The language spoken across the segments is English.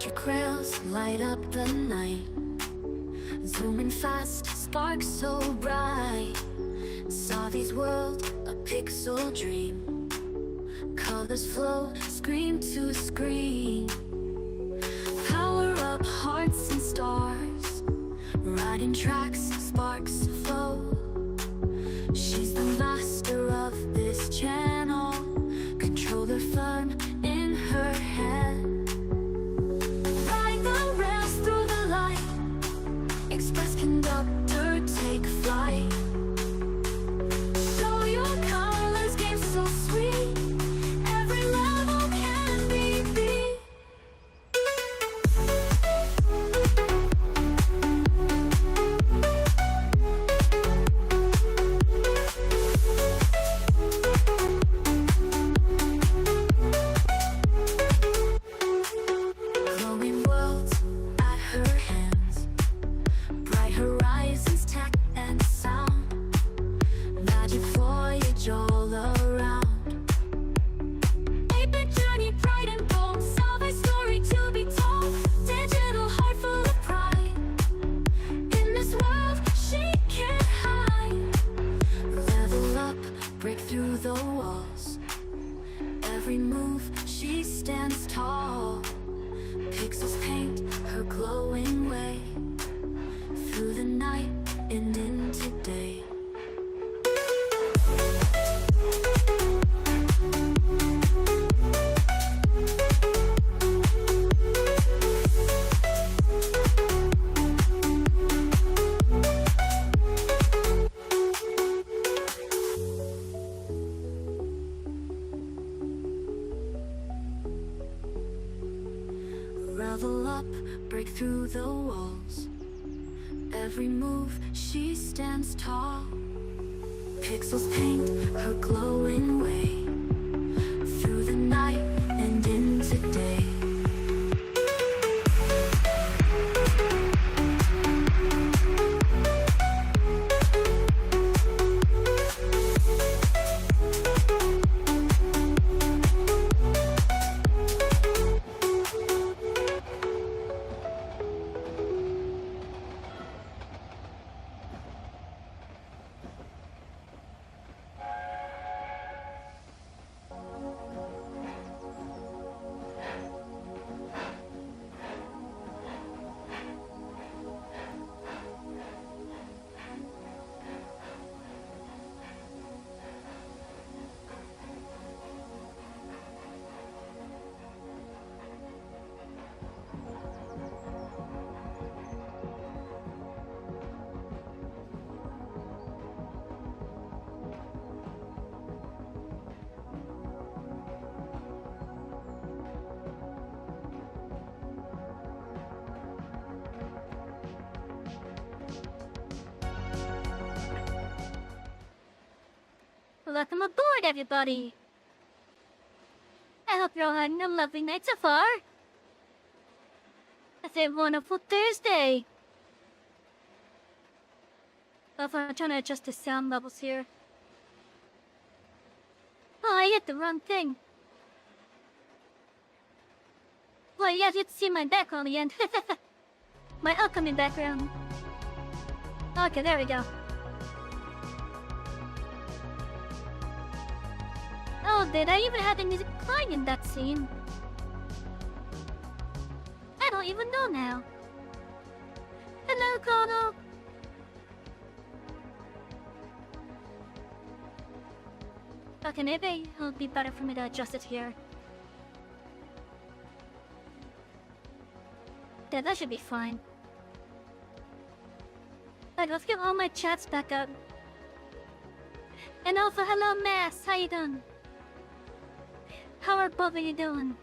Electric rails light up the night, zooming fast, sparks so bright. Saw these worlds, a pixel dream. Colors flow, screen to screen. Power up hearts and stars, riding tracks, sparks flow. She's the master of this channel, controller firm in her hand. Ride the rails through the light, express conductor, take flight. Show your colors, game so sweet, every level can be beat. Glowing worlds at her hands, bright horizons, tech and sound. Magic voyage all around. 8-bit journey, pride and bold, solve a story to be told. Digital heart full of pride, in this world she can't hide. Level up, break through the walls, every move she stands tall. Pixels paint her glowing way, through the night and into day. Revel up, break through the walls, every move she stands tall. Pixels paint her glowing way, through the night and into day. Welcome aboard, everybody! I hope you're all having a lovely night so far. It's a wonderful Thursday. I'm trying to adjust the sound levels here. Oh, I hit the wrong thing. Well, you guys get to see my background again. My upcoming background. Okay, there we go. Oh, did I even have the music playing in that scene? I don't even know now. Hello, Kono. Okay, maybe it'll be better for me to adjust it here. Yeah, that should be fine. Alright, let's get all my chats back up. And also, hello, Mass. How you doing? How are both of you doing?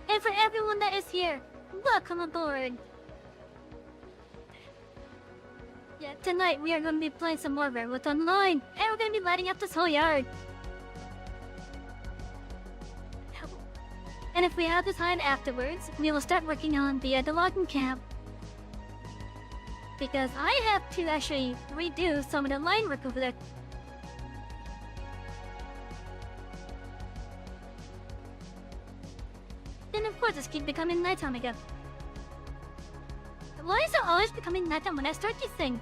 And for everyone that is here, welcome aboard! Yeah, tonight we are going to be playing some more Werewolf Online, and we're going to be lighting up this whole yard. And if we have the time afterwards, we will start working on the logging camp. Because I have to actually redo some of the line work over there. then of course it's keep becoming nighttime again. Why is it always becoming nighttime when I start this thing?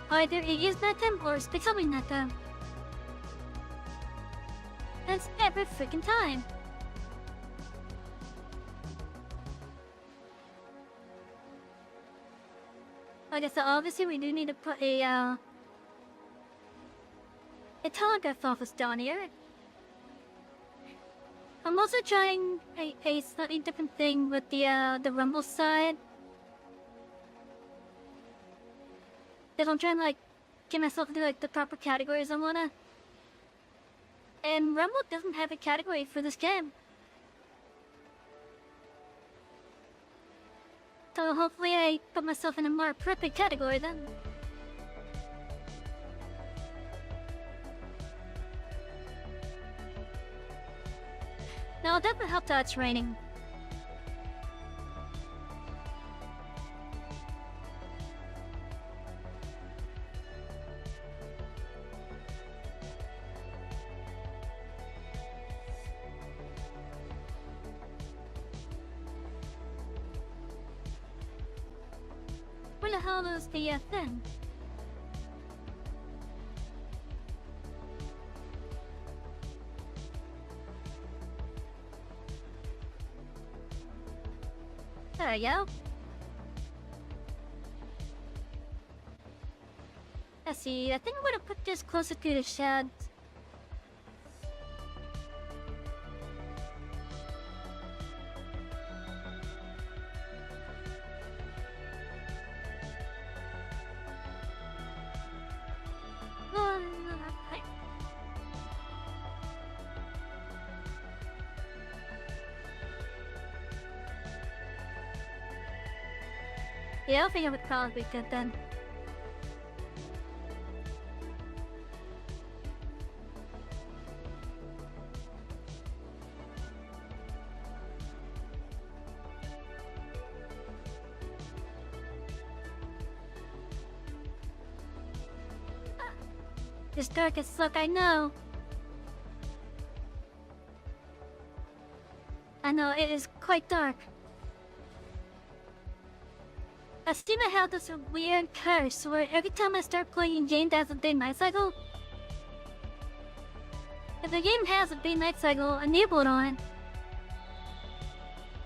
Either it is nighttime or it's becoming nighttime. That's every freaking time. Okay, so obviously we do need to put a telegraph office down here. I'm also trying a slightly different thing with the Rumble side. That I'm trying to like get myself into like the proper categories I wanna. And Rumble doesn't have a category for this game. So hopefully I put myself in a more perfect category then. Now, that would help that it's raining. Where the hell is the thing? There we go. Let's see, I think I'm gonna put this closer to the shed. Yeah, I think I would probably be good then. It's dark as fuck, I know. I know, it is quite dark. I seem to have this weird curse where every time I start playing a game that has a day-night cycle, if the game has a day-night cycle enabled on,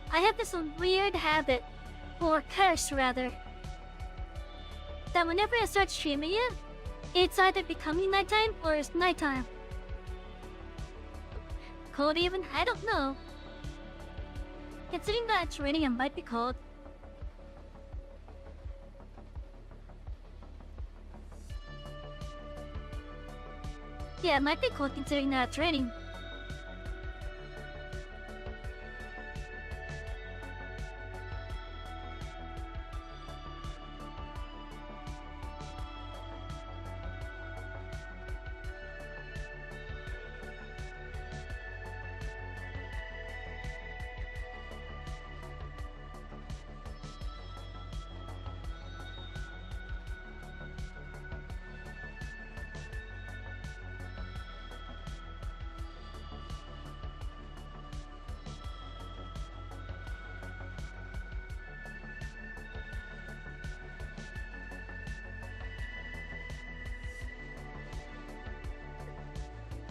I have this weird habit, or curse rather, that whenever I start streaming it, it's either becoming nighttime or it's nighttime. Cold even? I don't know. Considering that it's raining, it might be cold. Yeah, it might be cold considering that it's raining.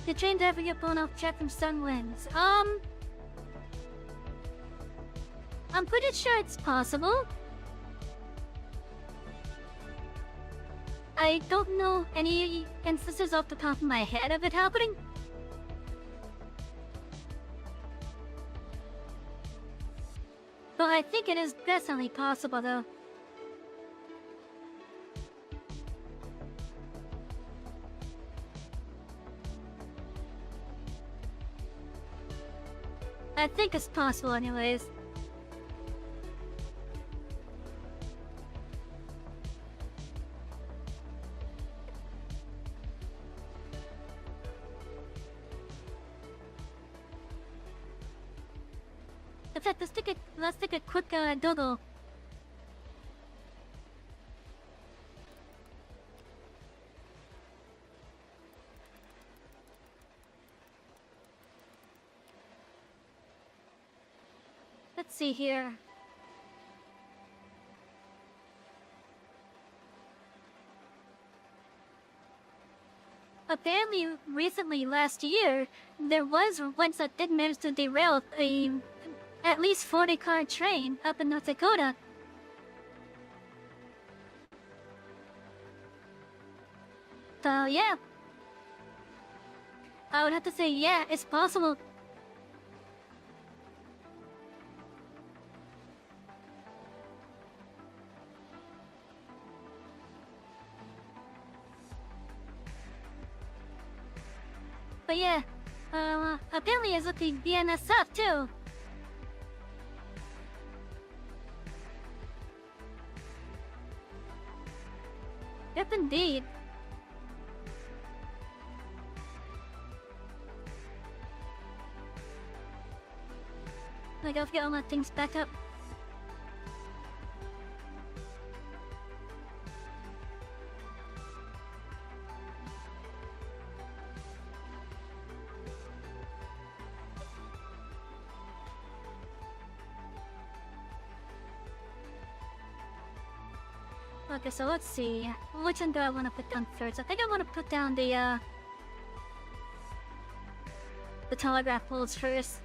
The train driver get blown off track from sun winds. I'm pretty sure it's possible. I don't know any instances off the top of my head of it happening. But I think it is definitely possible though. I think it's possible anyways. In fact, let's take a quick doodle. let's see here. Apparently, recently, last year, there was once that did manage to derail a at least 40-car train up in North Dakota. So, yeah. I would have to say, yeah, it's possible. But yeah, apparently it's with the BNSF too. Yep, indeed. I gotta get all my things back up. Okay, so let's see. Which one do I want to put down first? I think I want to put down the telegraph poles first.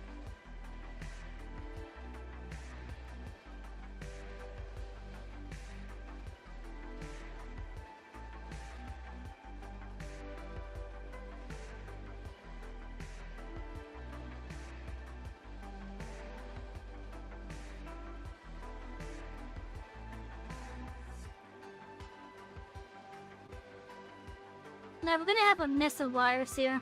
Now we're gonna have a mess of wires here.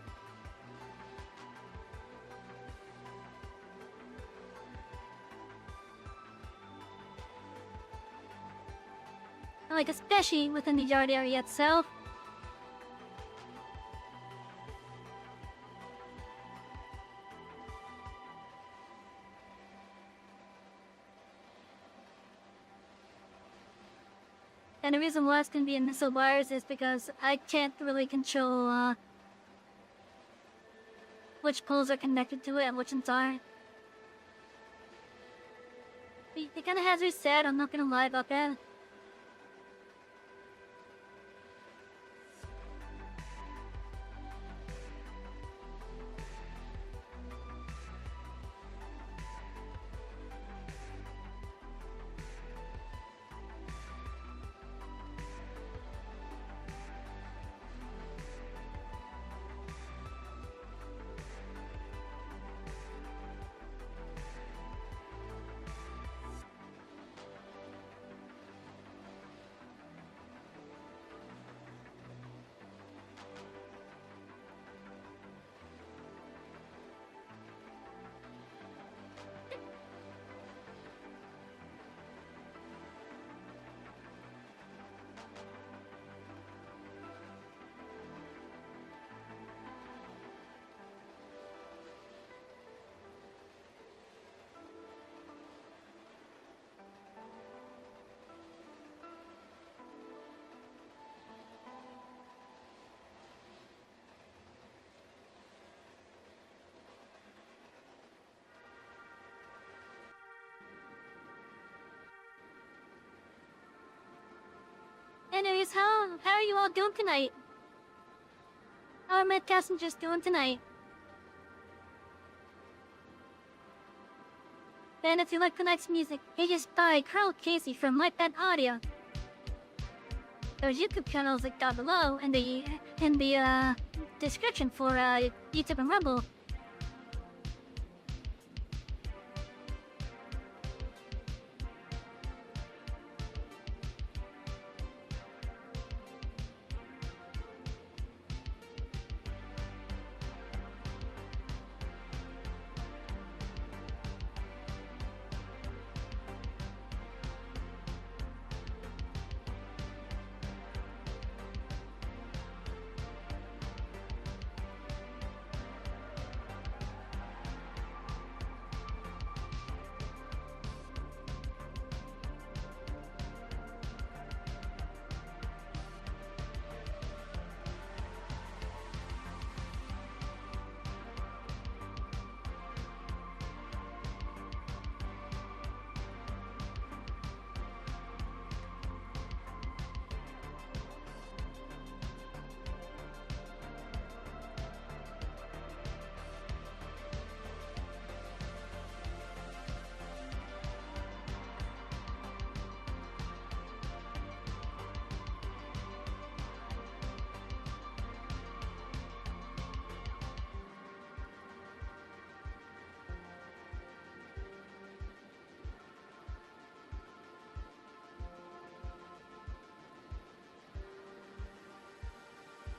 Like, especially within the yard area itself. And the reason why it's gonna be in missile wires is because I can't really control which poles are connected to it and which ones aren't. It kinda has me sad, I'm not gonna lie about that. Anyways, how are you all doing tonight? How are my passengers doing tonight? And if you like tonight's music, it is by Carl Casey from Lightband Audio. There's YouTube channels like down below in the description for YouTube and Rumble.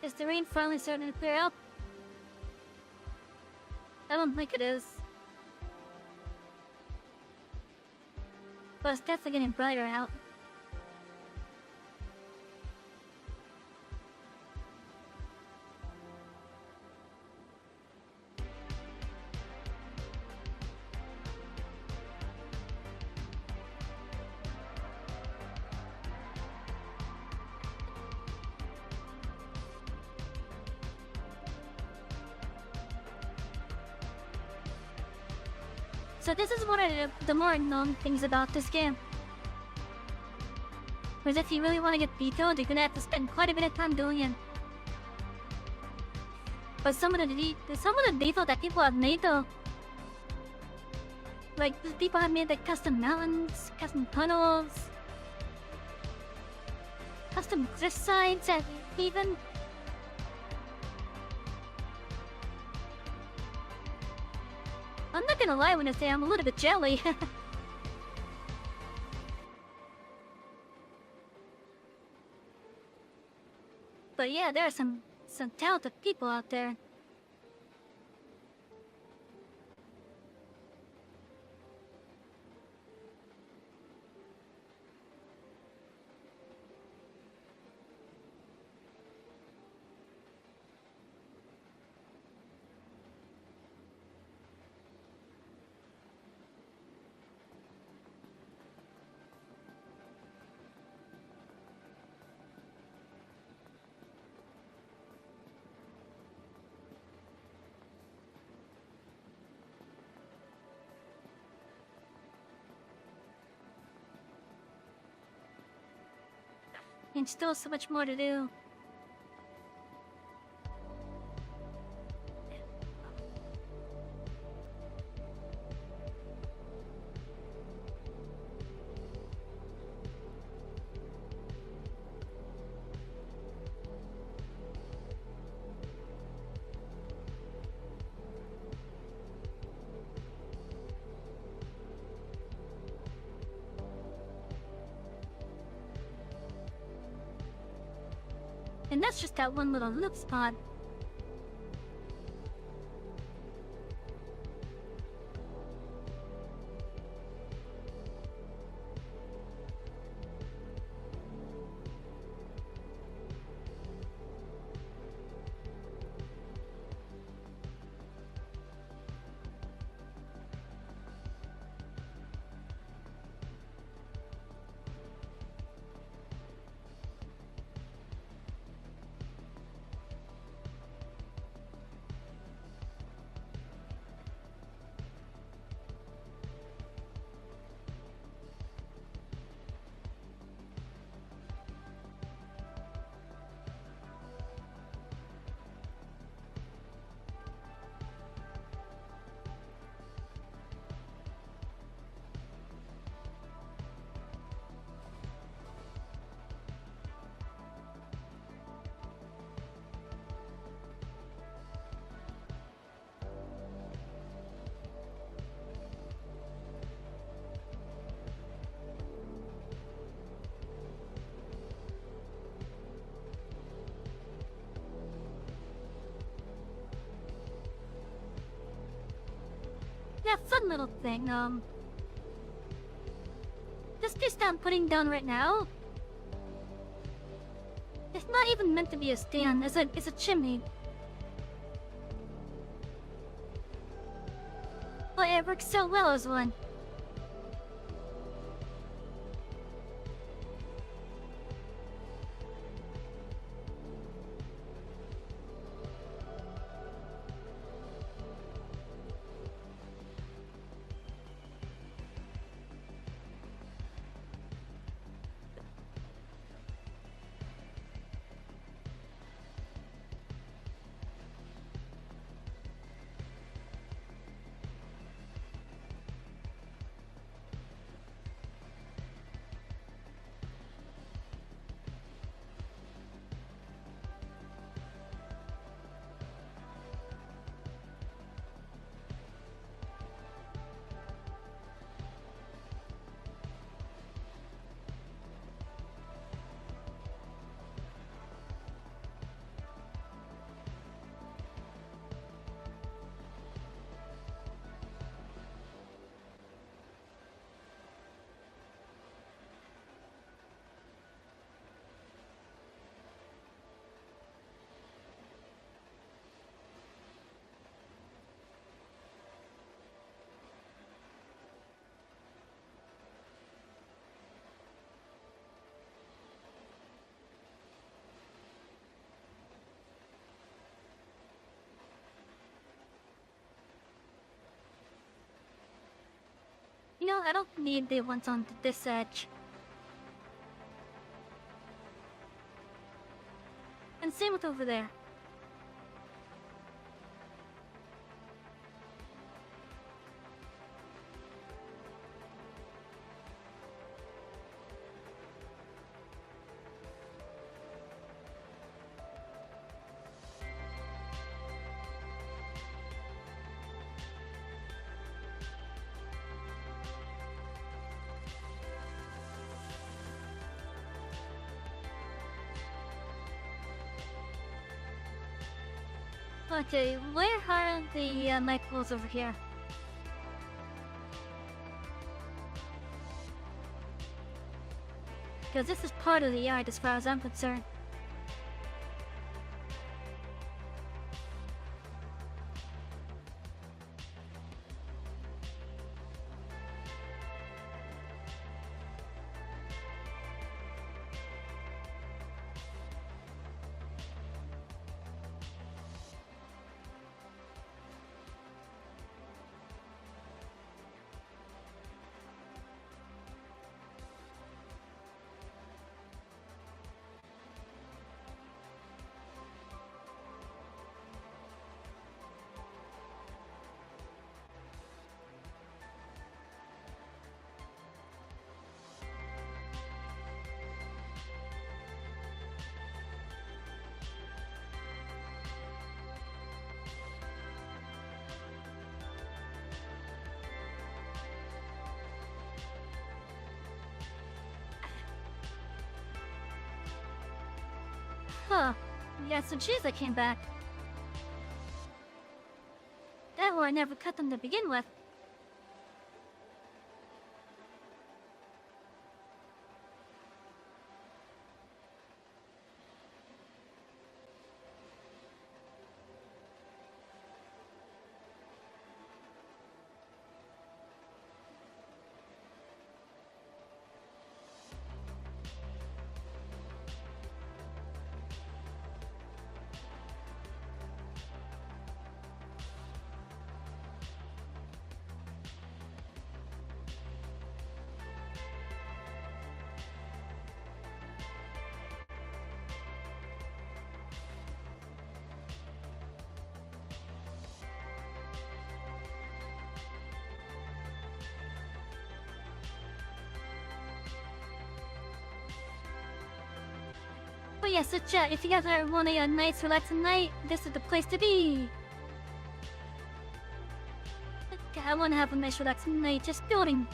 Is the rain finally starting to clear up? I don't think it is. But it's definitely getting brighter out. So this is one of the more known things about this game. Whereas if you really want to get detailed, you're gonna have to spend quite a bit of time doing it. But some of the detail that people have made though, like people have made like custom mountains, custom tunnels, custom cliff sides, and even I'm not gonna lie when I say I'm a little bit jelly. But yeah, there are some talented people out there. And still so much more to do. And that's just that one little loop spot. Yeah, fun little thing, this piece that I'm putting down right now, it's not even meant to be a stand, it's a chimney. But it works so well as one. I don't need the ones on this edge. And same with over there. Okay, where are the night pools over here? Because this is part of the yard as far as I'm concerned. Huh. Yeah, so geez, I came back. That or I never cut them to begin with. But yeah, so chat, if you guys are wanting a nice relaxing night, this is the place to be. Okay, I want to have a nice relaxing night just building.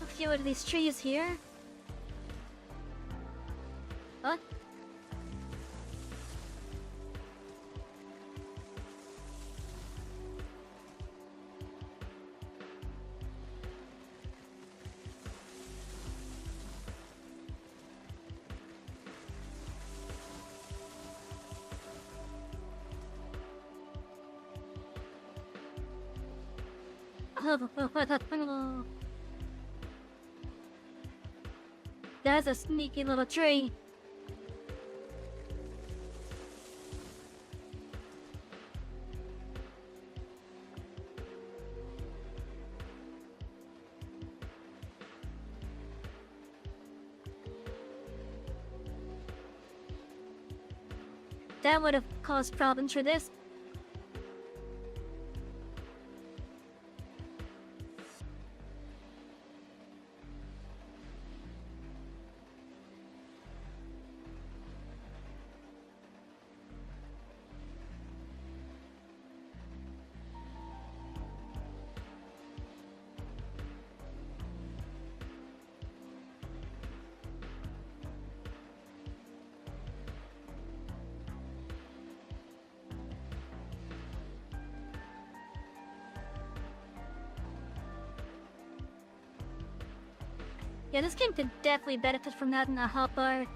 A few of these trees here. What? That's a sneaky little tree. that would have caused problems for this. Yeah, this game could definitely benefit from that in a hot bar.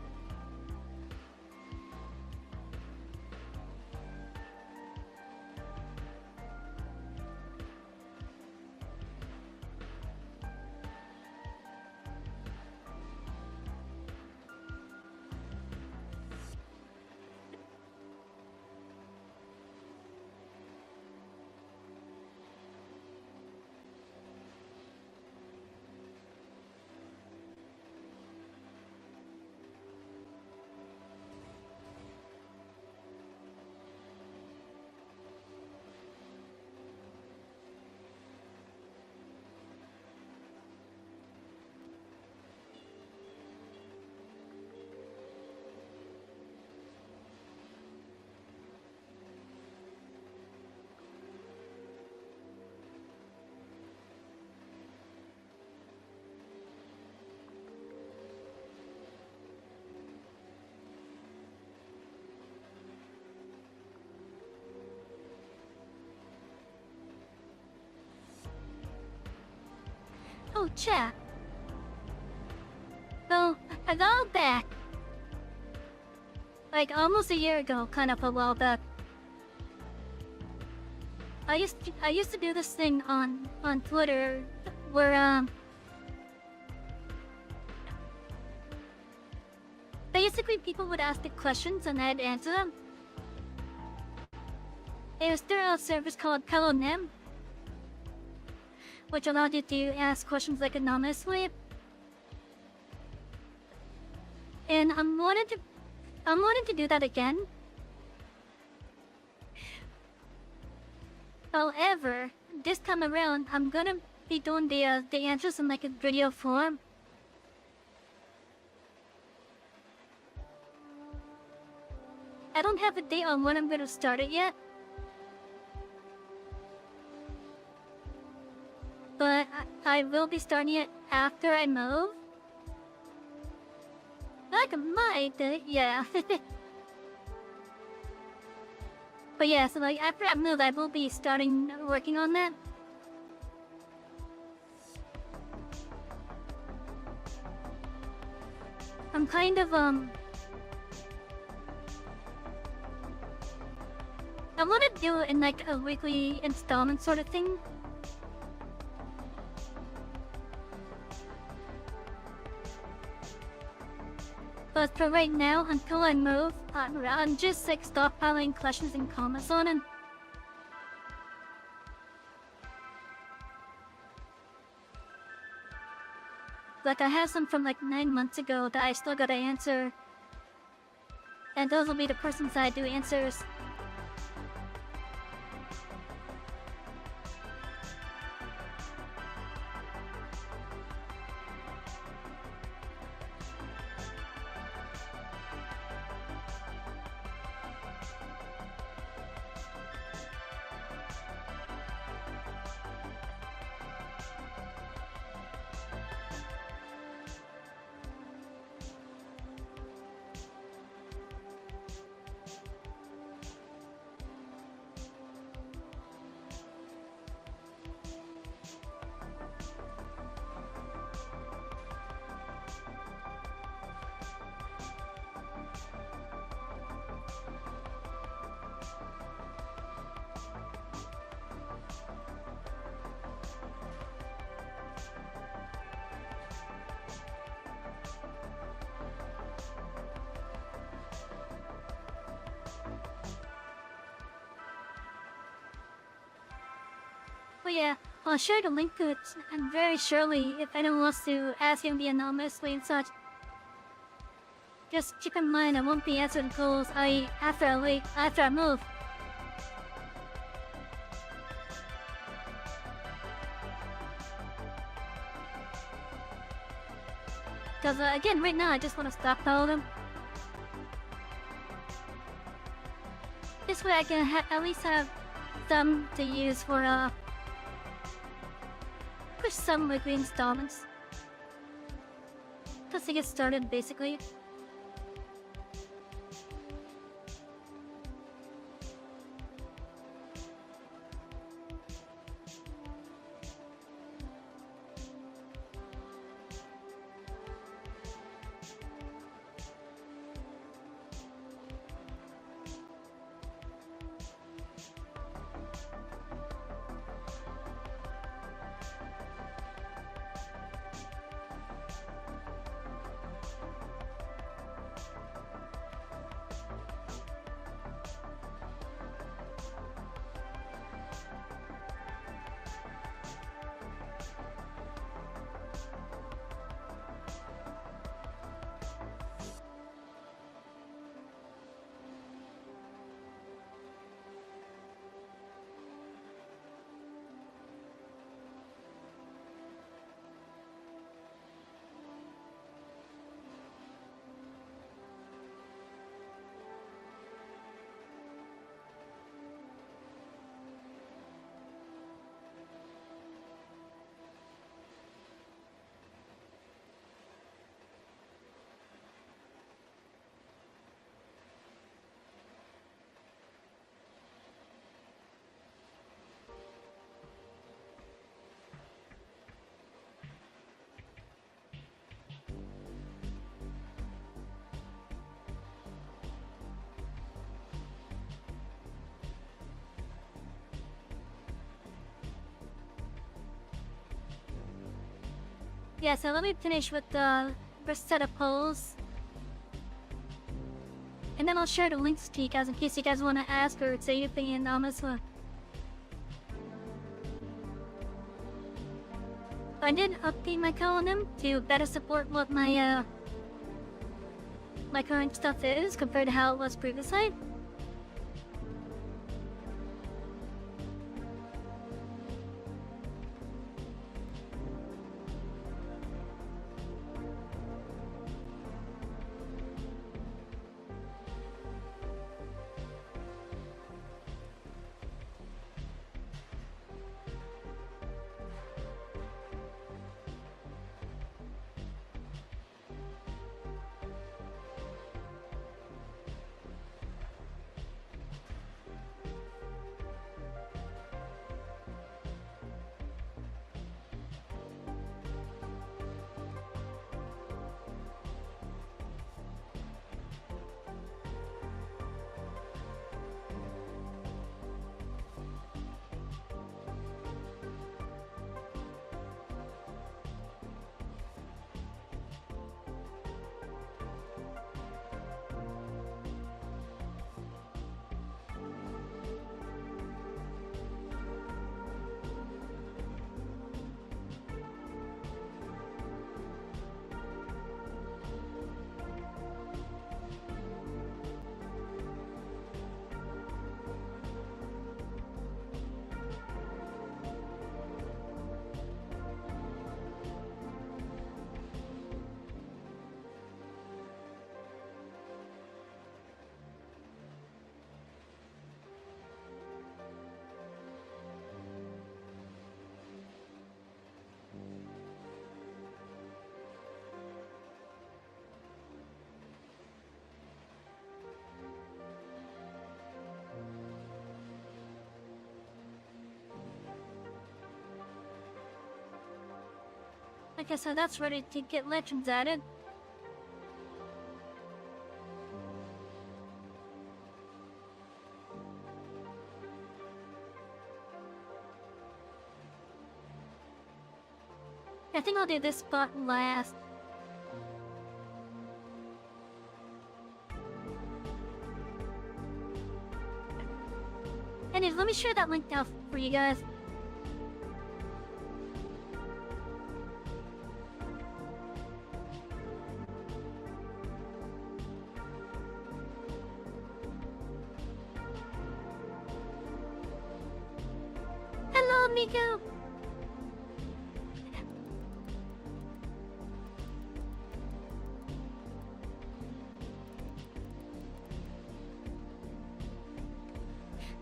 Oh, chat. So, a while back, like almost a year ago, kind of a while back, I used to do this thing on Twitter where basically people would ask the questions and I'd answer them. It was through a service called Pelonym, which allowed you to ask questions like anonymously. And I'm wanting to do that again. However, this time around, I'm gonna be doing the answers in like a video form. I don't have a date on when I'm gonna start it yet. But I will be starting it after I move. Like I might, yeah. But yeah, so like after I move, I will be starting working on that. I'm kind of I want to do it in like a weekly installment sort of thing. But for right now, until I move, I'm just like stockpiling questions and comments on it. Like I have some from like 9 months ago that I still gotta answer. And those will be the person side do answers. But yeah, I'll share the link to it, and very surely if anyone wants to ask him the anonymously and such. Just keep in mind I won't be answering calls after I move. Because again, right now I just want to stockpile them. This way I can at least have some to use for push some weekly installments. Just to get started, basically. Yeah, so let me finish with the first set of polls. And then I'll share the links to you guys in case you guys want to ask or say your opinion on this one. I did update my column to better support what my current stuff is compared to how it was previously. Okay, so that's ready to get legends added. I think I'll do this spot last. Anyways, let me share that link now for you guys. go, Miku!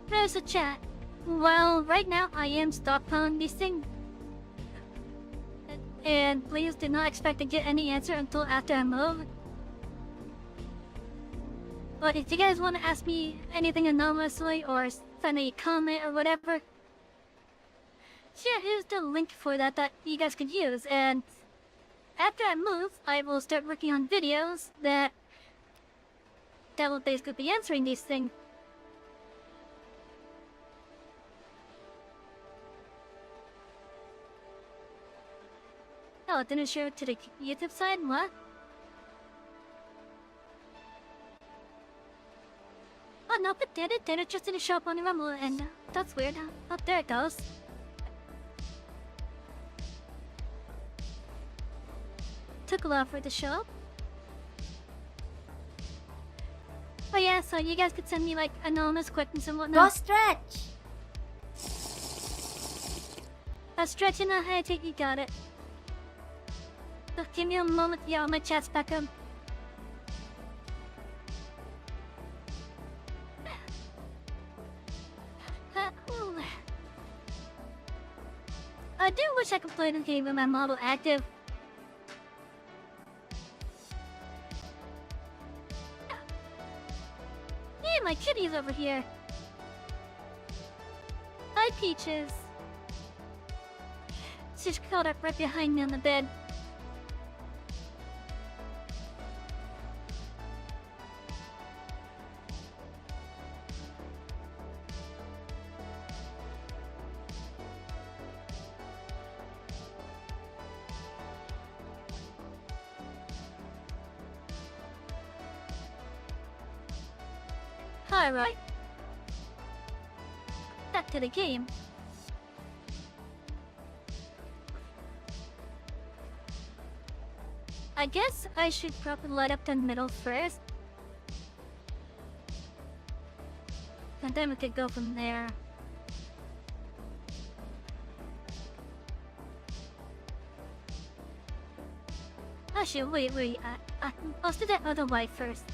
There's a chat. Well, right now I am stockpiling these things. And please do not expect to get any answer until after I move. But if you guys want to ask me anything anonymously or send a comment or whatever, yeah, here's the link for that you guys could use. And after I move, I will start working on videos that will basically be answering these things. Oh, it didn't show to the YouTube side? What? Oh, no, it did. It did. It just didn't show up on the Rumble, and that's weird. Oh, there it goes. Took a while for it to show up. Oh yeah, so you guys could send me like anonymous questions and whatnot. Go stretch! I'm stretching out. I think you got it. So give me a moment, y'all. My chat's back up. Ooh. I do wish I could play the game with my model active. Hey, my kitty's over here. Hi, Peaches. She's curled up right behind me on the bed. Alright. Back to the game. I guess I should probably light up the middle first. And then we could go from there. Actually, wait. I'll do that other way first.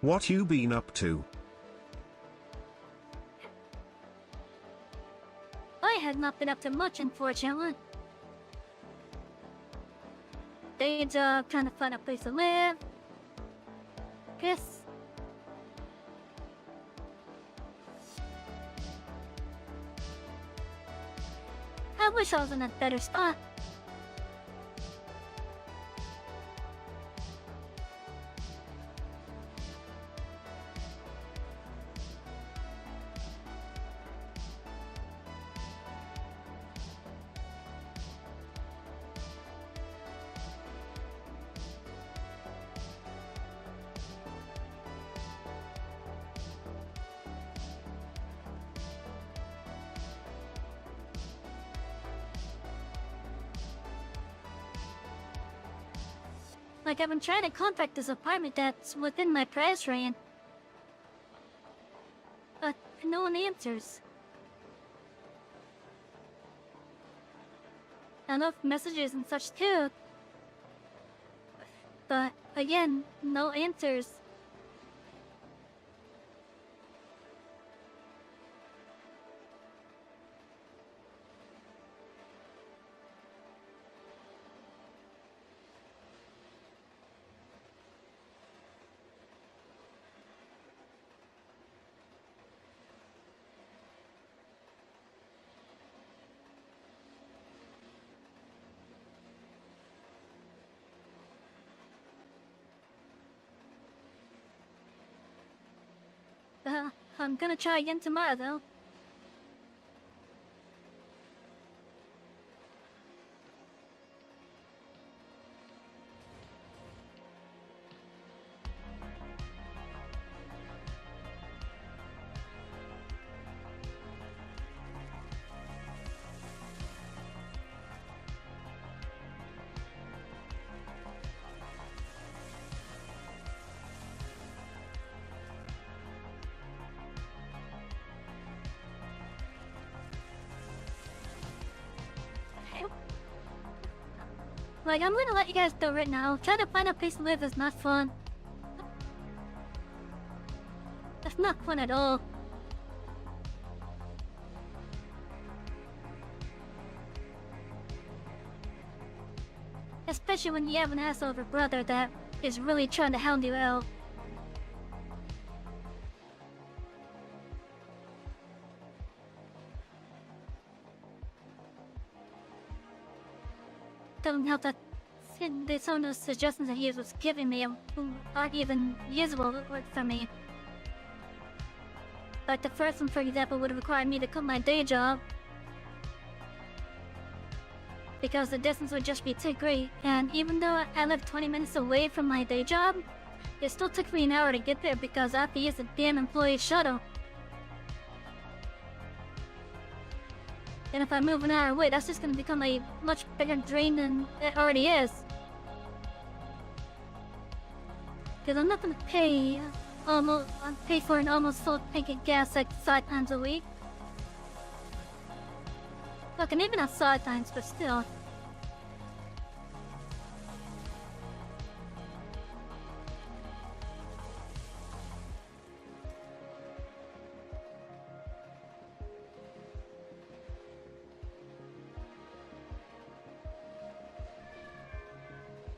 What you been up to? I had not been up to much, unfortunately. Day job, trying to find a place to live. Guess. I wish I was in a better spot. Like, I've been trying to contact this apartment that's within my price range. But no one answers. I left messages and such too. But again, no answers. I'm gonna try again tomorrow, though. Like, I'm gonna let you guys go right now. Trying to find a place to live is not fun. That's not fun at all. Especially when you have an asshole of a brother that is really trying to hound you out. Don't help that some of those suggestions that he was giving me aren't even usable for me. Like the first one, for example, would require me to quit my day job because the distance would just be too great, and even though I live 20 minutes away from my day job, it still took me an hour to get there because I have to use the damn employee shuttle. And if I move an hour away, that's just gonna become a much bigger drain than it already is. Because I'm not gonna pay for an almost full tank of gas like 5 times a week. Look, and maybe not 5 times, but still.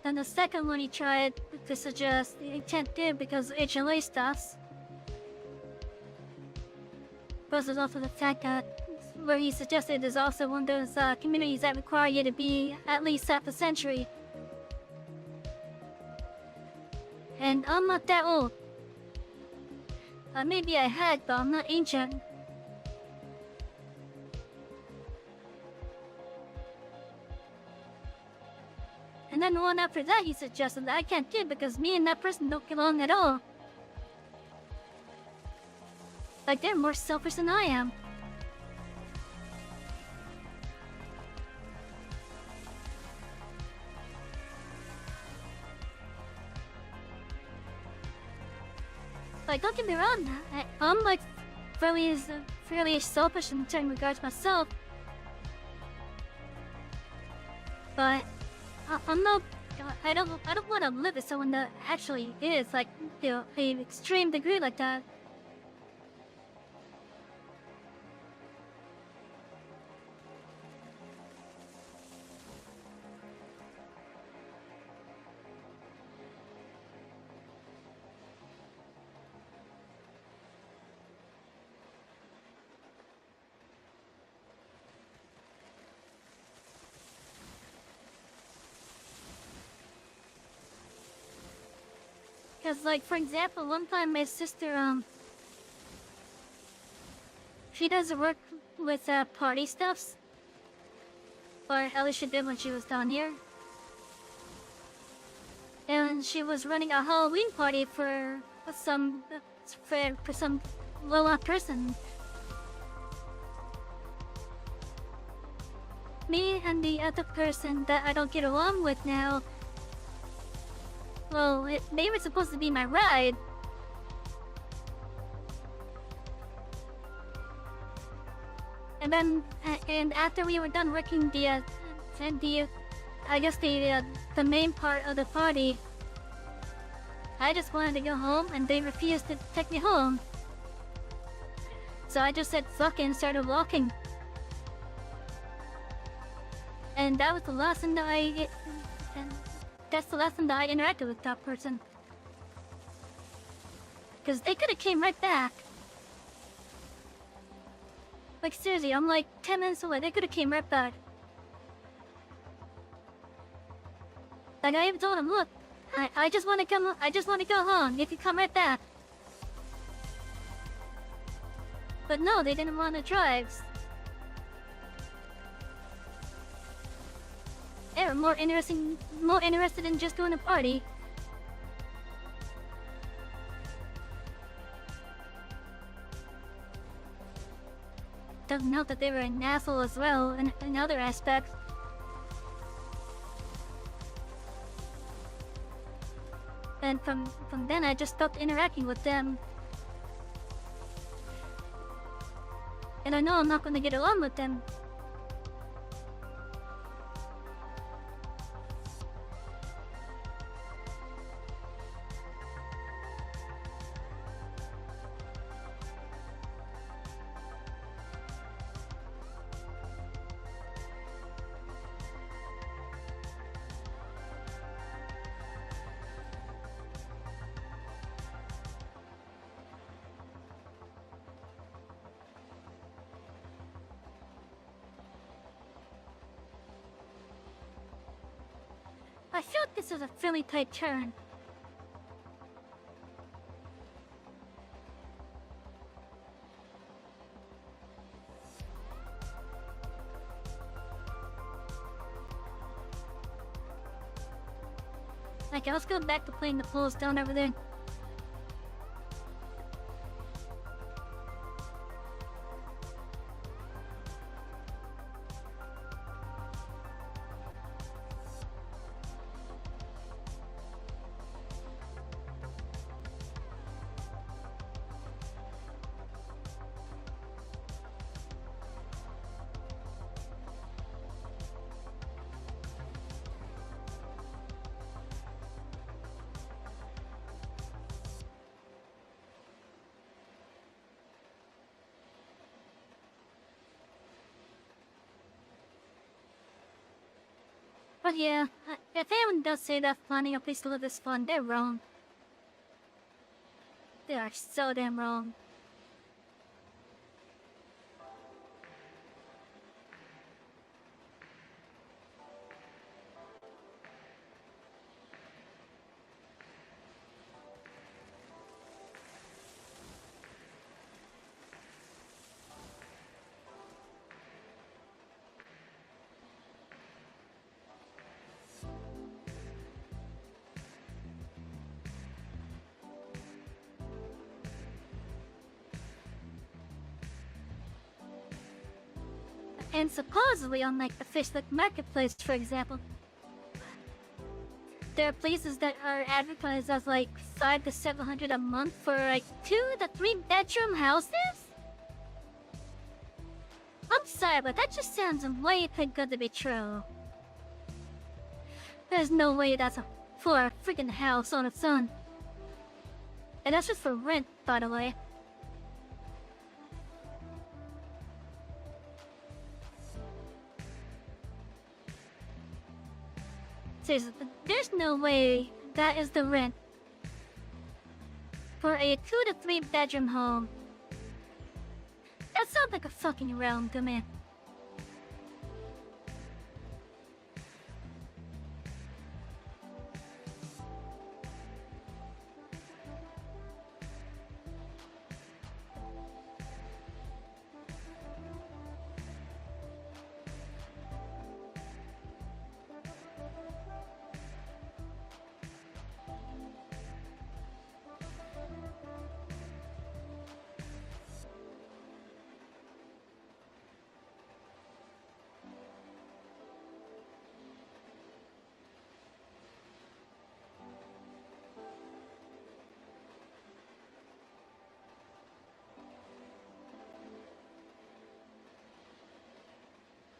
Then the second one he tried to suggest he can't do because of HLA stuffs. Plus there's also the fact that where he suggested there's also one of those communities that require you to be at least half a century. And I'm not that old. Maybe I had, but I'm not ancient. And then the one after that he suggested that I can't do because me and that person don't get along at all. Like they're more selfish than I am. Like, don't get me wrong, I'm like fairly selfish in certain regards myself. But I'm not. I don't want to live with someone that actually is like, you know, an extreme degree like that. Cause like, for example, one time my sister, she does work with party stuffs, or at least she did when she was down here. And she was running a Halloween party for some low-off person. Me and the other person that I don't get along with now. Well, they were supposed to be my ride. And then, and after we were done working I guess the main part of the party, I just wanted to go home, and they refused to take me home. So I just said fuck it and started walking. And that was the last thing that that's the last time that I interacted with that person. Because they could have came right back. Like seriously, I'm like 10 minutes away. They could have came right back. Like I even told them, look, I just want to come. I just want to go home. If you come right back. But no, they didn't want to drive. They were more interested in just going to party. Doesn't help that they were an asshole as well in other aspects. And from then I just stopped interacting with them. And I know I'm not going to get along with them. I feel like this is a fairly tight turn. Okay, let's go back to playing the pulls down over there. But yeah, if anyone does say that planning a place to live is fun, they're wrong. They are so damn wrong. And supposedly, on like the Fishlick Marketplace, for example, there are places that are advertised as like 500 to 700 a month for like 2 to 3 bedroom houses. I'm sorry, but that just sounds way too good to be true. There's no way that's for a freaking house on its own. And that's just for rent, by the way. Seriously, there's no way that is the rent for a 2 to 3 bedroom home. That sounds like a fucking realm to me.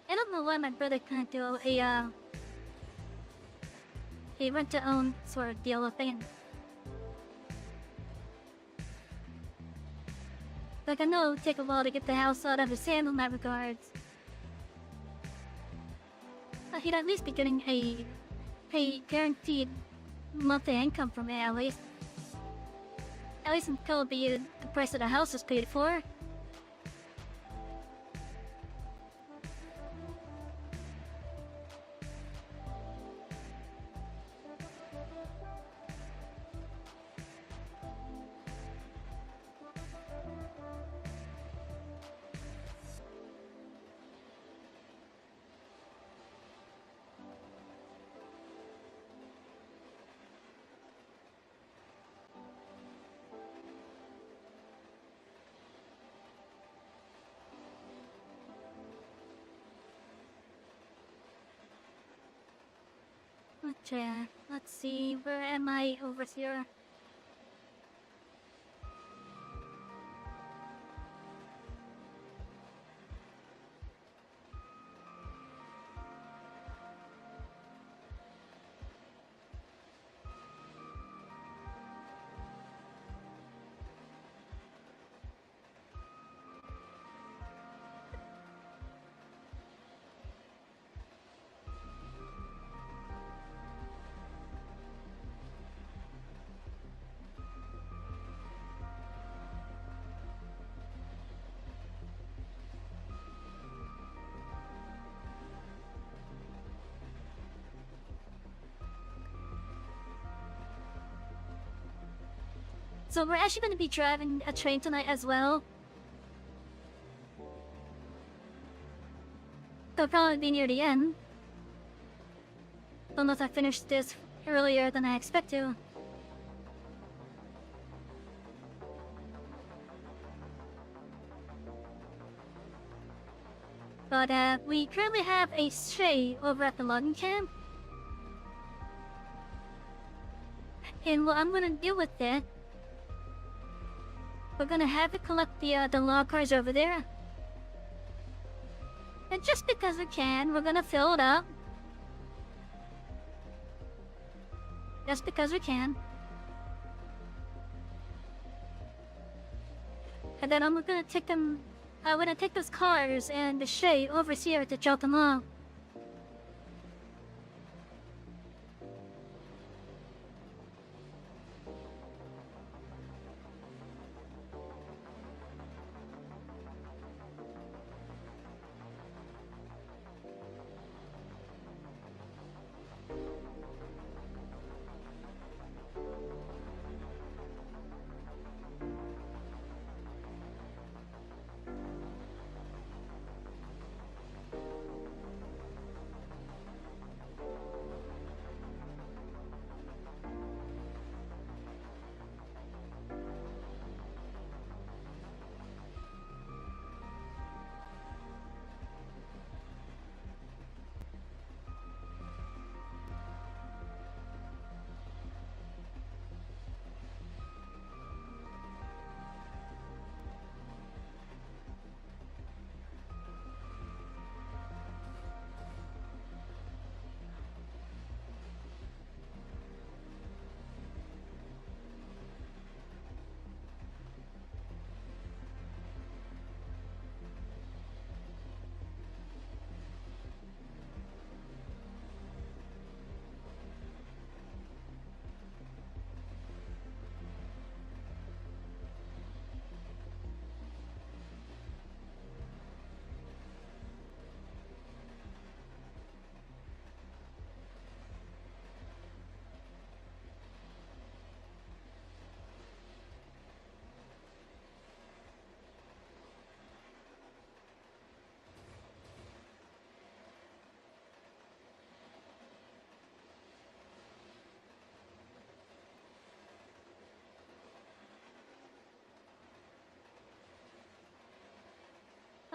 I don't know why my brother can't do a rent to own sort of deal thing. Like, I know it would take a while to get the house out of his hand in that regards. But he'd at least be getting a guaranteed monthly income from it, at least. At least until the price of the house is paid for. Okay, let's see, where am I over here? So we're actually going to be driving a train tonight as well. They'll probably be near the end. Unless I finish this earlier than I expect to. But we currently have a stray over at the logging camp. And what I'm gonna do with it, we're gonna have it collect the log cars over there. And just because we can, we're gonna fill it up. Just because we can. And then I'm gonna take them. I'm gonna take those cars and the Shay over here to drop them off.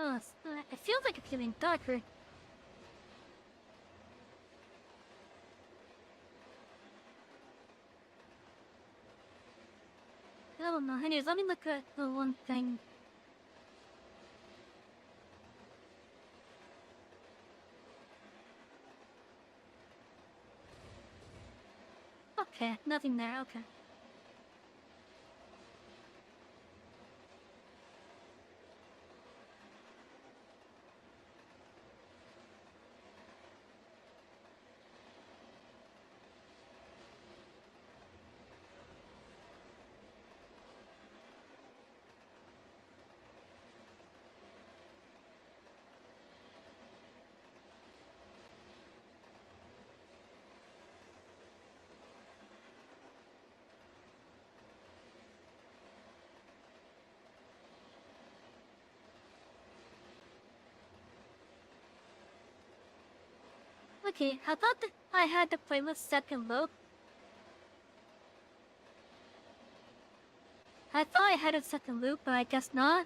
Oh, it feels like it's getting darker. I don't know. Anyways, let me look at the one thing. Okay, nothing there. Okay. Okay, I thought that I had the playlist set to loop. I thought I had it set to loop, but I guess not.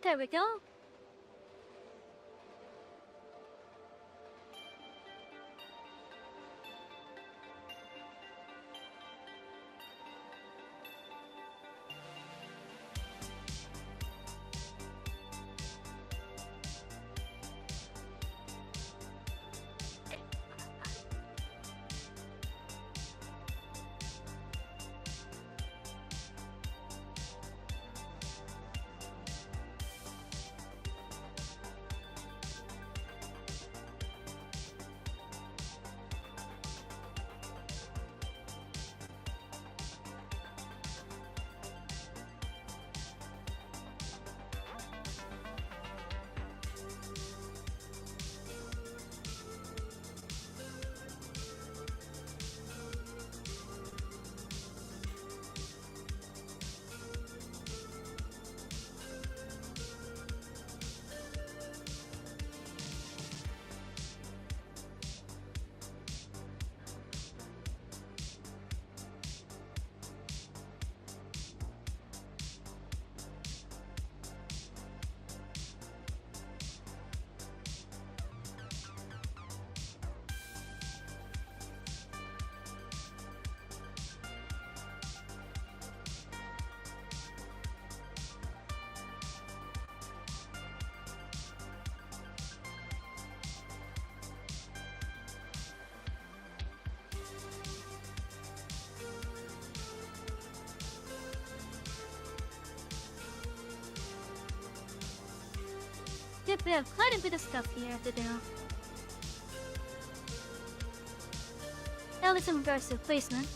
There we go. if we have quite a bit of stuff here to do. At least in regards to placement.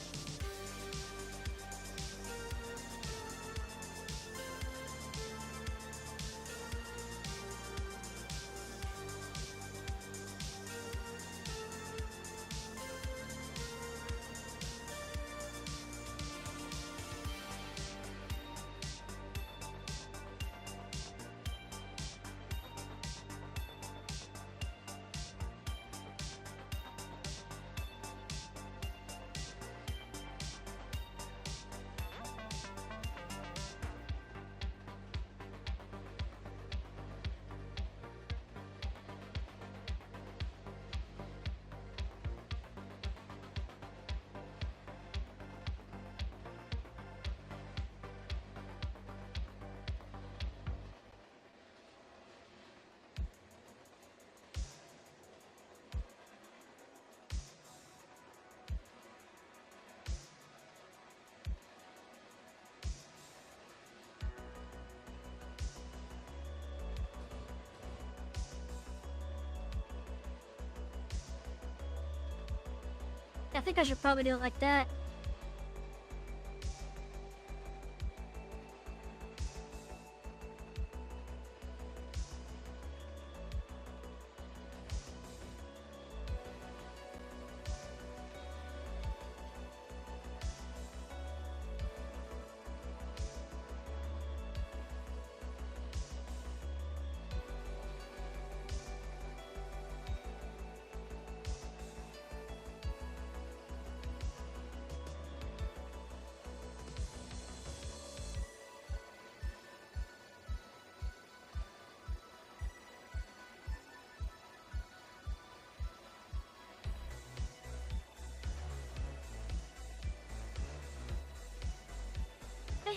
I think I should probably do it like that.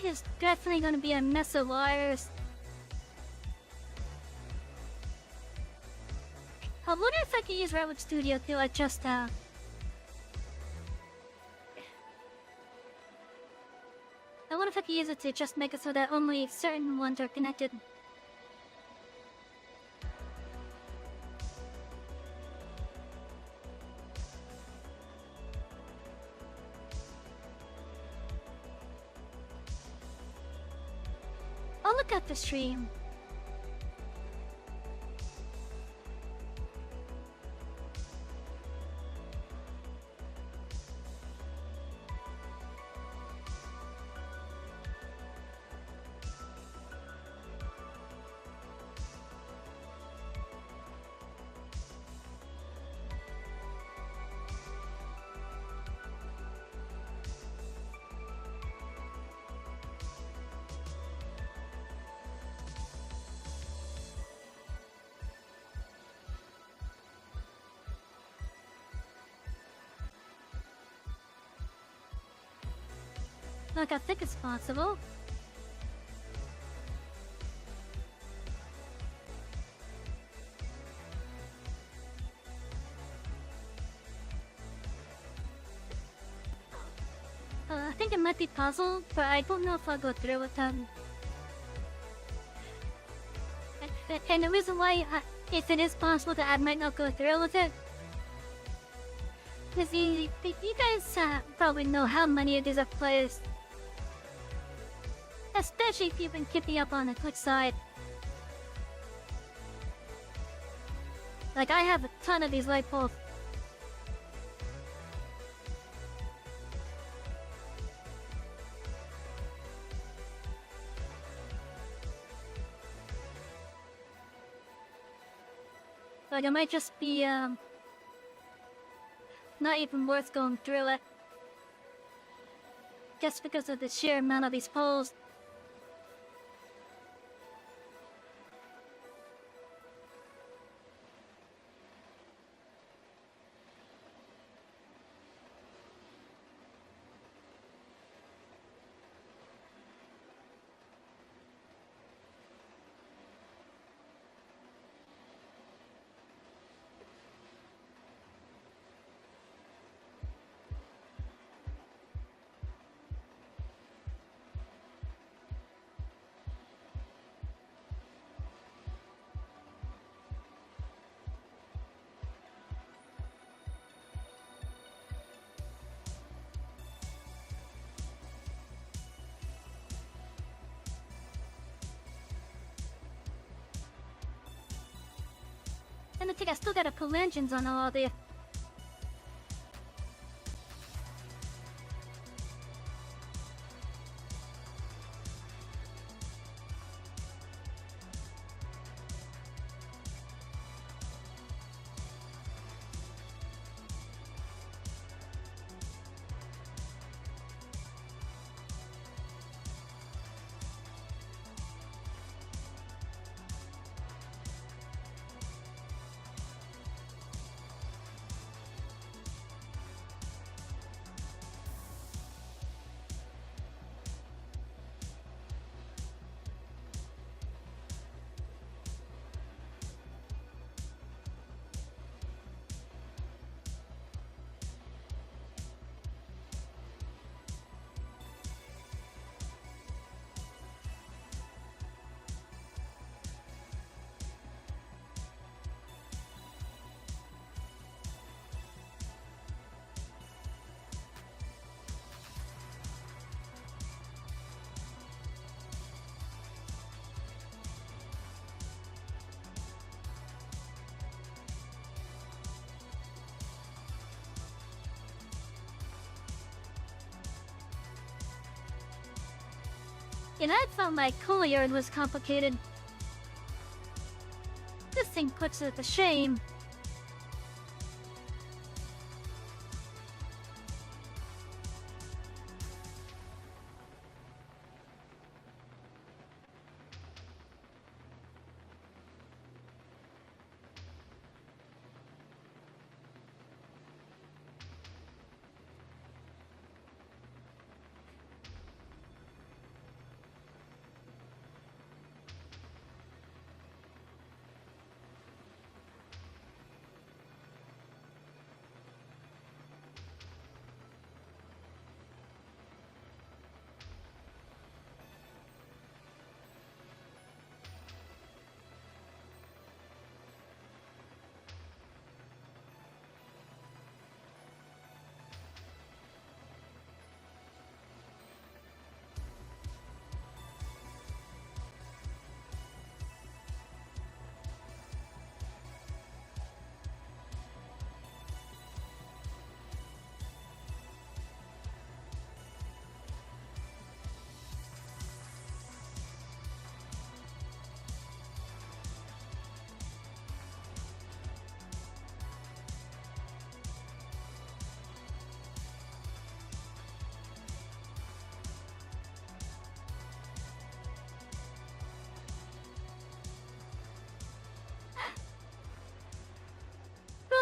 This is definitely gonna be a mess of wires. I wonder if I can use Redwood Studio to adjust I wonder if I can use it to just make it so that only certain ones are connected. I'll look at the stream. Look, I think it's possible. I think it might be possible, but I don't know if I'll go through with them. And the reason why, if it is possible that I might not go through with it, because you guys probably know how many of these I've placed. Especially if you've been keeping up on the Twitch side. Like, I have a ton of these light poles. Like, it might just be, not even worth going through it. Just because of the sheer amount of these poles. And I think I still gotta put engines on all there. And I felt my Coolyard was complicated. This thing puts it to shame.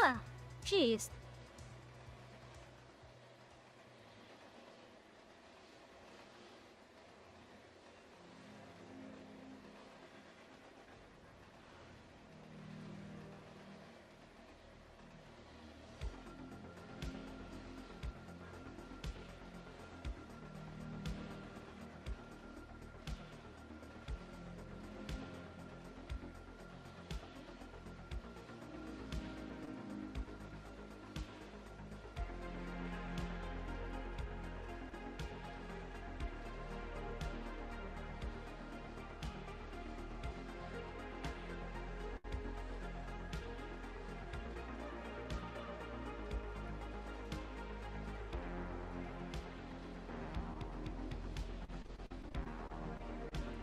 Ugh, jeez.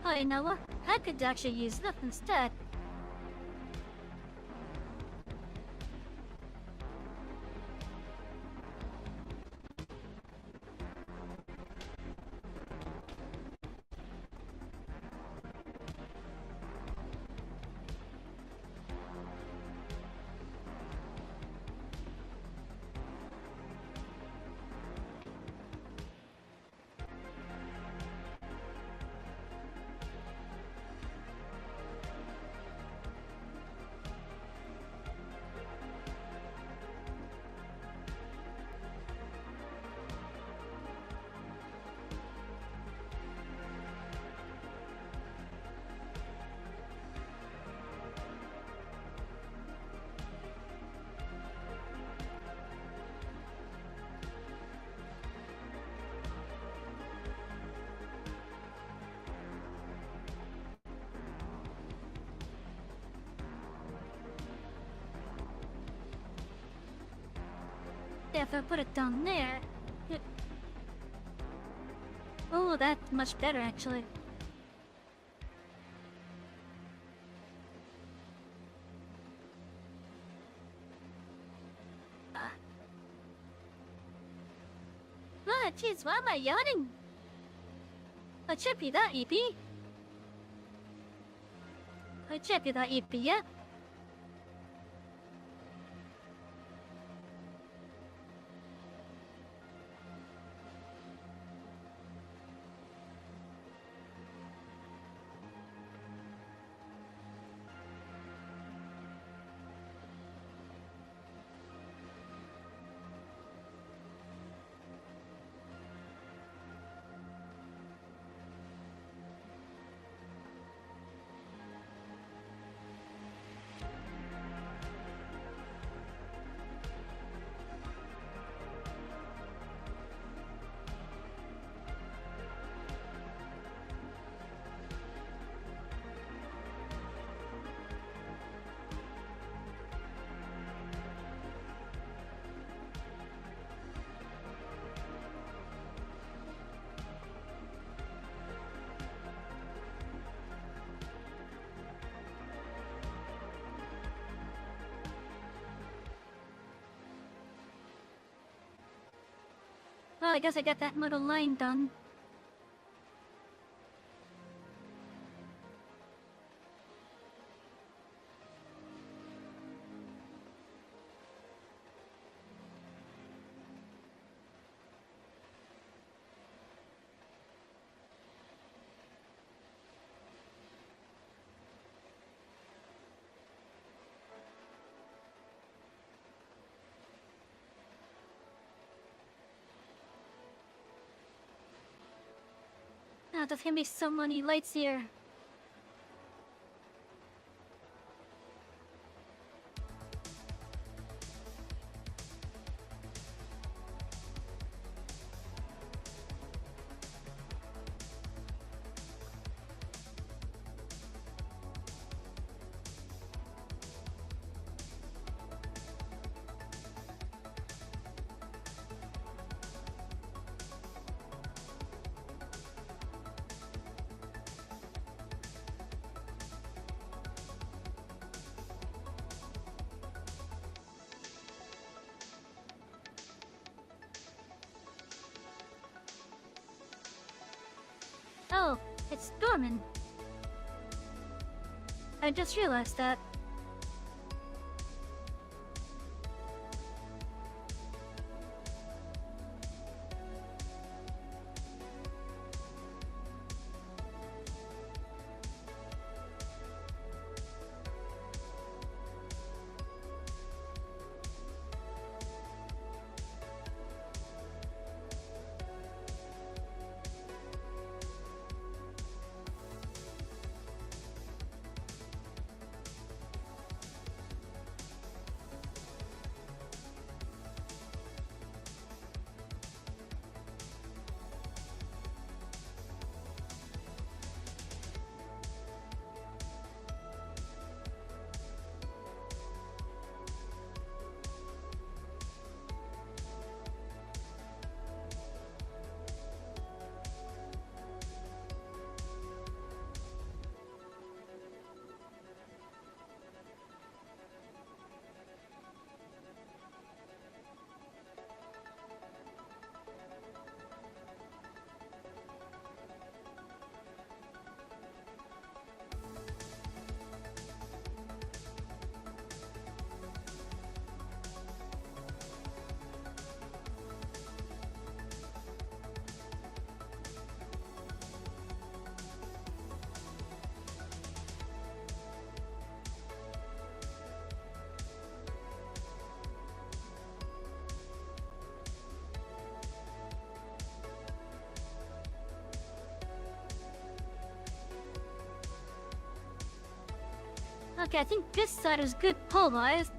Oh, you know what? I could actually use that instead. Yeah, if I put it down there. Oh, that's much better actually. Ah, jeez, why am I yawning? It should be that EP. It should be that EP, yeah. Well, I guess I got that little line done. Ah, there's gonna be so many lights here. Oh, it's Dorman. I just realized that. Okay, I think this side is good polarized.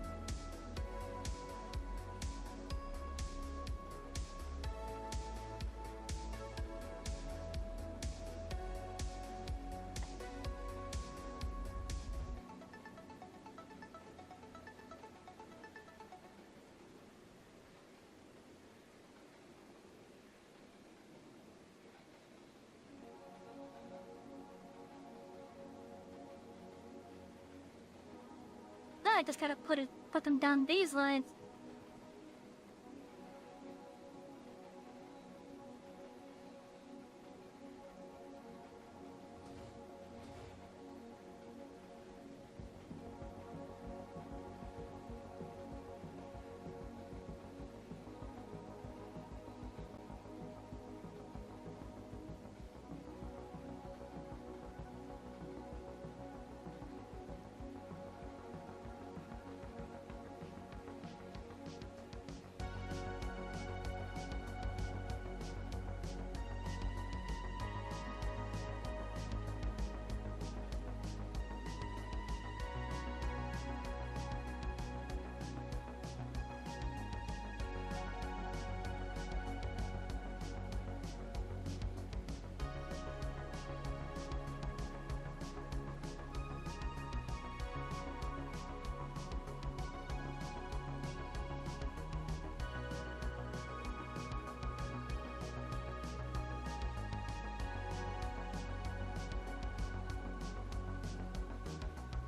I just gotta put them down these lines.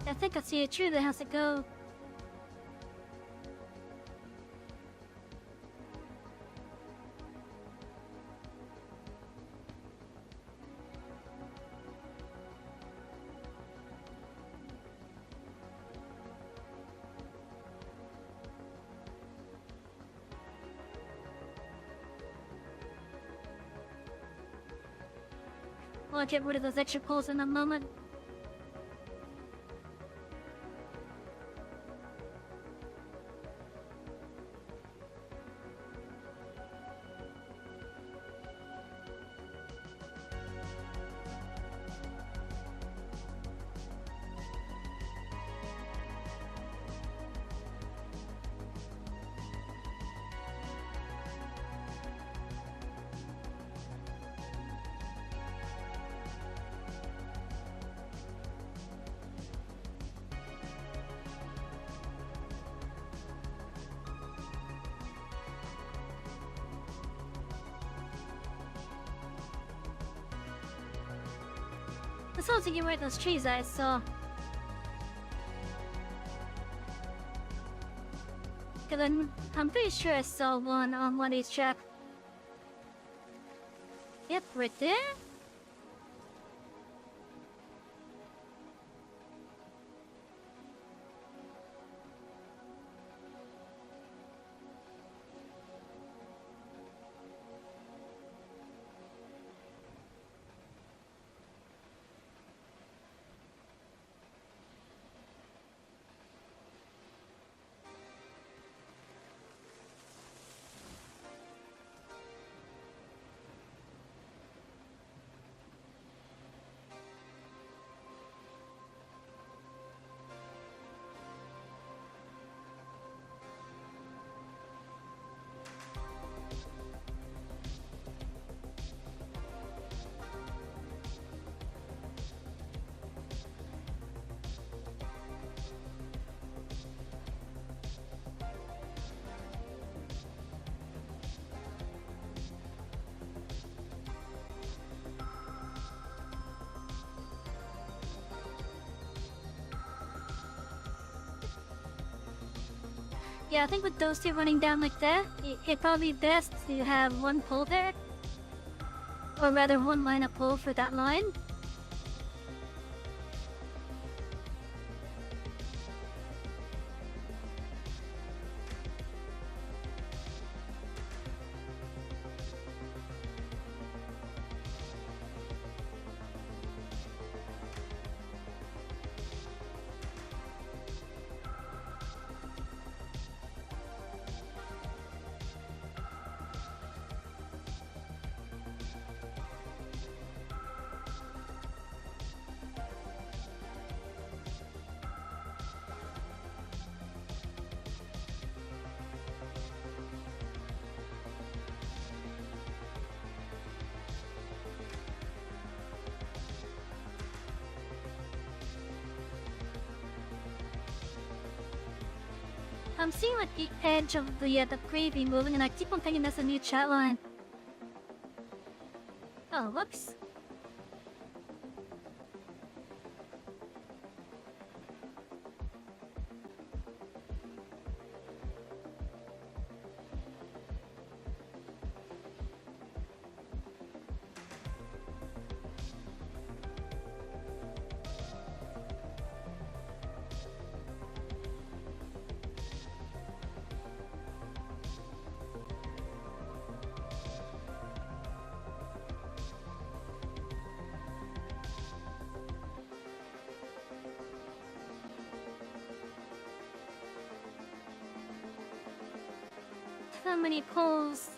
I think I see a tree that has to go. I'll get rid of those extra poles in a moment. Let's also get rid of those trees I saw. Cause I'm pretty sure I saw one on one of these tracks. Yep, right there. Yeah, I think with those two running down like that, it'd probably be best to have one pole there. Or rather, one line of pole for that line. I'm seeing like the edge of the gravy moving, and I keep on thinking that's a new chat line. Oh, whoops. so many poles.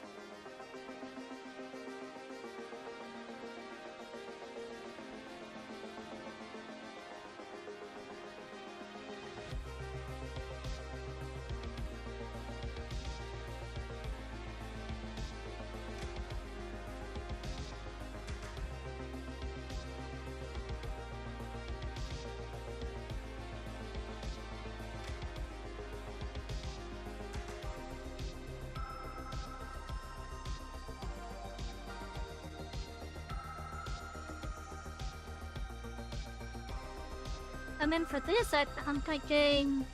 And then for this, I'm thinking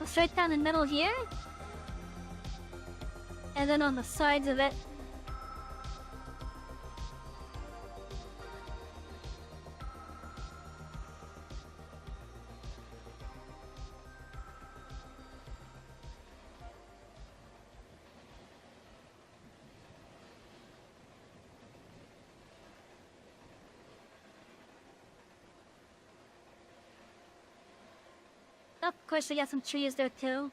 straight down the middle here, and then on the sides of it. Of course, we got some trees there too.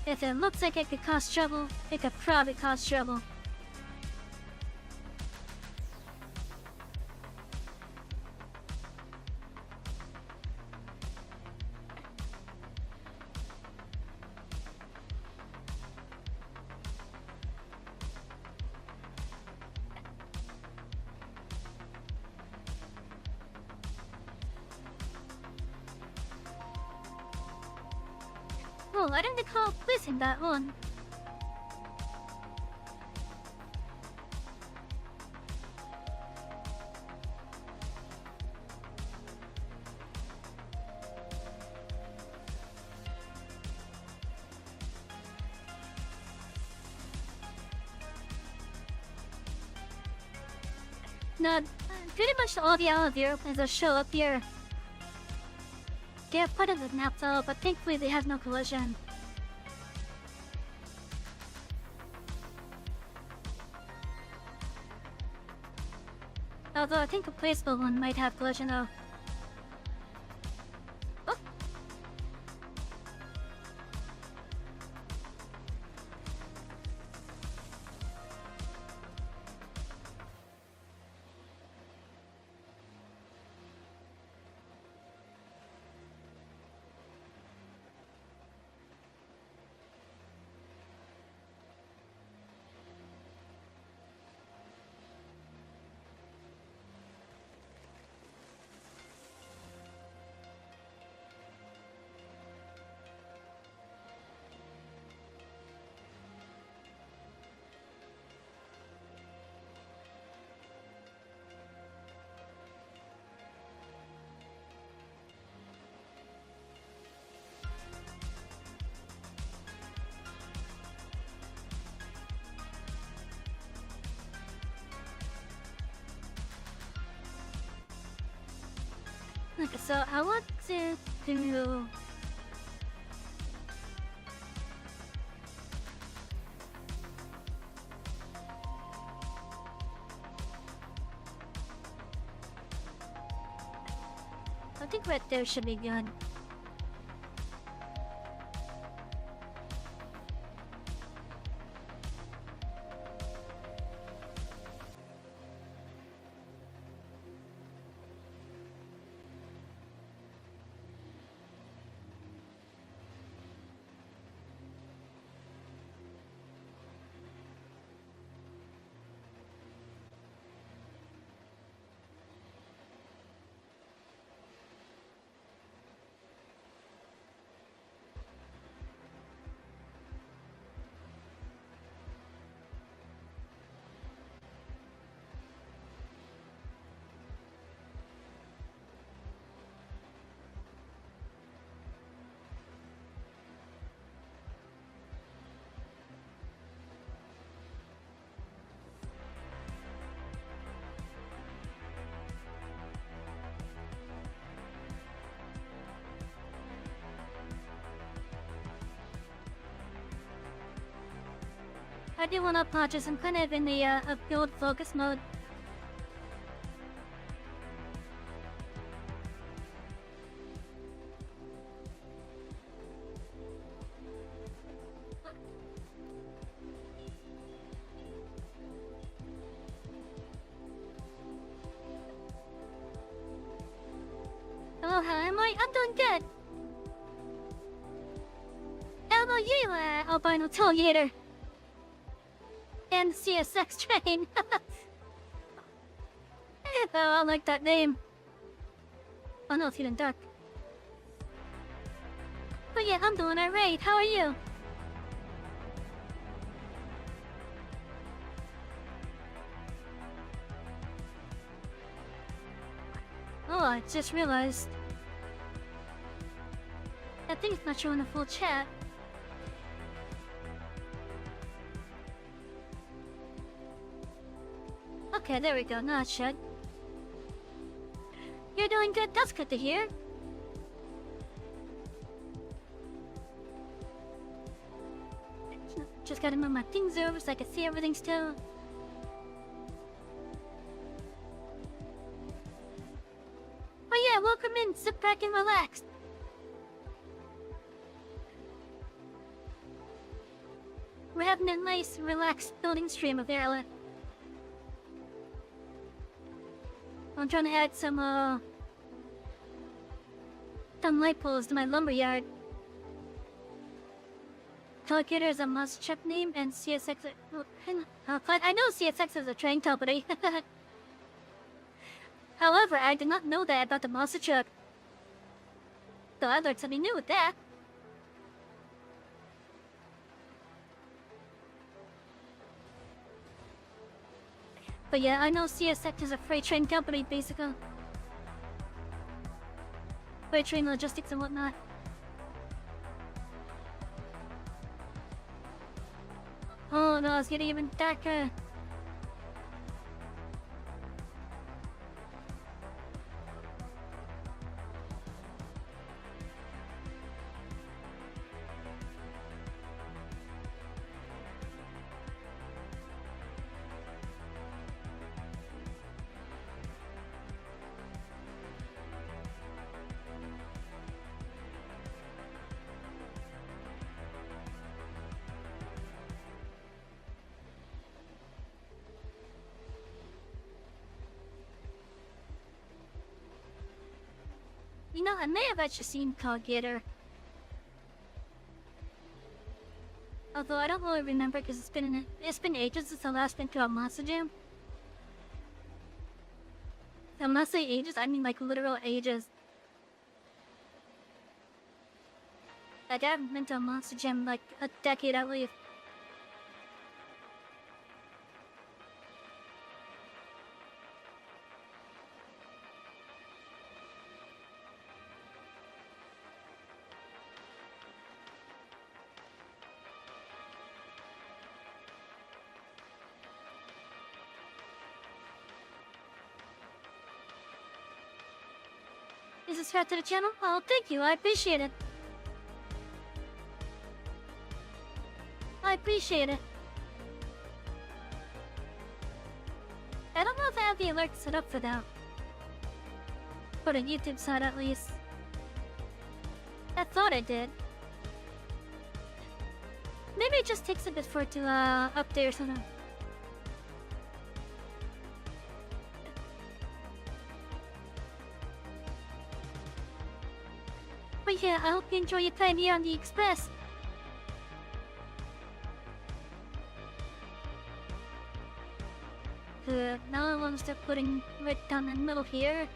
If it looks like it could cause trouble, it could probably cause trouble. Oh, I don't recall placing that one. No, pretty much all the Isle of Europe is show up here. They are part of the NATO, but thankfully they have no collision. Although I think a placeable one might have collision though. Oh. Okay, so I want to do... I think right there should be good. I do want to apologize. I'm kind of in the build focus mode. Hello, how am I? I'm doing good. How about you, albino tollgator? And CSX train. Oh, I like that name. Oh no, it's getting dark. But yeah, I'm doing alright. How are you? Oh, I just realized. I think it's not showing a full chat. Okay, there we go. Now it should. You're doing good. That's good to hear. Just gotta move my things over so I can see everything still. Oh yeah, welcome in. Sit back and relax. We're having a nice, relaxed building stream of Airlift. I'm trying to add some light poles to my lumberyard. Tollgator is a must check name, and CSX. I know CSX is a train company. However, I did not know that about the monster truck. So I learned something new with that. But yeah, I know CSX is a freight train company, basically. Freight train logistics and whatnot. Oh no, it's getting even darker. You know, I may have actually seen Tollgator. Although I don't really remember because it's been ages since I last been to a Monster Jam. And when I say ages, I mean like literal ages. Like I haven't been to a Monster Jam in like a decade at least. Is this fair to the channel? Oh, thank you. I appreciate it. I appreciate it. I don't know if I have the alert set up for that. For the YouTube side, at least. I thought I did. Maybe it just takes a bit for it to update or something. But yeah, I hope you enjoy your time here on the Express. Now I want to start putting right down the middle here.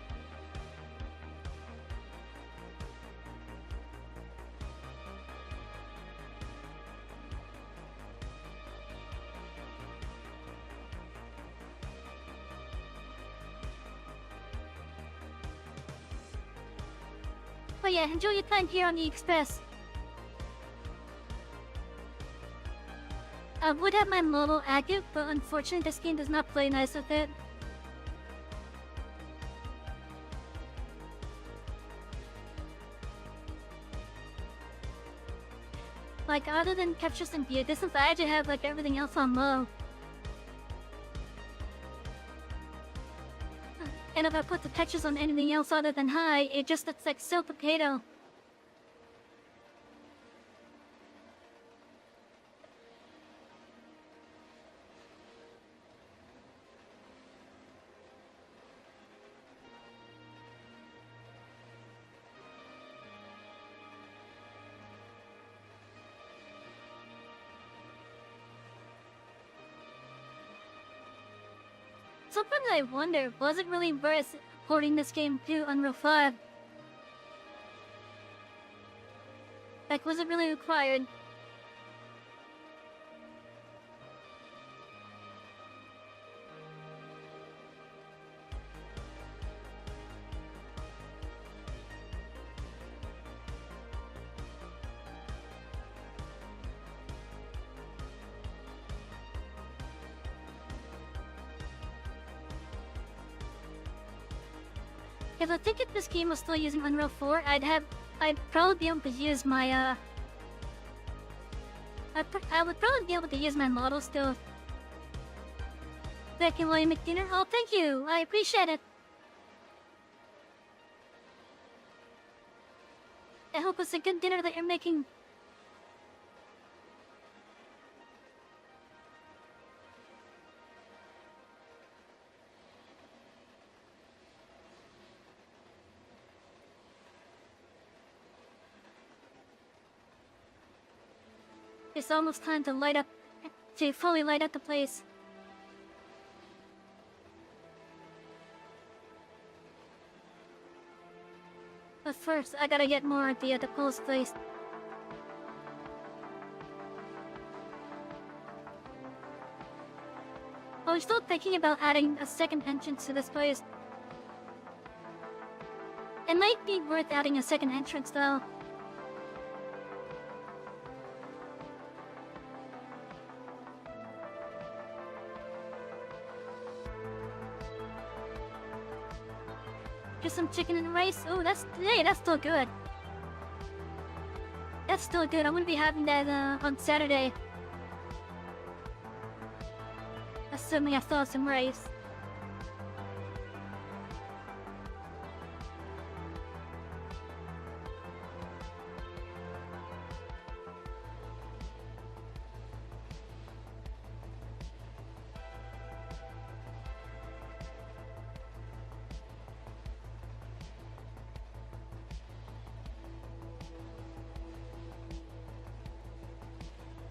But yeah, enjoy your time here on the Express. I would have my mobile active, but unfortunately this game does not play nice with it. like other than Captures and View, this is I actually have like everything else on low. And if I put the textures on anything else other than high, it just looks like so potato. Sometimes I wonder, was it really worth porting this game to Unreal 5? Like, was it really required? If I think if this game was still using Unreal 4, I'd probably be able to use my, I would probably be able to use my model still. Thank you, William McDinner. Oh, thank you. I appreciate it. I hope it's a good dinner that you're making. It's almost time to fully light up the place. But first, I gotta get more at the post place. I was still thinking about adding a second entrance to this place. It might be worth adding a second entrance though. Just some chicken and rice. Oh, that's still good. That's still good. I'm gonna be having that on Saturday. Assuming I still have some rice.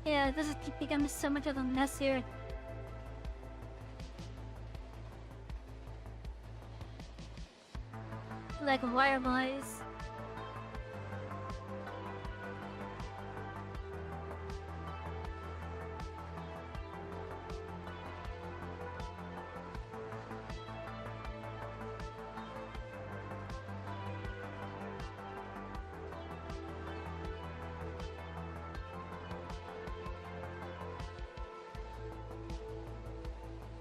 Yeah, this is becoming so much of a mess here. Like wire-wise.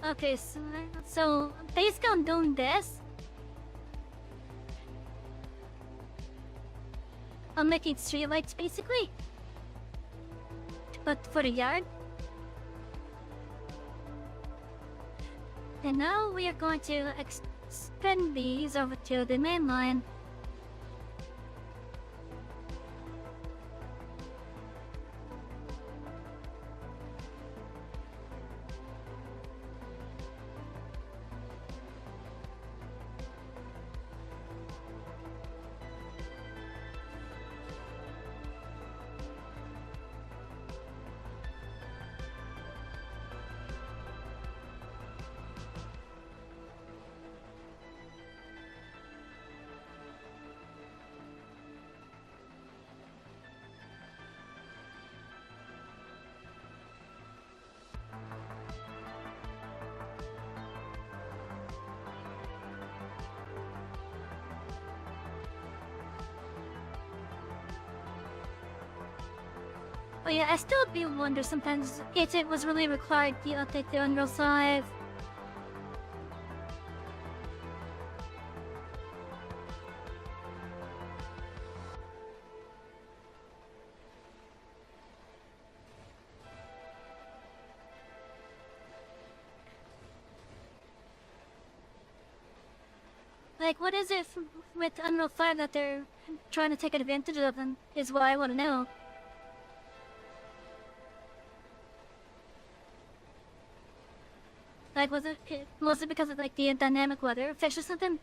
Okay, so based on doing this, I'm making streetlights basically, but for the yard. And now we are going to extend these over to the main line. But yeah, I still do wonder sometimes if it was really required to update the Unreal 5. Like, what is it with Unreal 5 that they're trying to take advantage of them, is what I want to know. Like, was it because of, like, the dynamic weather effects or something?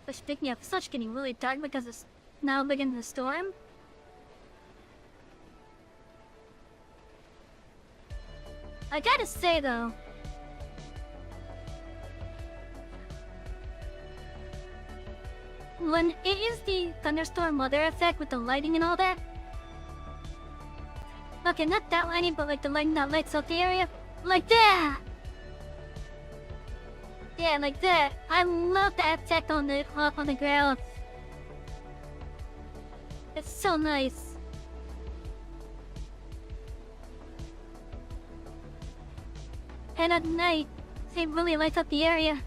But speaking of, it's not getting really dark because it's now beginning to storm. I gotta say, though, when it is the thunderstorm weather effect with the lighting and all that. Okay, not that lighting, but like the lighting that lights up the area. Like that! Yeah, like that. I love that effect on the ground. It's so nice. And at night, it really lights up the area.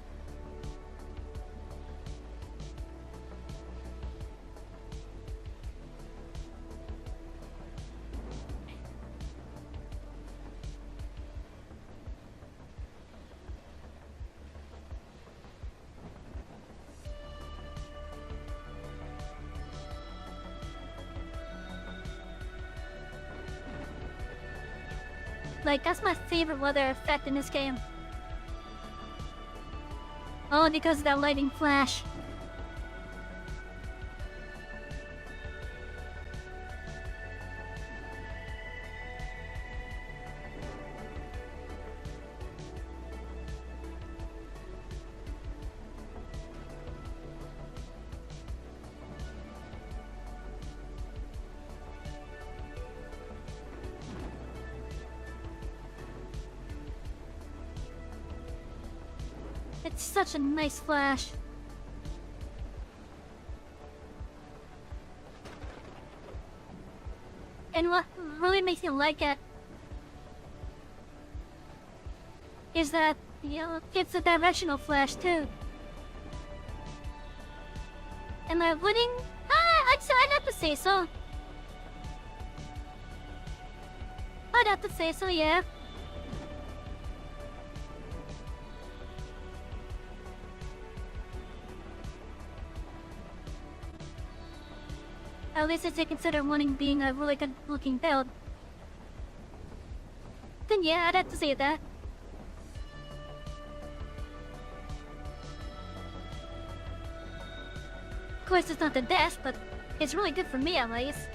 Like, that's my favorite weather effect in this game. Only because of that lightning flash. It's such a nice flash. And what really makes me like it is that, you know, it's a directional flash too. Am I winning? I'd have to say so. I'd have to say so, yeah. At least if they consider winning being a really good looking build. Then yeah, I'd have to say that. Of course it's not the best, but it's really good for me at least.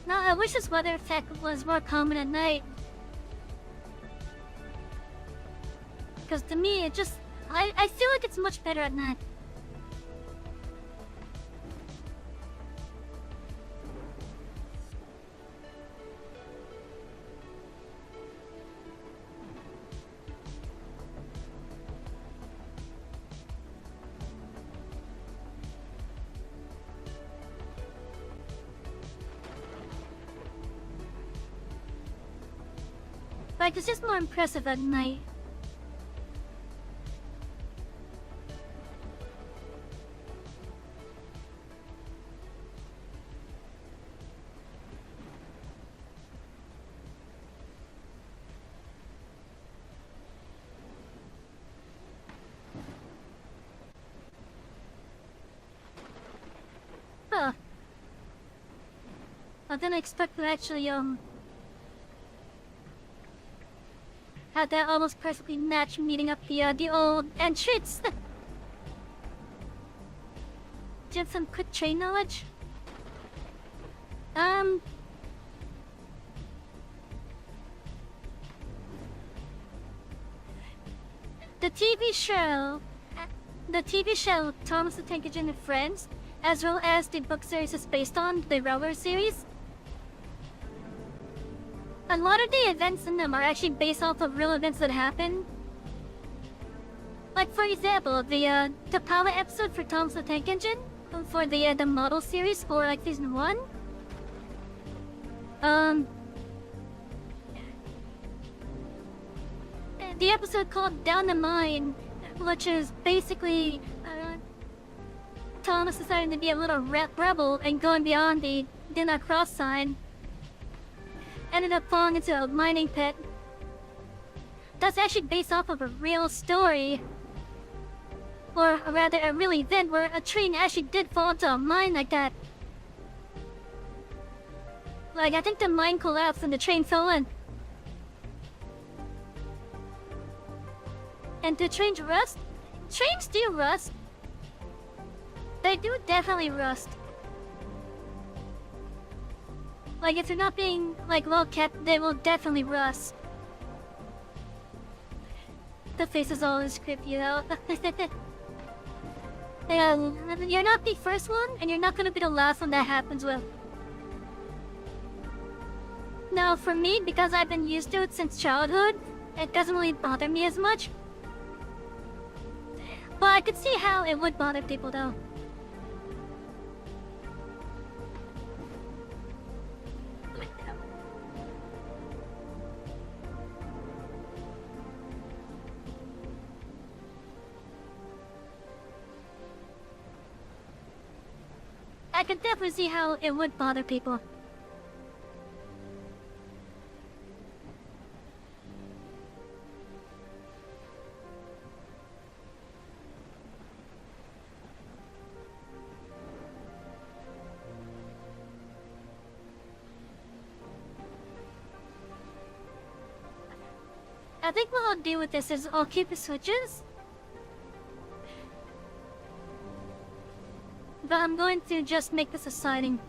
Now, I wish this weather effect was more common at night. Because to me, it just... I feel like it's much better at night. Like, it's just more impressive at night. Huh. I didn't expect to actually, had that almost perfectly match meeting up the old entrance. Did some quick train knowledge? The TV show the TV show Thomas the Tank Engine and Friends, as well as the book series is based on, the Railroad series. A lot of the events in them are actually based off of real events that happened. Like for example, the pilot episode for Thomas the Tank Engine for the model series for like season 1. The episode called Down the Mine, which is basically Thomas deciding to be a little rebel and going beyond the "Do Not Cross" sign, ended up falling into a mining pit. That's actually based off of a real story, or rather a real event where a train actually did fall into a mine like that. Like, I think the mine collapsed and the train fell in. And do trains rust? Trains do rust. They do definitely rust. Like, if they're not being, like, well kept, they will definitely rust. The face is always creepy, though. You're not the first one, and you're not gonna be the last one that happens with. Now, for me, because I've been used to it since childhood, it doesn't really bother me as much. But I could see how it would bother people, though. I could definitely see how it would bother people. I think what I'll do with this is I'll keep the switches. But I'm going to just make this a siding.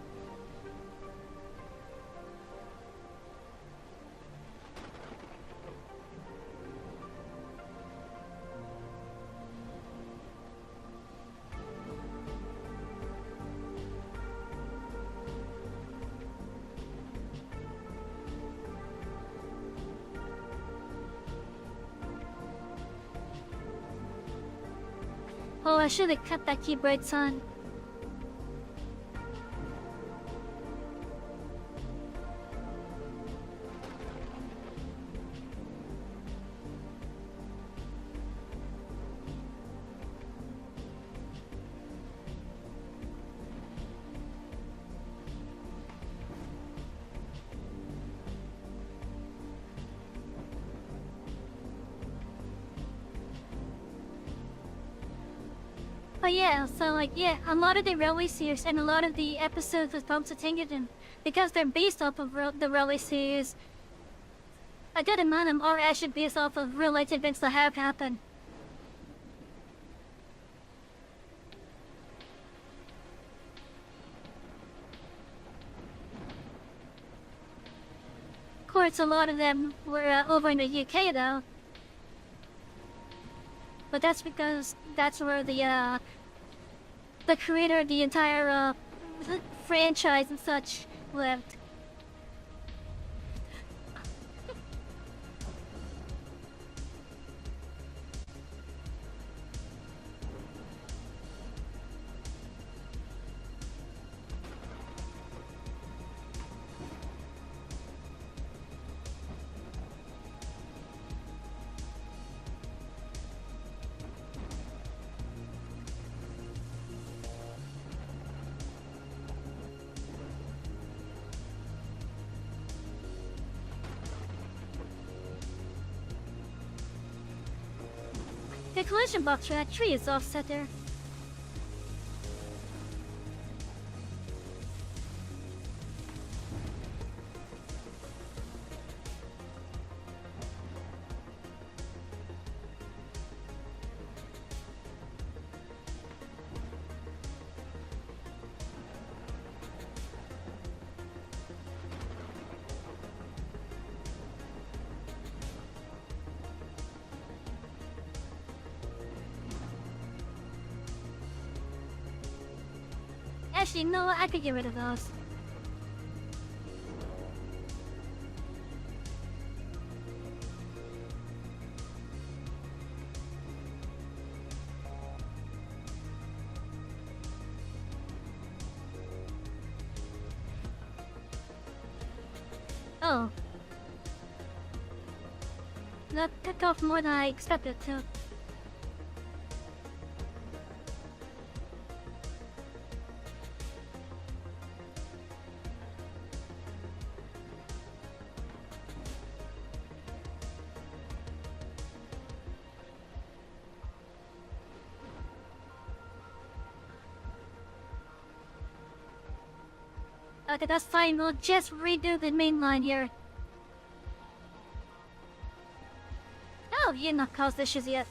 Oh, I should have kept that keyboard on. But yeah, so like, yeah, a lot of the railway series and a lot of the episodes of Thomas the Tank Engine, because they're based off of the railway series, a good amount of them are actually based off of real life events that have happened. Of course, a lot of them were over in the UK though. But that's because that's where the creator of the entire franchise and such lived. The collision box for that tree is offset there. Actually, no, I could get rid of those. Oh. That took off more than I expected to. Okay, that's fine. We'll just redo the main line here. Oh, you're not caused issues yet.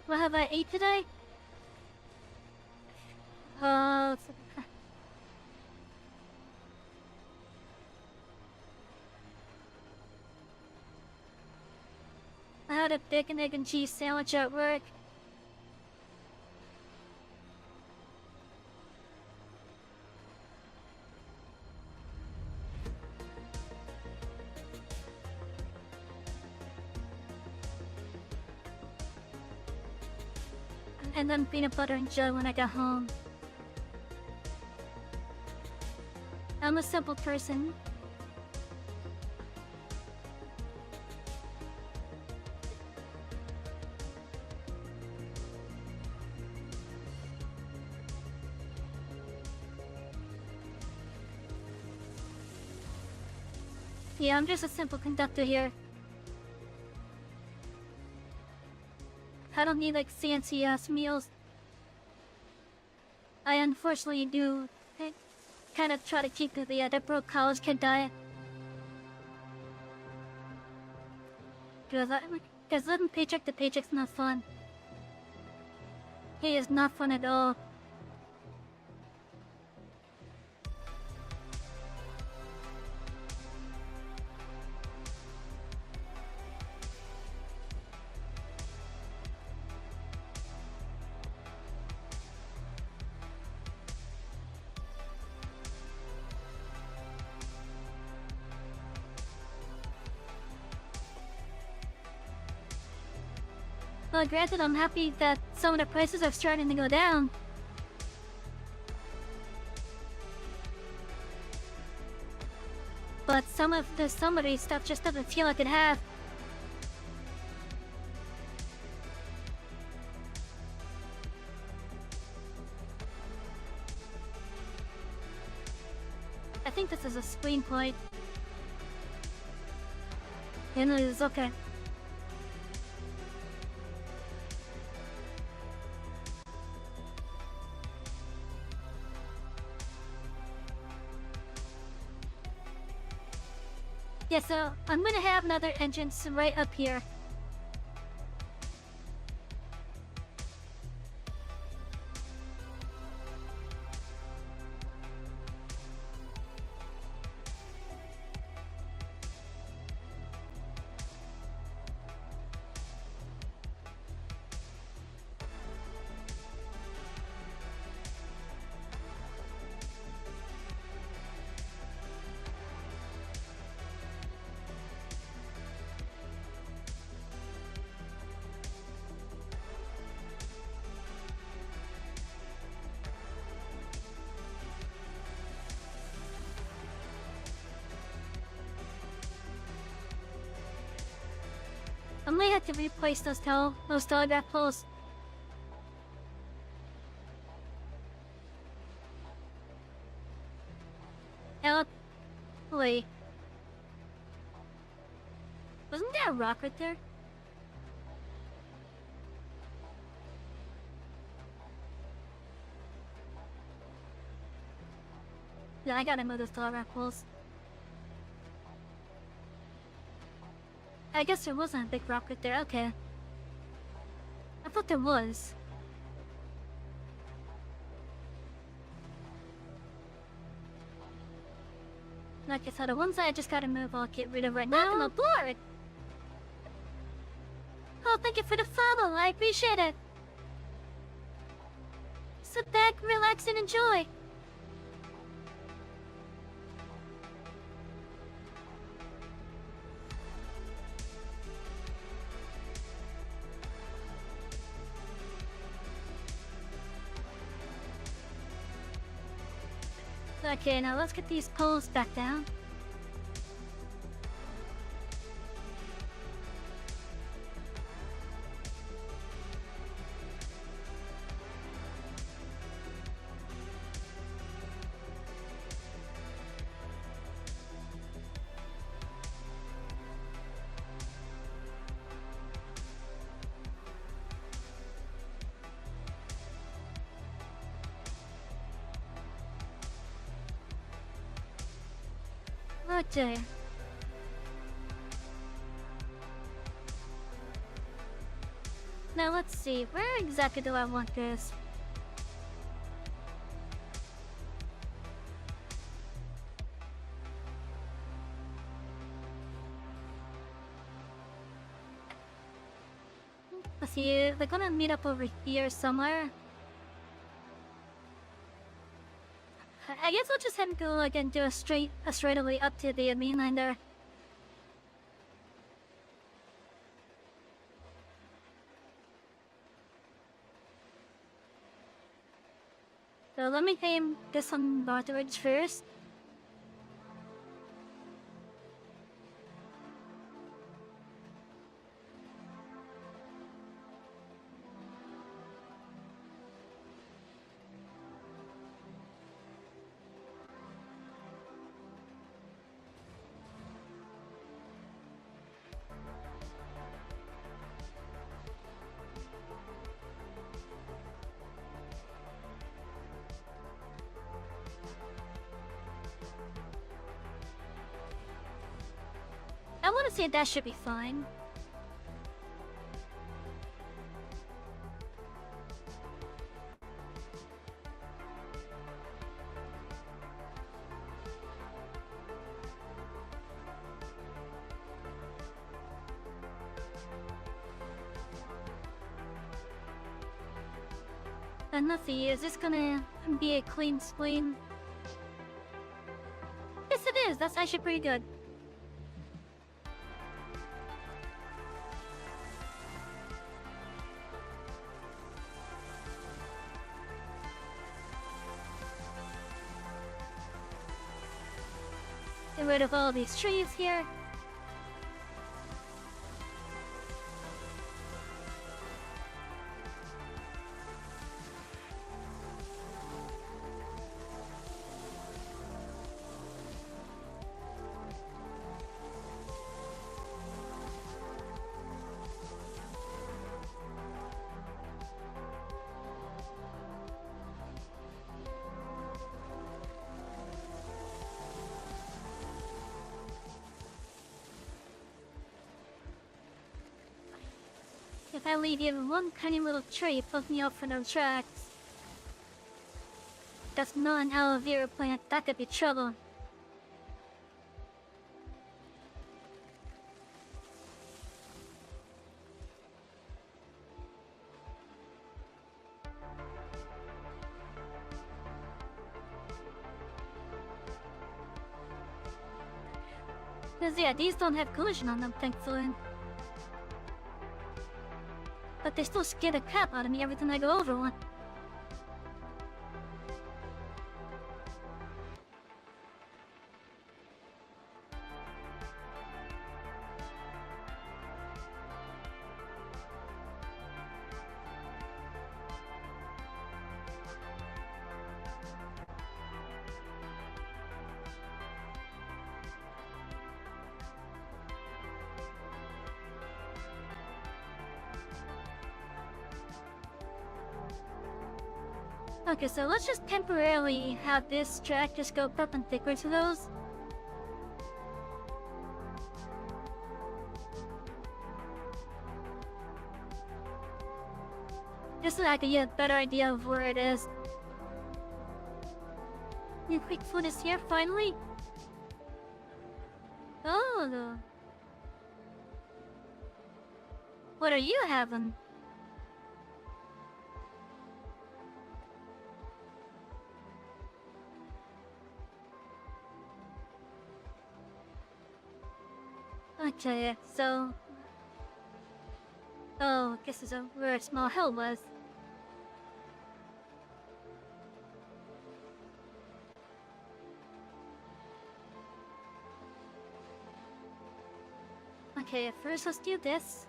What have I ate today? Uh, I had a bacon, egg, and cheese sandwich at work. And then peanut butter and jelly when I got home. I'm a simple person. Yeah, I'm just a simple conductor here. I don't need like fancy ass meals. I unfortunately do kind of try to keep the broke college kid diet. Because living paycheck to paycheck's not fun. It is not fun at all. Well, granted, I'm happy that some of the prices are starting to go down. But some of the stuff just doesn't feel like it have. I think this is a spleen point. And it is okay. Yeah, so I'm gonna have another entrance right up here. I may have to replace those telegraph poles. Wait. Wasn't there a rock right there? Yeah, I gotta move those telegraph poles. I guess there wasn't a big rocket there, okay. I thought there was. Like I said, the ones that I just gotta move, I'll get rid of right now. I'm aboard! Oh, thank you for the follow, I appreciate it. Sit back, relax, and enjoy. Okay, now let's get these poles back down. Oh dear. Now let's see, where exactly do I want this? Let's see, they're gonna meet up over here somewhere. I guess I'll just have to go like and do a straightaway up to the mainland there. So let me aim this one northwards first. I want to say that should be fine. And let's see, is this gonna be a clean spleen? Yes it is, that's actually pretty good. Get rid of all these trees here. If I leave even one tiny little tree poking up for those tracks, that's not an aloe vera plant, that could be trouble. Cause yeah, these don't have collision on them, thankfully. But they still scare the crap out of me every time I go over one. Okay, so let's just temporarily have this track just go perpendicular to those. Just so I can get a better idea of where it is. The quick food is here finally. Oh. What are you having? Okay, so... Oh, guess this is where a small hill was. Okay, first let's do this.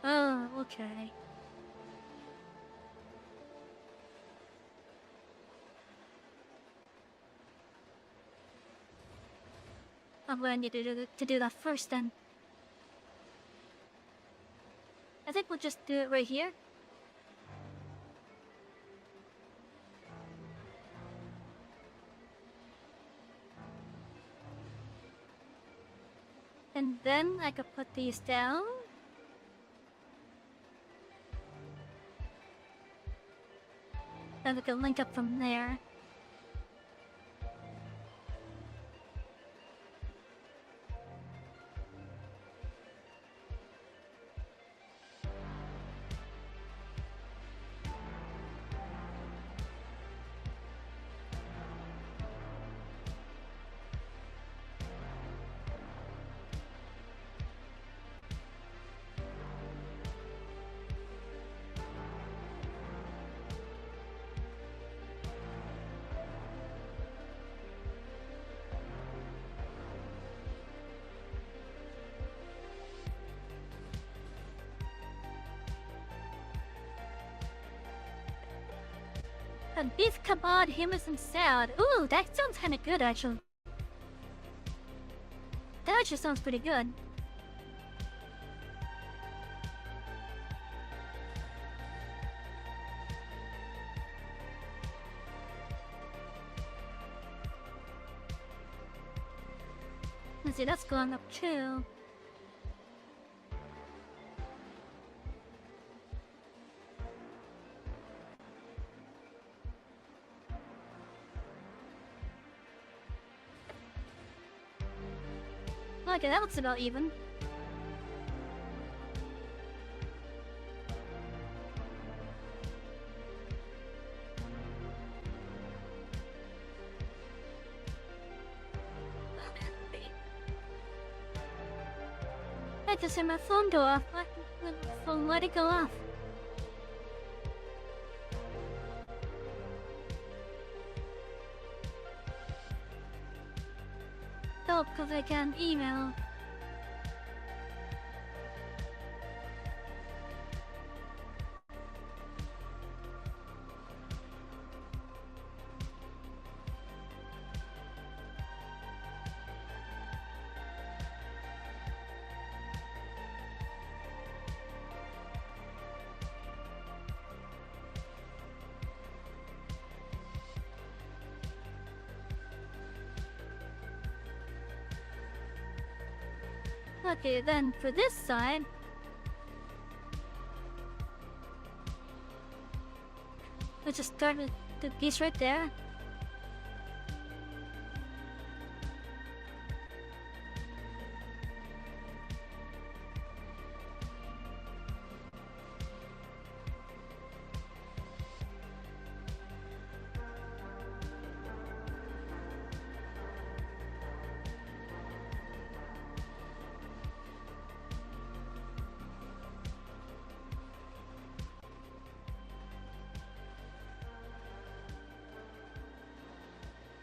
Oh, okay. I'm gonna need to do that first then. I think we'll just do it right here. And then I could put these down. Then we can link up from there. And beef kebab, hummus, and salad. Ooh, that sounds kinda good actually. That actually sounds pretty good. Let's see, that's going up too. Okay, that looks about even. I just heard my phone go off. Let it go off. Oh, because I can email. Okay, then for this side, we'll just start with the piece right there.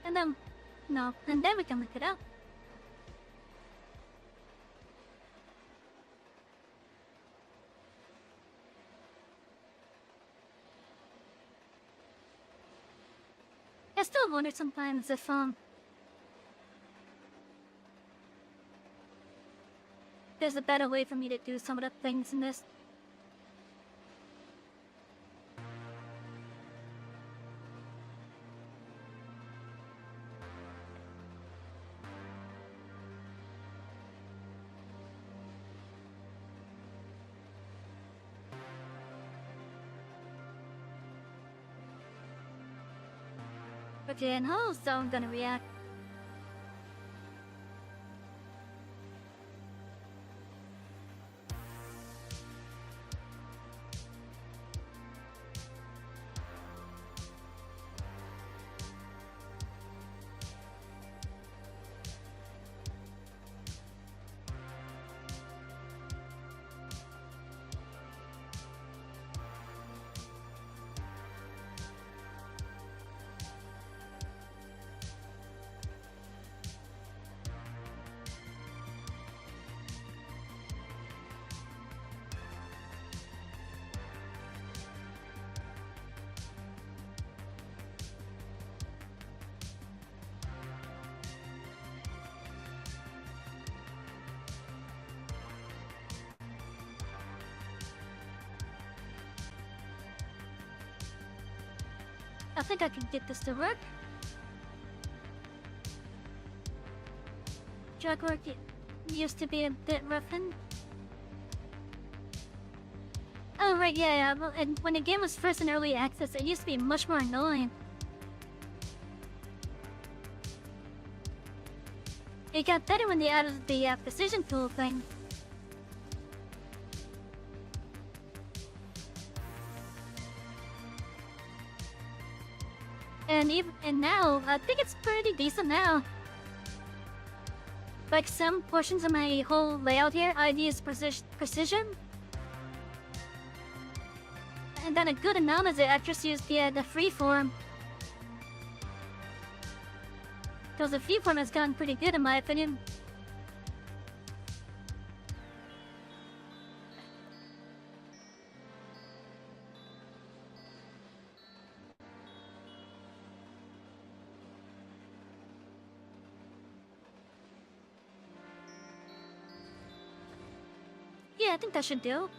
And then, no, and then we can look it up. I still wonder sometimes if, there's a better way for me to do some of the things in this. Okay, and how is Zone gonna react? I think I can get this to work. Drug work used to be a bit roughened. Oh right, yeah. Well, and when the game was first in early access, it used to be much more annoying. It got better when they added the precision tool thing. And now, I think it's pretty decent now. Like some portions of my whole layout here, I'd use precision. And then a good amount of it, I just used the freeform. Because the freeform has gotten pretty good in my opinion. Yeah, I think that should do.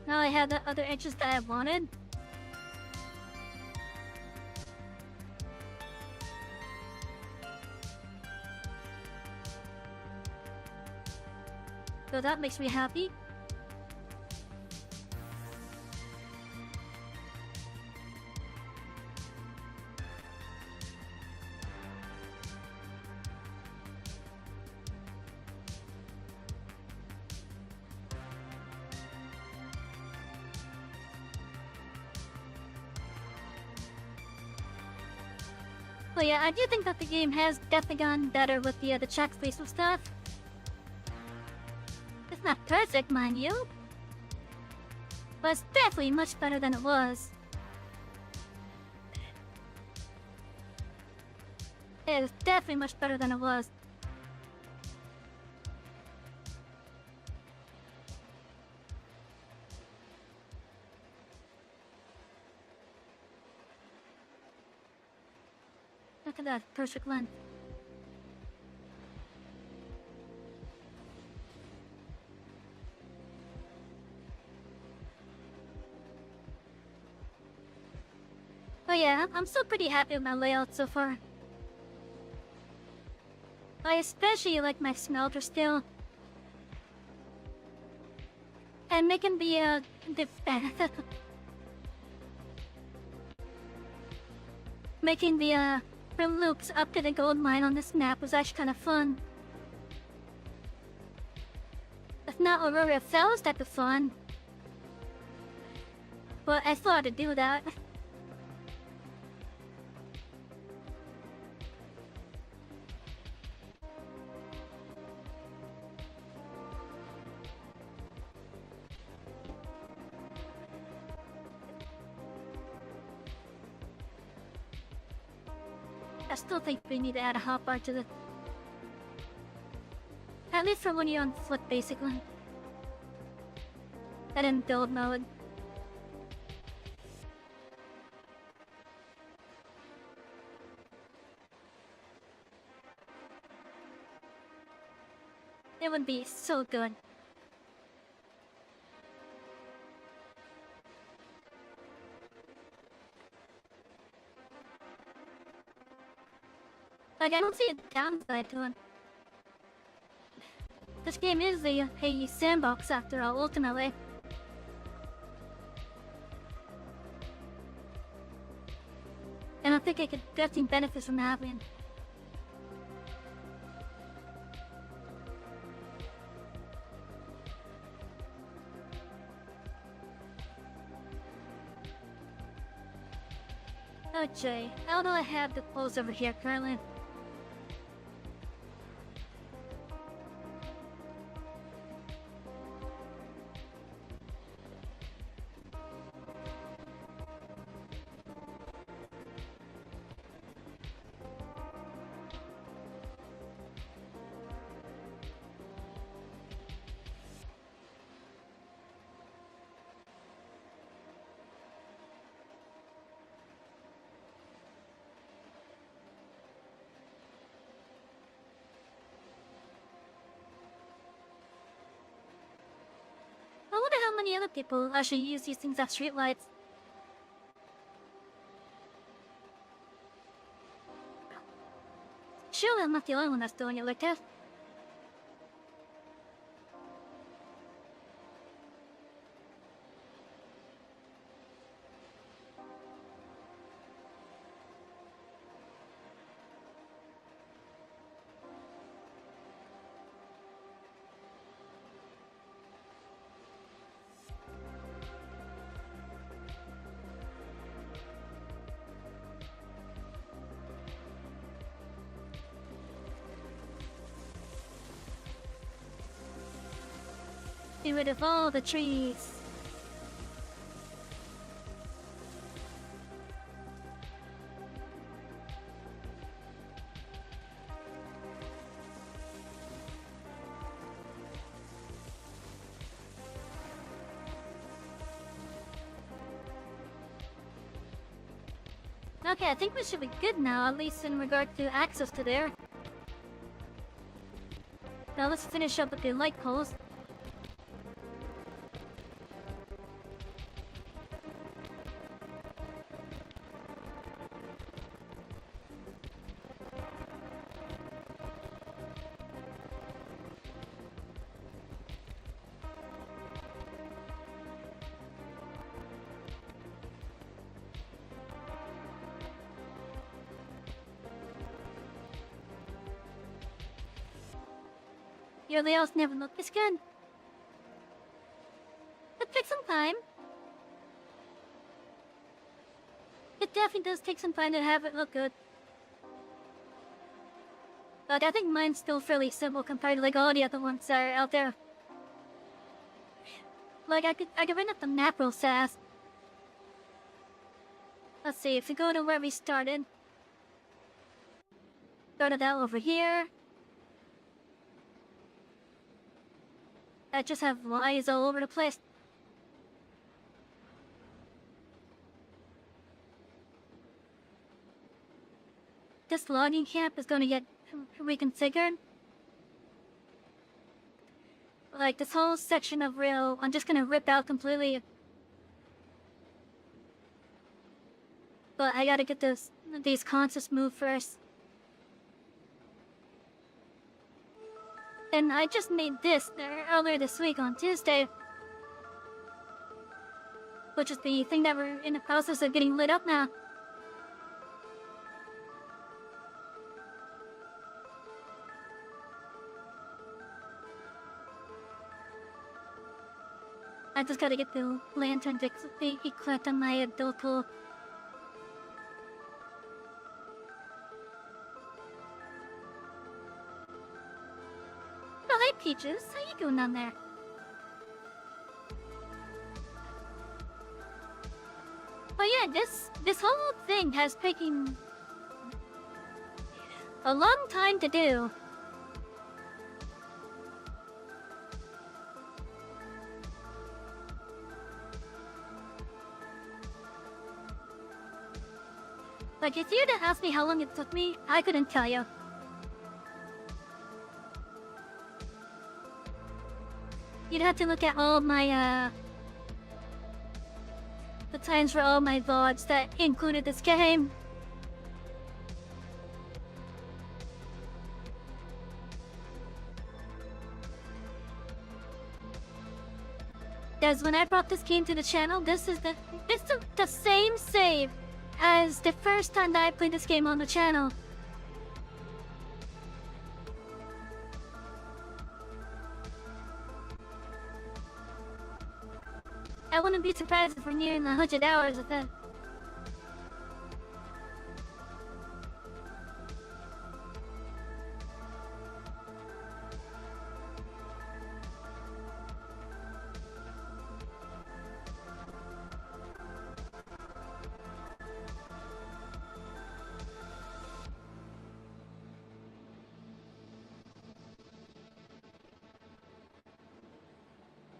Now I have the other edges that I wanted. So that makes me happy. But yeah, I do think that the game has definitely gotten better with the check facial stuff. It's not perfect, mind you, but it's definitely much better than it was. It is definitely much better than it was. Look at that perfect length. Oh yeah, I'm still pretty happy with my layout so far. I especially like my smelter still. And making the making the from loops up to the gold mine on this map was actually kind of fun. If not Aurora Fells type of fun. But I thought to do that. I still think we need to add a hotbar to the... At least for when you're on foot, basically. And in build mode. It would be so good. Like, I don't see a downside to it. This game is a sandbox after all, ultimately. And I think I could definitely benefit from having. Oh, Jay, how do I have the clothes over here currently? I wonder how many other people actually use these things as streetlights. Surely I'm not the only one that's doing it like that. Get rid of all the trees. Okay, I think we should be good now, at least in regard to access to there. Now let's finish up with the light poles. Your layouts never look this good. It takes some time. It definitely does take some time to have it look good. But I think mine's still fairly simple compared to like all the other ones that are out there. Like I could run up the map real fast. Let's see, if we go to where we started. Started out over here. I just have lies all over the place. This logging camp is gonna get reconfigured. Like this whole section of rail, I'm just gonna rip out completely. But I gotta get these concepts moved first. And I just made this earlier this week on Tuesday. Which is the thing that we're in the process of getting lit up now. I just gotta get the lantern equipped on my adult tool. Oh, hi Peaches, how you doing down there? Oh yeah, this whole thing has taken a long time to do. Like, if you'd asked me how long it took me, I couldn't tell you. You'd have to look at all my, the times for all my VODs that included this game. because when I brought this game to the channel, this is the same save as the first time that I played this game on the channel. I wouldn't be surprised if we're nearing 100 hours of that.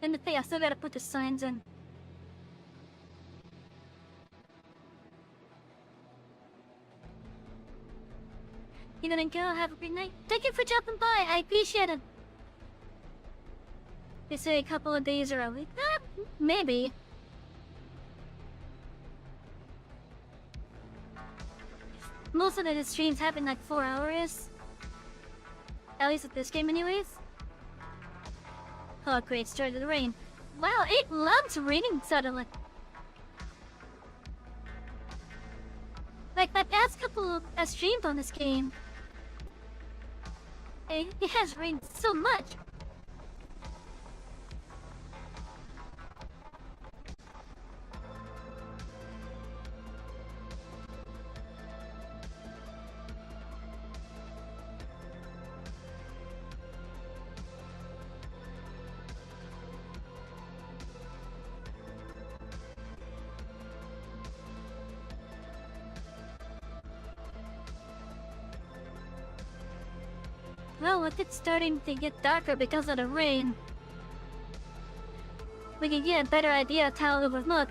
And the thing, I still gotta put the signs in. You gonna go? Have a great night. Thank you for dropping by. I appreciate it. They say a couple of days or a week. Maybe. Most of the streams happen like 4 hours. At least with this game anyways. Oh great, started to rain. Wow, it loves raining suddenly. Like my past couple of streams on this game. It has rained so much. Well, with it starting to get darker because of the rain, we can get a better idea of how it would look.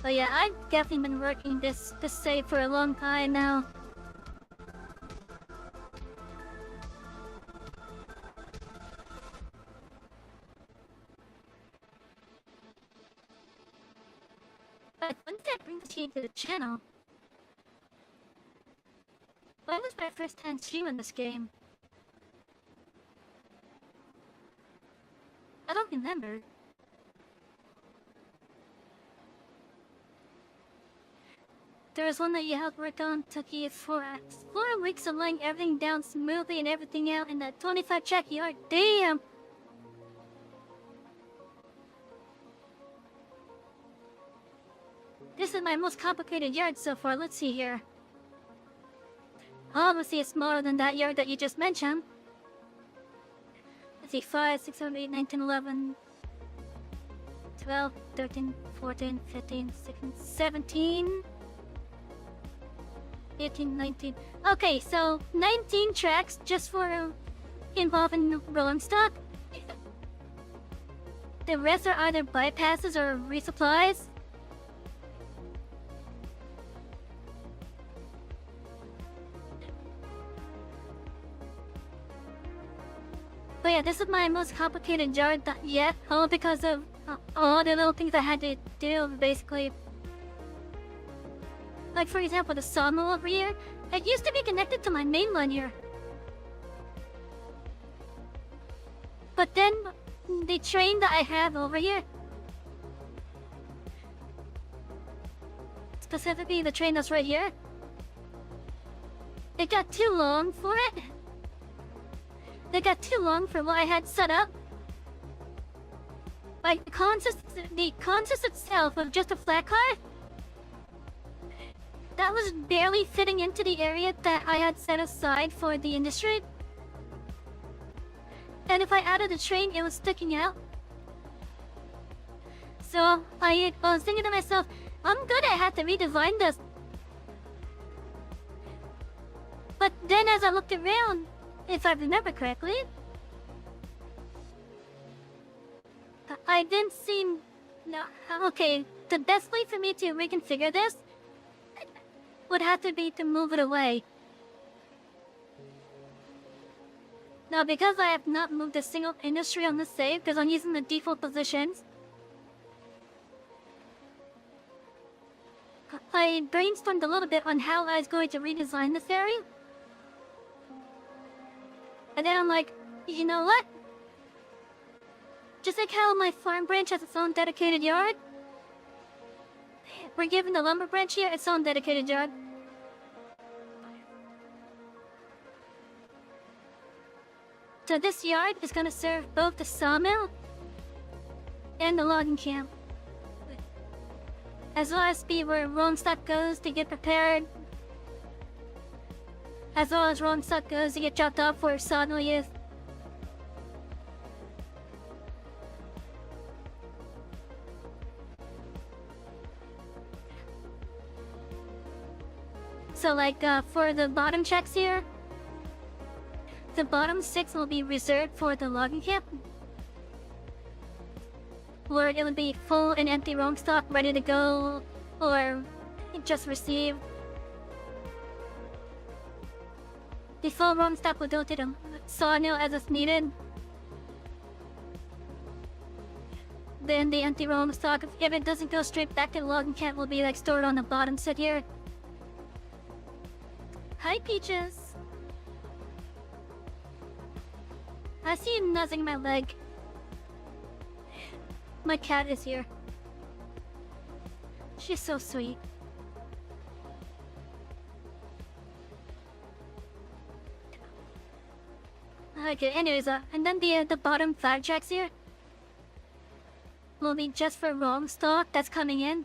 But yeah, I've definitely been working this save for a long time now. But when did I bring this game to the channel? When was my first time streaming this game? I don't remember. There was one that you helped work on, took you 4 weeks of laying everything down smoothly and everything out in that 25 track yard. Damn! This is my most complicated yard so far. Let's see here. Obviously, it's smaller than that yard that you just mentioned. Let's see, 5, 6, 7, 8, 9, 10, 11, 12, 13, 14, 15, 16, 17, 18, 19. Okay, so 19 tracks just for involving rolling stock. The rest are either bypasses or resupplies. But yeah, this is my most complicated yard yet, all because of all the little things I had to do, basically. Like for example, the sawmill over here, it used to be connected to my main line here. But then, the train that I have over here, specifically the train that's right here, it got too long for it. They got too long for what I had set up. Like the consist itself of just a flat car, that was barely fitting into the area that I had set aside for the industry. And if I added a train, it was sticking out. So I was thinking to myself, I'm gonna have to redesign this. But then as I looked around, if I remember correctly, I didn't see... No, okay, the best way for me to reconfigure this would have to be to move it away. Now, because I have not moved a single industry on the save, because I'm using the default positions, I brainstormed a little bit on how I was going to redesign this area. And then I'm like, you know what? Just like how my farm branch has its own dedicated yard, we're giving the lumber branch here its own dedicated yard. So this yard is gonna serve both the sawmill and the logging camp, as well as be where rolling stock goes to get prepared, as well as rolling stock goes to get chopped off for sawmill use. So like for the bottom checks here, the bottom 6 will be reserved for the logging camp, where it will be full and empty rolling stock ready to go or just received. The full rolling stock will go to the sawmill as it's needed. Then the empty rolling stock, if it doesn't go straight back to the logging camp, will be like stored on the bottom set here. Hi, Peaches. I see you nuzzling my leg. My cat is here. She's so sweet. Okay, anyways, and then the bottom 5 tracks here will be just for rolling stock that's coming in.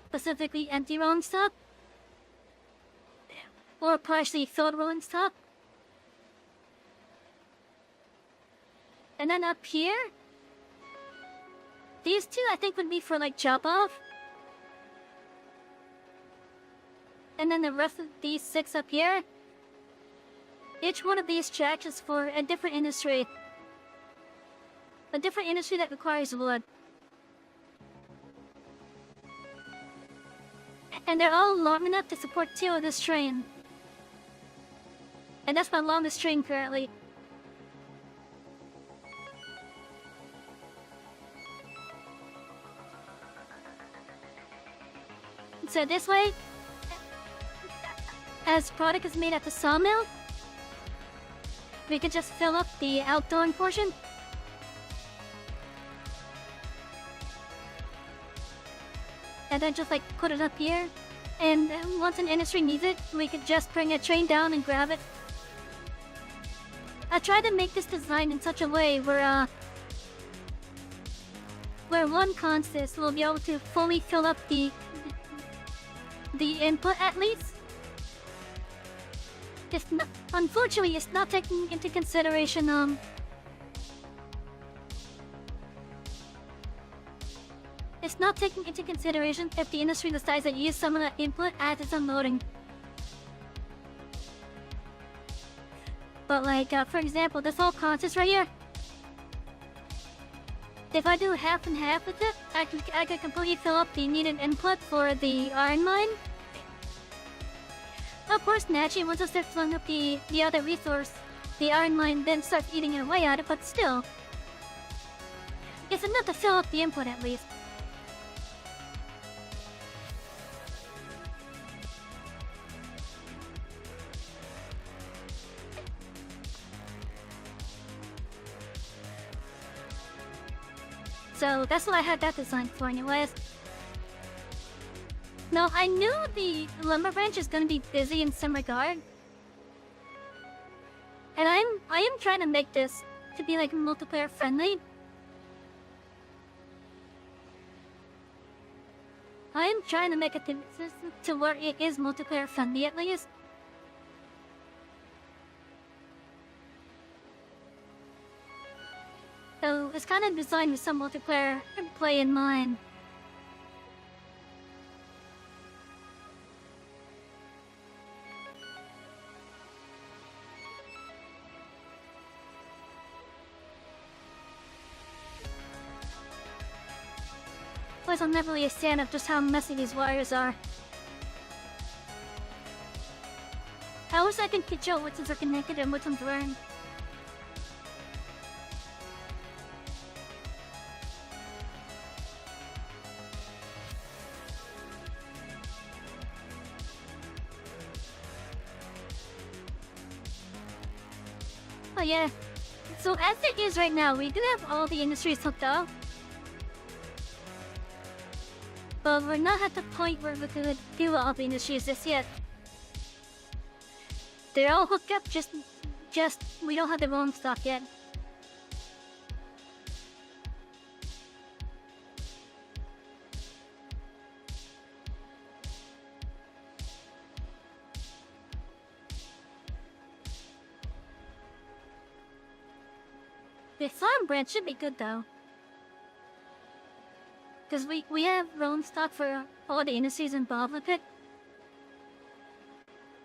Specifically empty rolling stock. Or partially filled rolling stock. And then up here, these 2 I think would be for like chop off. And then the rest of these 6 up here, each one of these tracks is for a different industry. A different industry that requires wood. And they're all long enough to support 2 of this train. And that's my longest train currently. So this way, as product is made at the sawmill, we can just fill up the outgoing portion. And then just like put it up here. And once an industry needs it, we could just bring a train down and grab it. I tried to make this design in such a way where one consist will be able to fully fill up the input at least. It's not, unfortunately, it's not taking into consideration it's not taking into consideration if the industry decides to use some of the input as it's unloading. But like, for example, this whole consist right here. If I do half and half with it, I can completely fill up the needed input for the iron mine. Of course, naturally, once I start filling up the other resource, the iron mine then starts eating away at it, but still, it's enough to fill up the input at least. So that's what I had that designed for anyways. Now, I knew the lumber branch is gonna be busy in some regard. And I am trying to make this to be like multiplayer friendly. I am trying to make it to where it is multiplayer friendly at least. So it's kind of designed with some multiplayer play in mind. Plus, I'm not really a fan of just how messy these wires are. I wish I could control which ones are connected and which ones weren't. yeah. So as it is right now, we do have all the industries hooked up. But we're not at the point where we could do all the industries just yet. They're all hooked up, just we don't have the rolling stock yet. The farm branch should be good though. Because we have rolling stock for all the industries involved with it.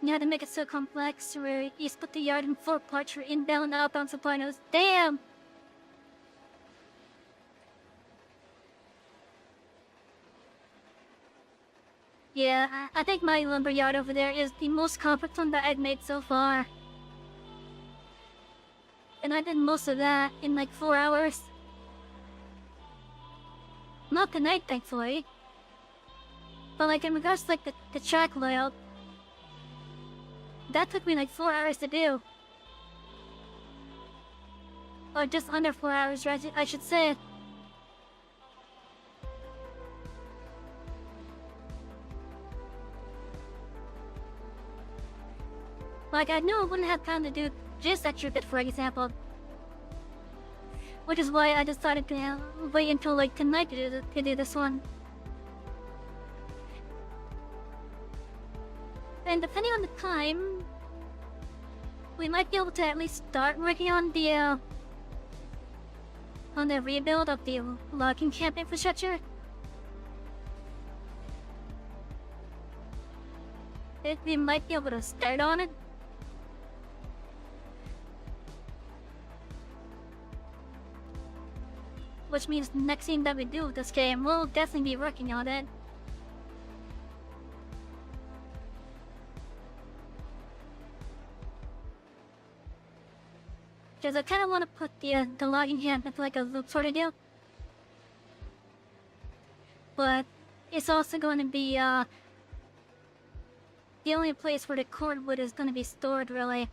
You had to make it so complex where you split the yard in 4 parts for inbound and outbound supply nodes. Damn! Yeah, I think my lumber yard over there is the most complex one that I've made so far. And I did most of that in like 4 hours. Not tonight, thankfully. But like in regards to like the track layout, that took me like 4 hours to do. Or just under 4 hours, I should say. Like I knew I wouldn't have time to do just extra bit, for example. Which is why I decided to wait until like tonight to do this one. And depending on the time, we might be able to at least start working on the rebuild of the logging camp infrastructure. We might be able to start on it. Which means the next thing that we do with this game, we'll definitely be working on it. Because I kind of want to put the logging camp into like a loop sort of deal. But it's also going to be the only place where the cordwood is going to be stored, really.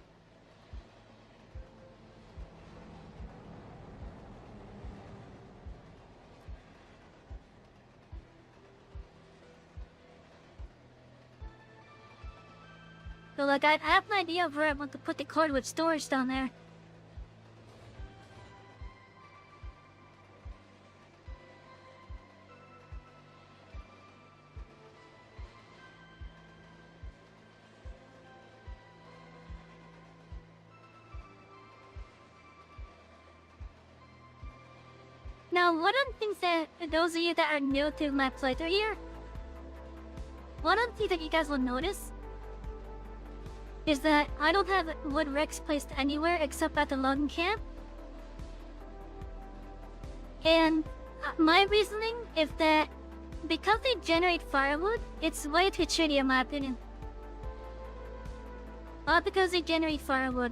So like I have an idea of where I want to put the cordwood storage down there. Now, one of the things that those of you that are new to my playthrough here, one of the things that you guys will notice is that I don't have wood racks placed anywhere except at the logging camp. And my reasoning is that because they generate firewood, it's way too shitty in my opinion. All because they generate firewood.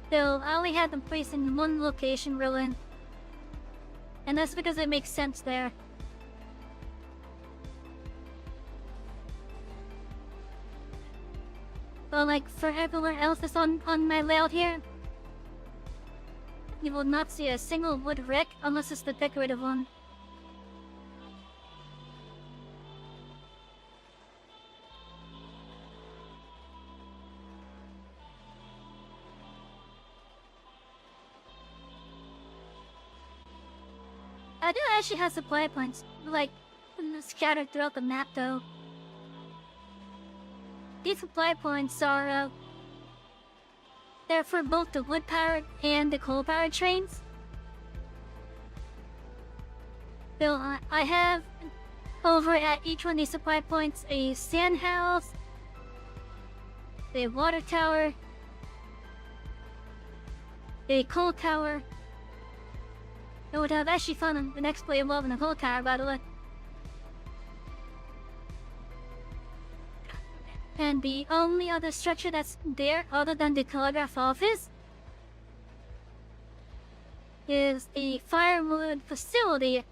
So I only had them placed in one location, really. And that's because it makes sense there. But like for everywhere else that's on my layout here, you will not see a single wood rack unless it's the decorative one. I do actually have supply points, like, scattered throughout the map, though. These supply points are, they're for both the wood-powered and the coal-powered trains. So, I have, over at each one of these supply points, a sand house, a water tower, a coal tower. I would have actually found the next play involving a coal tower, by the way. And the only other structure that's there, other than the telegraph office, is a firewood facility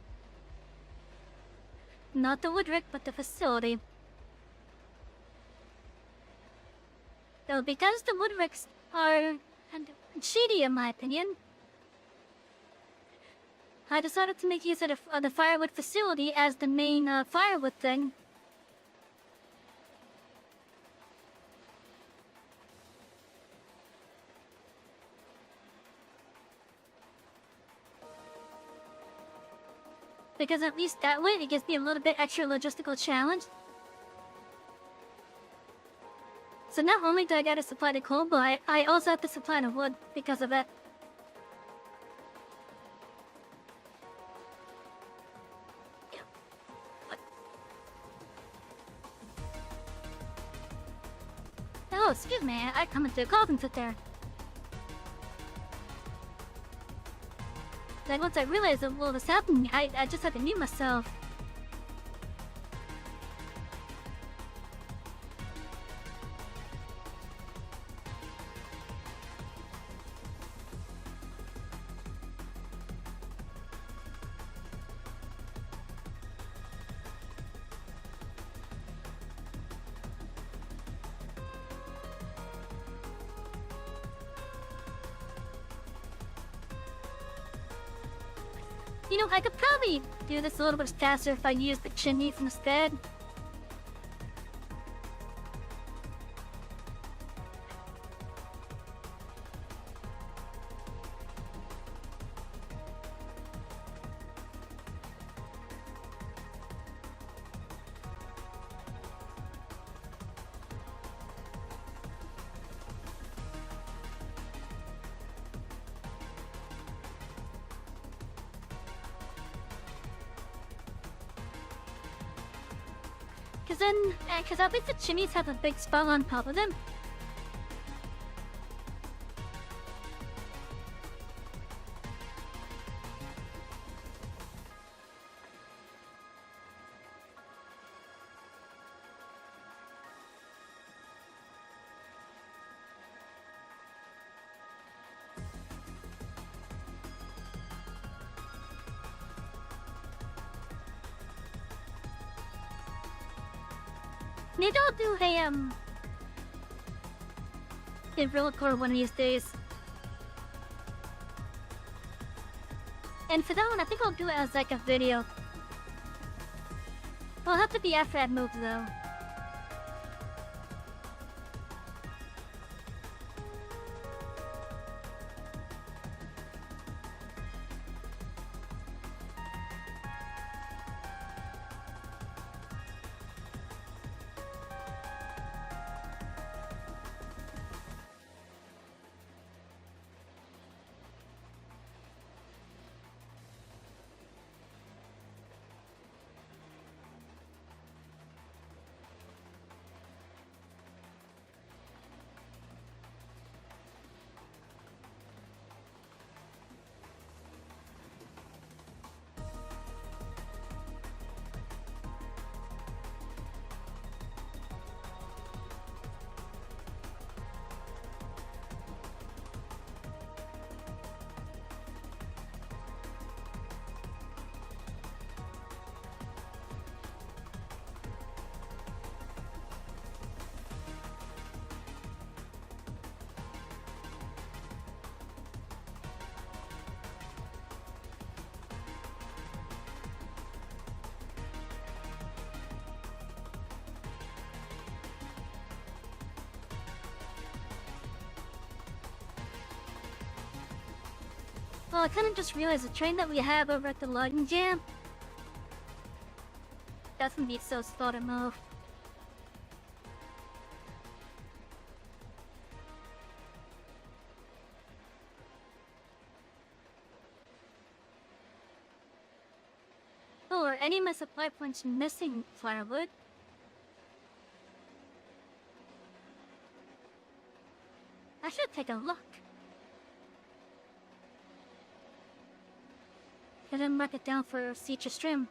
Not the Woodrick, but the facility. Though because the Woodricks are shady in my opinion, I decided to make use of the firewood facility as the main firewood thing. Because at least that way it gives me a little bit extra logistical challenge. So not only do I gotta supply the coal, but I also have to supply the wood because of it. Oh, excuse me, I come into a call and sit there. Then once I realized that what was happening, I just had to mute myself. You know, I could probably do this a little bit faster if I used the chimneys instead. Because at least the chimneys have a big spot on top of them. Maybe I'll do a real record one of these days. And for that one, I think I'll do it as like a video. It'll have to be after I move though. Well, I kind of just realized the train that we have over at the logging jam doesn't need so slow to move. Oh, are any of my supply points missing firewood? I should take a look. I didn't mark it down for future stream.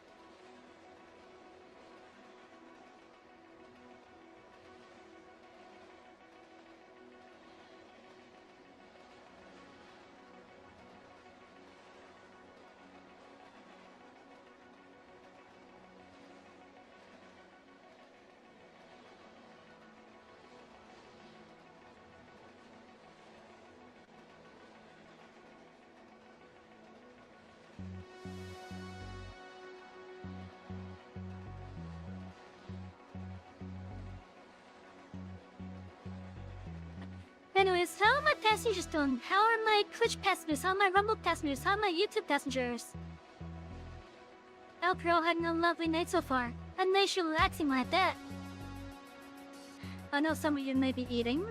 Anyways, how are my passengers doing? How are my Twitch passengers? How are my Rumble passengers? How are my YouTube passengers? I hope you're all having a lovely night so far. And nice you're relaxing like that. I know some of you may be eating.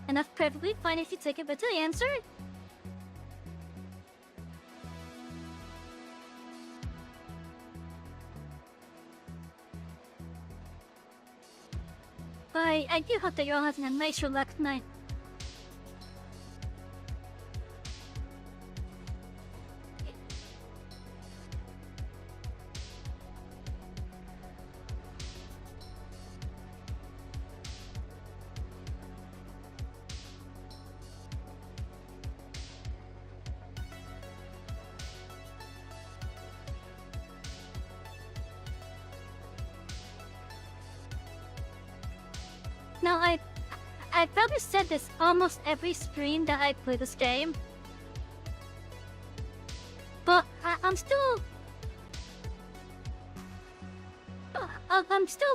And that's perfectly fine if you take a bit to answer. But I do hope that you're all having a nice relaxed night. Now, I've probably said this almost every stream that I play this game. But I'm still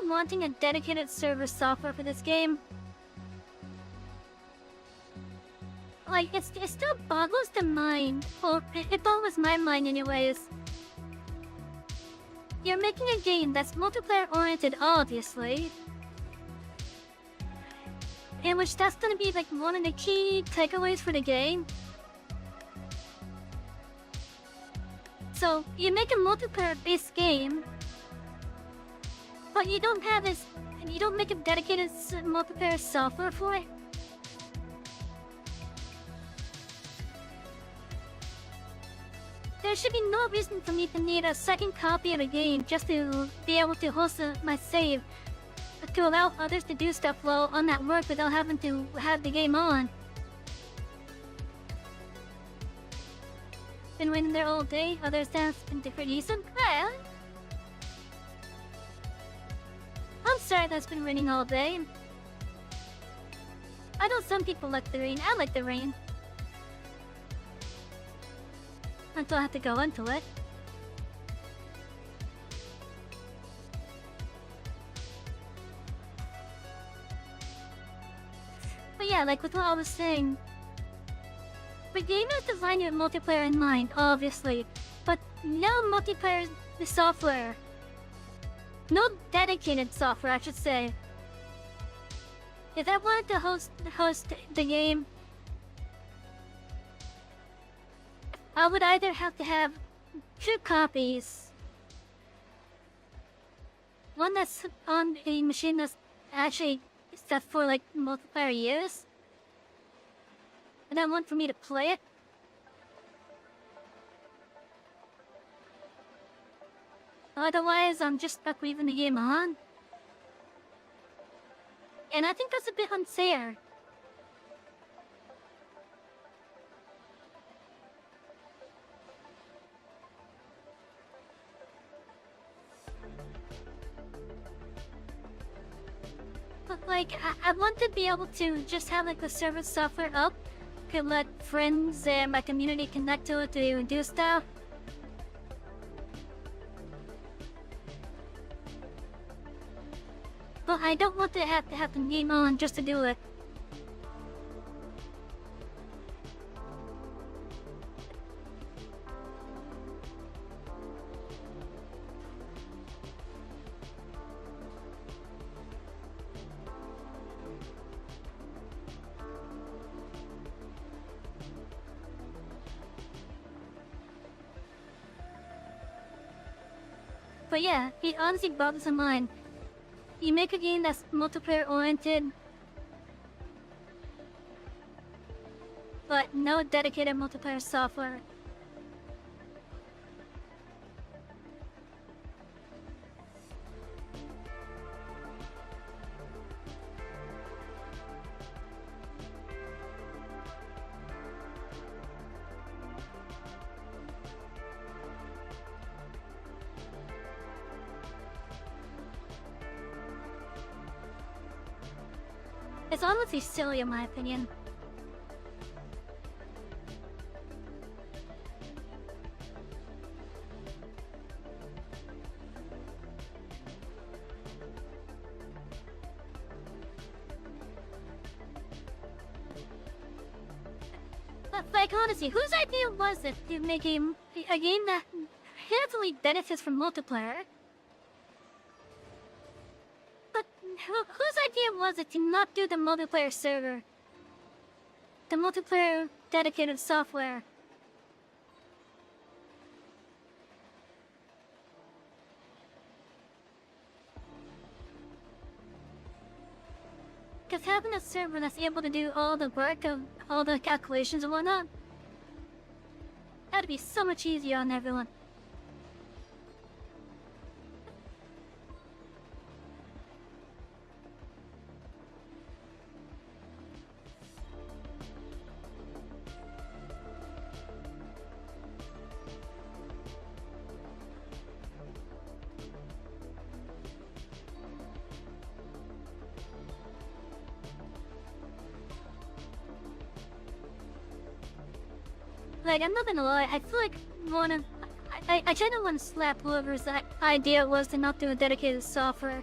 wanting a dedicated server software for this game. Like, it still boggles the mind, or it boggles my mind anyways. You're making a game that's multiplayer-oriented, obviously. In which that's gonna be like one of the key takeaways for the game. So you make a multiplayer-based game, but you don't have this. You don't make a dedicated multiplayer software for it. There should be no reason for me to need a second copy of the game just to be able to host my save. To allow others to do stuff while on that work without having to have the game on. Been waiting there all day, others have been different reasons. Well, I'm sorry that's been raining all day. I know some people like the rain, I like the rain. Until I have to go into it. But yeah, like with what I was saying, the game is designed with multiplayer in mind, obviously, but no multiplayer software. No dedicated software, I should say. If I wanted to host the game, I would either have to have 2 copies. One that's on a machine that's actually set for like multiplayer use, and then one for me to play it. Otherwise, I'm just stuck leaving the game on. And I think that's a bit unfair. But like, I want to be able to just have like the server software up, could let friends and my community connect to it to do stuff. But I don't want to have the game on just to do it. But yeah, it honestly boggles the mind. You make a game that's multiplayer oriented, but no dedicated multiplayer software. It's honestly silly in my opinion. Like, honestly, whose idea was it to make a game that heavily benefits from multiplayer? But whose idea was it to not do the multiplayer server? The multiplayer dedicated software? Because having a server that's able to do all the work of all the calculations and whatnot, that'd be so much easier on everyone. Like, I'm not gonna lie, I feel like I kind of want to slap whoever's idea was to not do a dedicated software.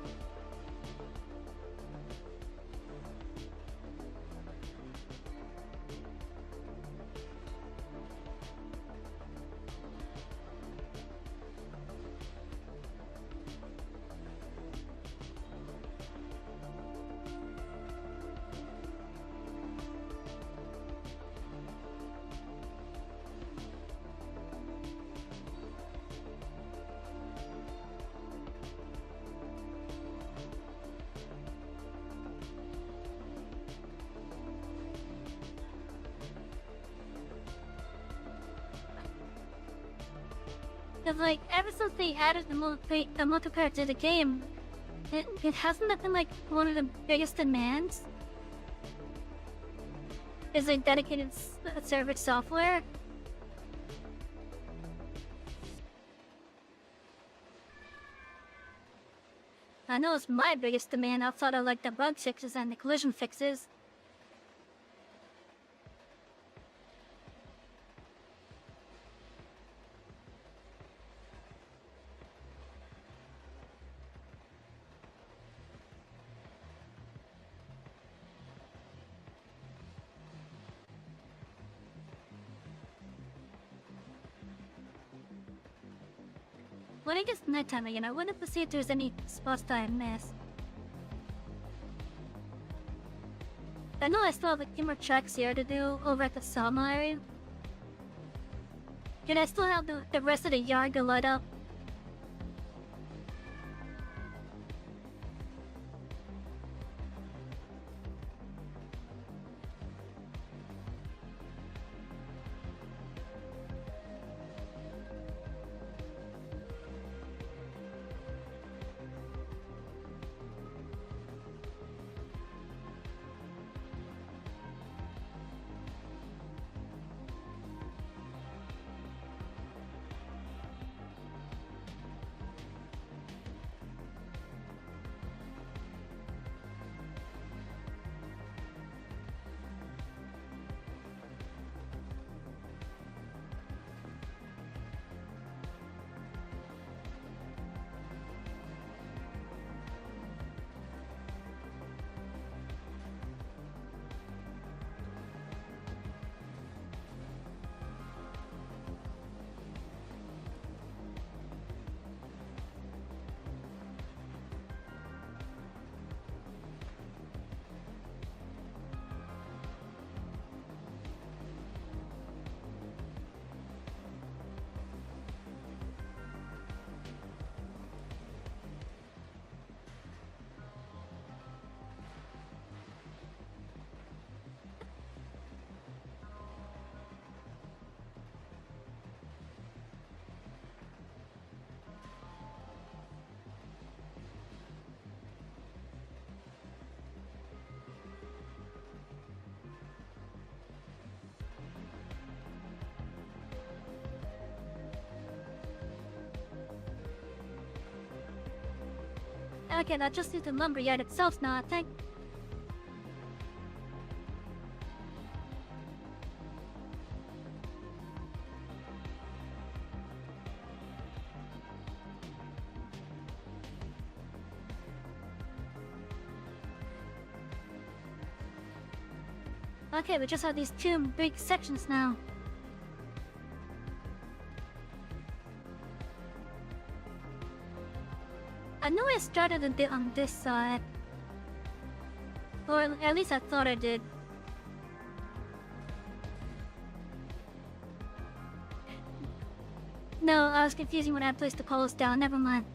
Cause like, ever since they added the multiplayer to the game, it hasn't that been like one of the biggest demands? Is like dedicated server software? I know it's my biggest demand outside of like the bug fixes and the collision fixes. When it gets nighttime again, I wanted to see if there's any spots that I missed. I know I still have a few more tracks here to do over at the sawmill area. And I still have the rest of the yard to light up. Okay, that just is the lumberyard itself now, I think. Okay, we just have these two big sections now. I know I started a bit on this side. Or at least I thought I did. No, I was confusing when I placed the poles down. Never mind.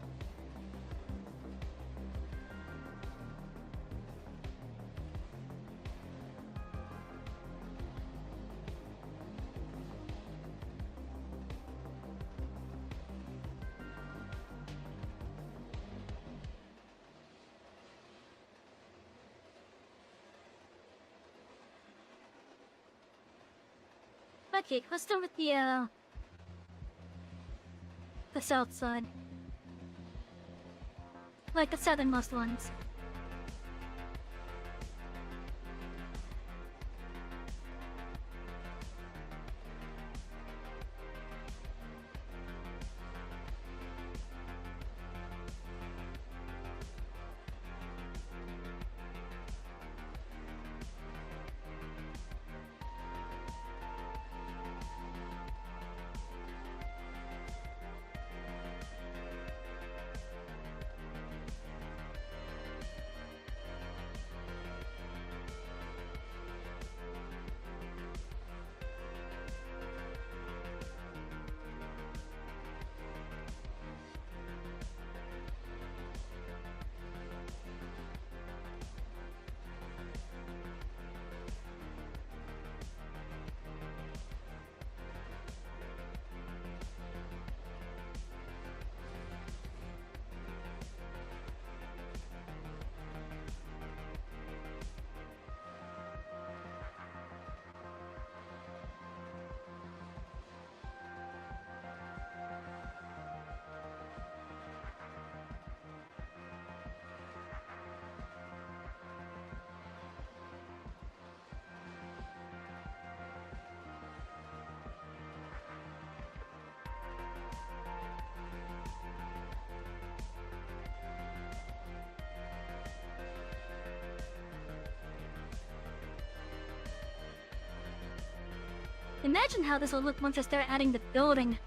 Okay, let's start with the south side. Like the southernmost ones. Imagine how this will look once I start adding the building.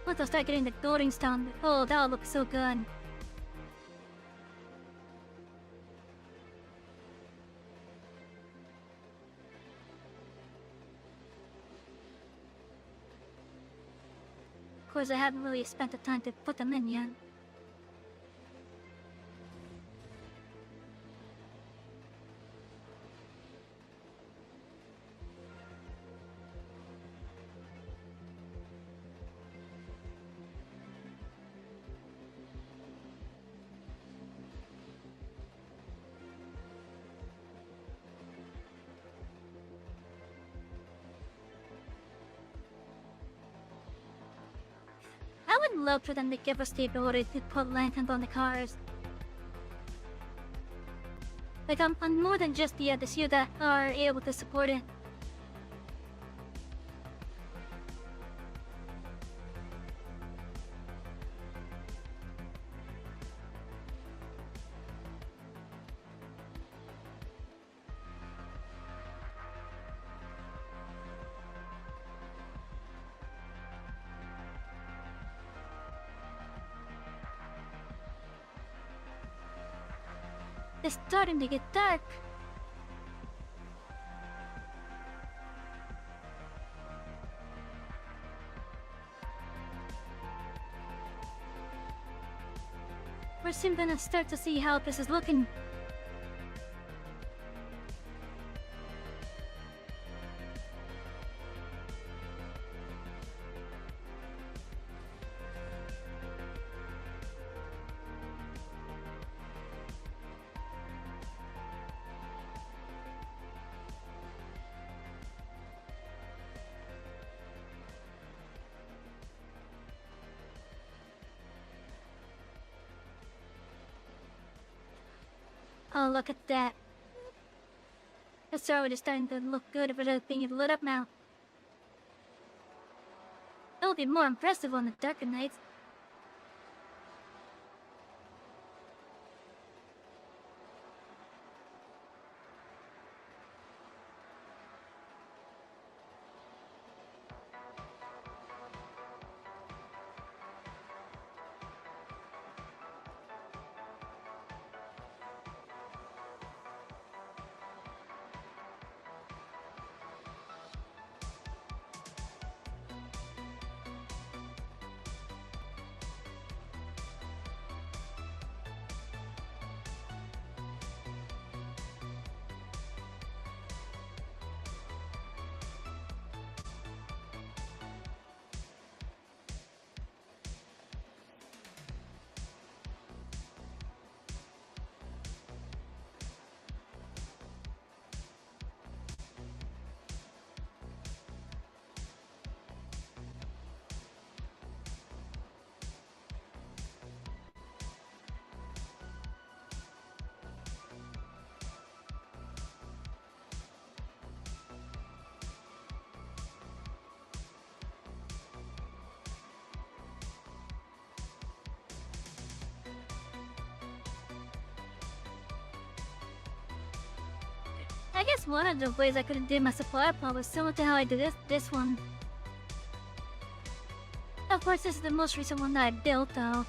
Once I start getting the buildings done, oh, that'll look so good. Of course, I haven't really spent the time to put them in yet. I would love for them to give us the ability to put lanterns on the cars. Like, on more than just the few that are able to support it. It's starting to get dark. We're soon gonna start to see how this is looking. Oh, look at that. It's already starting to look good if it is being lit up now. It'll be more impressive on the darker nights. I guess one of the ways I could have did my supply plot was similar to how I did this one. Of course, this is the most recent one that I built, though.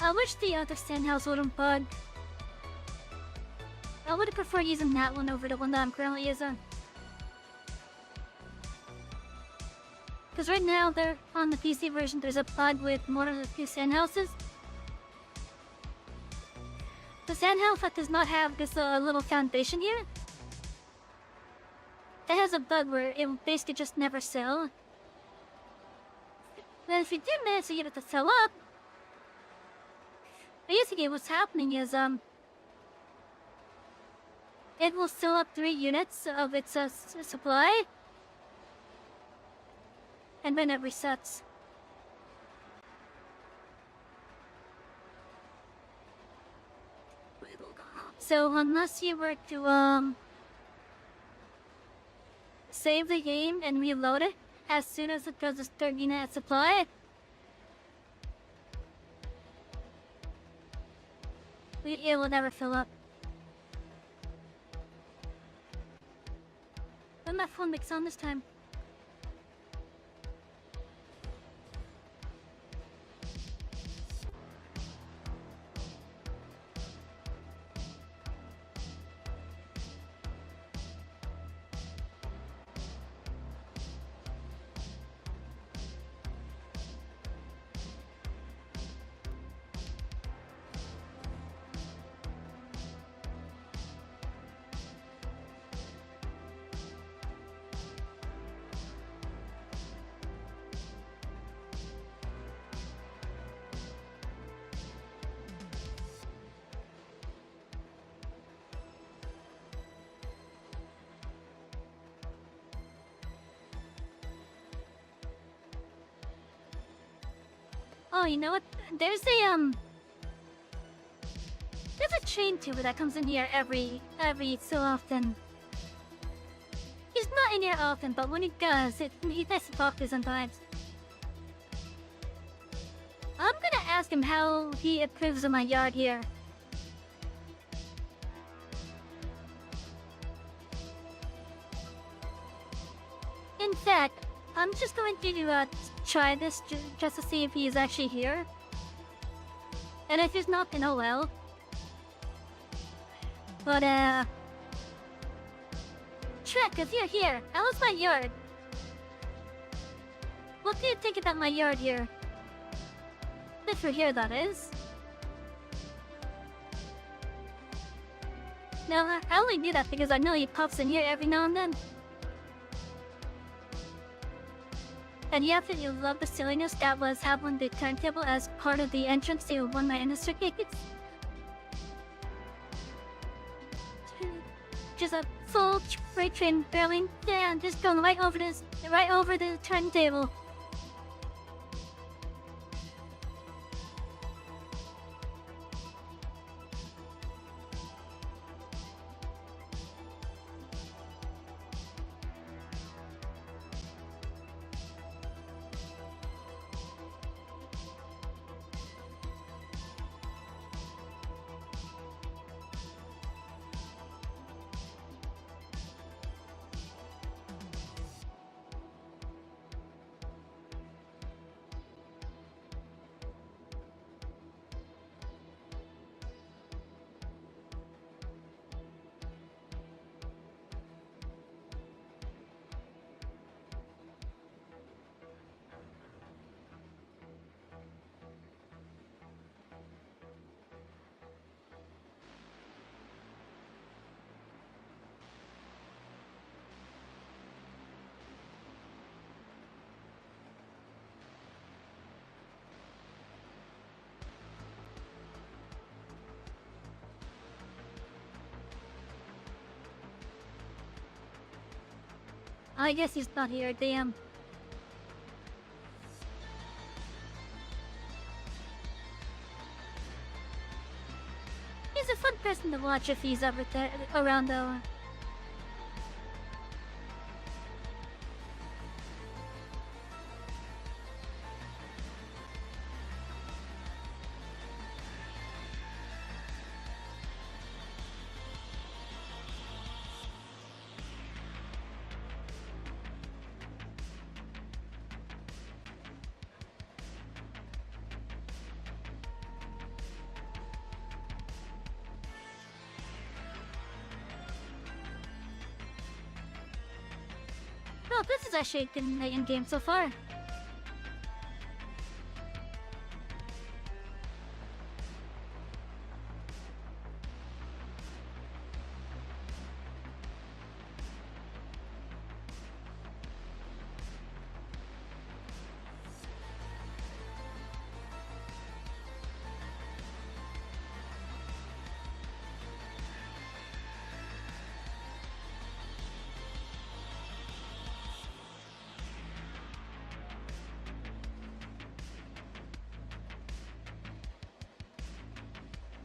I wish the other sandhouse wouldn't bug. I would prefer using that one over the one that I'm currently using. Because right now, they're on the PC version, there's a bug with more than a few sandhouses. The sandhouse that does not have this little foundation here, it has a bug where it will basically just never sell. But if you do manage to get it to sell up, basically what's happening is, it will sell up 3 units of its supply, and then it resets. So unless you were to, save the game and reload it as soon as it does its 3rd unit supply, it will never fill up. But my phone makes on this time. Oh, you know what? There's a chain tuber that comes in here every so often. He's not in here often, but when he does, he does pop sometimes. I'm gonna ask him how he approves of my yard here. In fact, I'm just going to try this just to see if he's actually here. And if he's not, then oh well. But Shrek, if you're here, how's my yard? What do you think about my yard here? If you're here, that is. No, I only do that because I know he pops in here every now and then. And you absolutely love the silliness that was having the turntable as part of the entrance to one of my industry gigs. Just a full freight train barreling down, just going right over the turntable. I guess he's not here, damn. He's a fun person to watch if he's ever around though. Well, this is actually a good in game so far.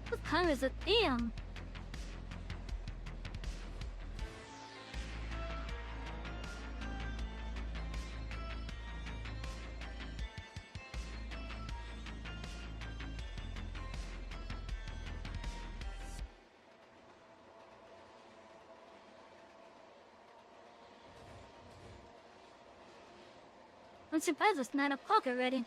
What time is it? Damn. I'm surprised it's 9 o'clock already.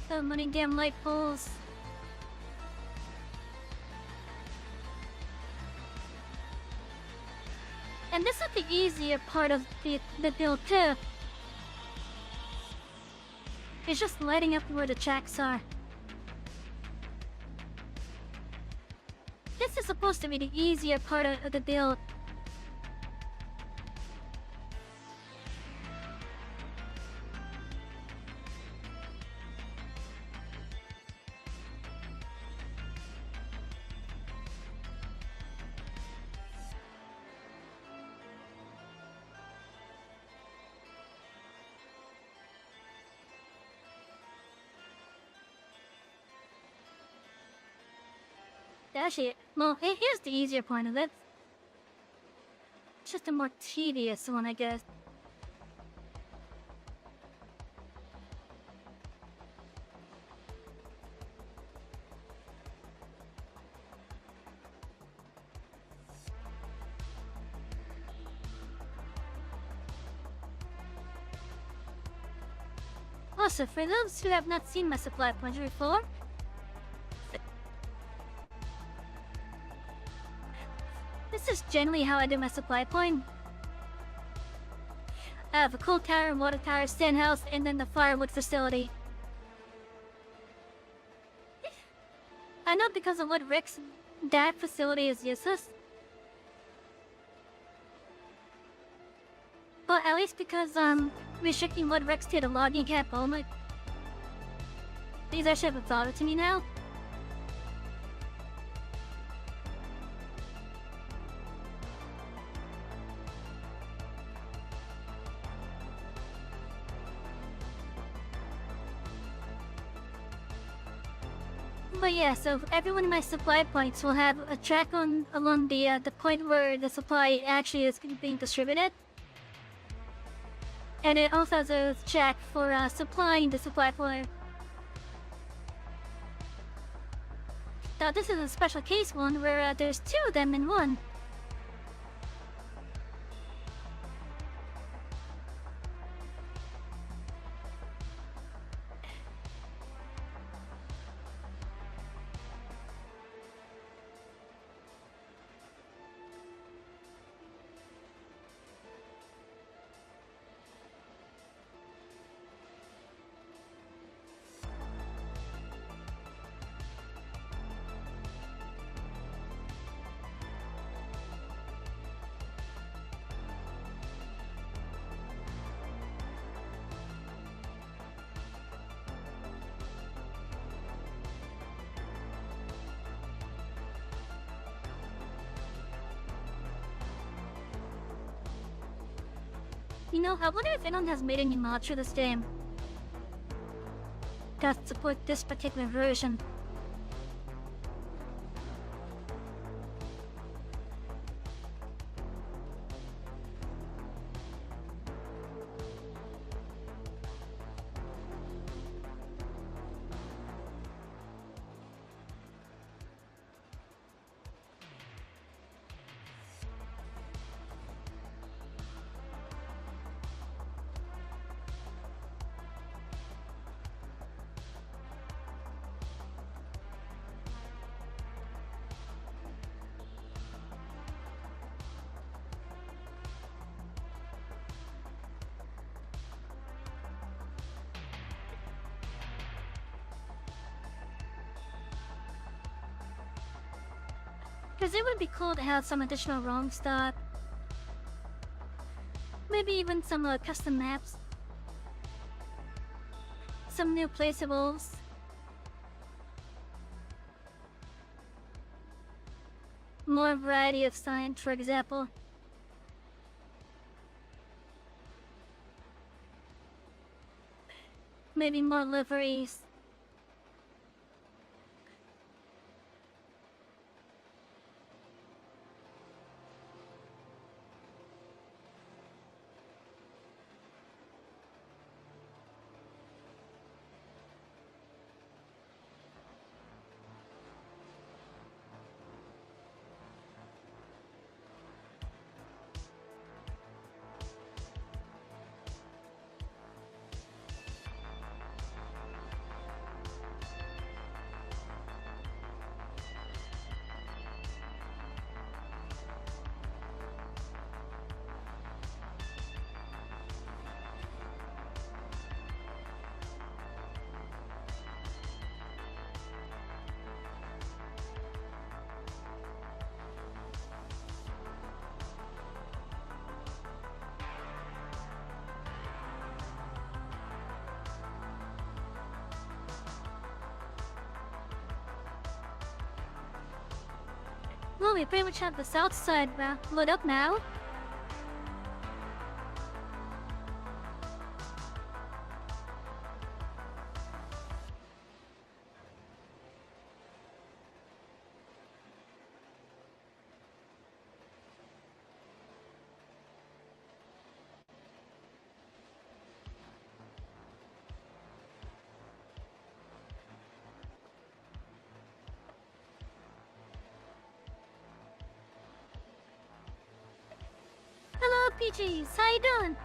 So many damn light poles. And this is the easier part of the build too. It's just lighting up where the tracks are. This is supposed to be the easier part of the build. Actually, well, here's the easier point of it. It's just a more tedious one, I guess. Also, for those who have not seen my supply points before, this is generally how I do my supply point. I have a coal tower, water tower, stand house, and then the firewood facility. I know because of wood bricks, that facility is useless. But at least because restricting wood bricks to the logging cap only. These actually have a thought to me now. But yeah, so every one of my supply points will have a track along the point where the supply actually is being distributed. And it also has a track for supplying the supply point. Now this is a special case one where there's two of them in one. You know, I wonder if anyone has made any mods for this game that support this particular version. Because it would be cool to have some additional ROM stuff. Maybe even some custom maps. Some new placeables. More variety of signs, for example. Maybe more liveries. Well, we pretty much have the south side lit up now. Hello, Peaches. How you doing?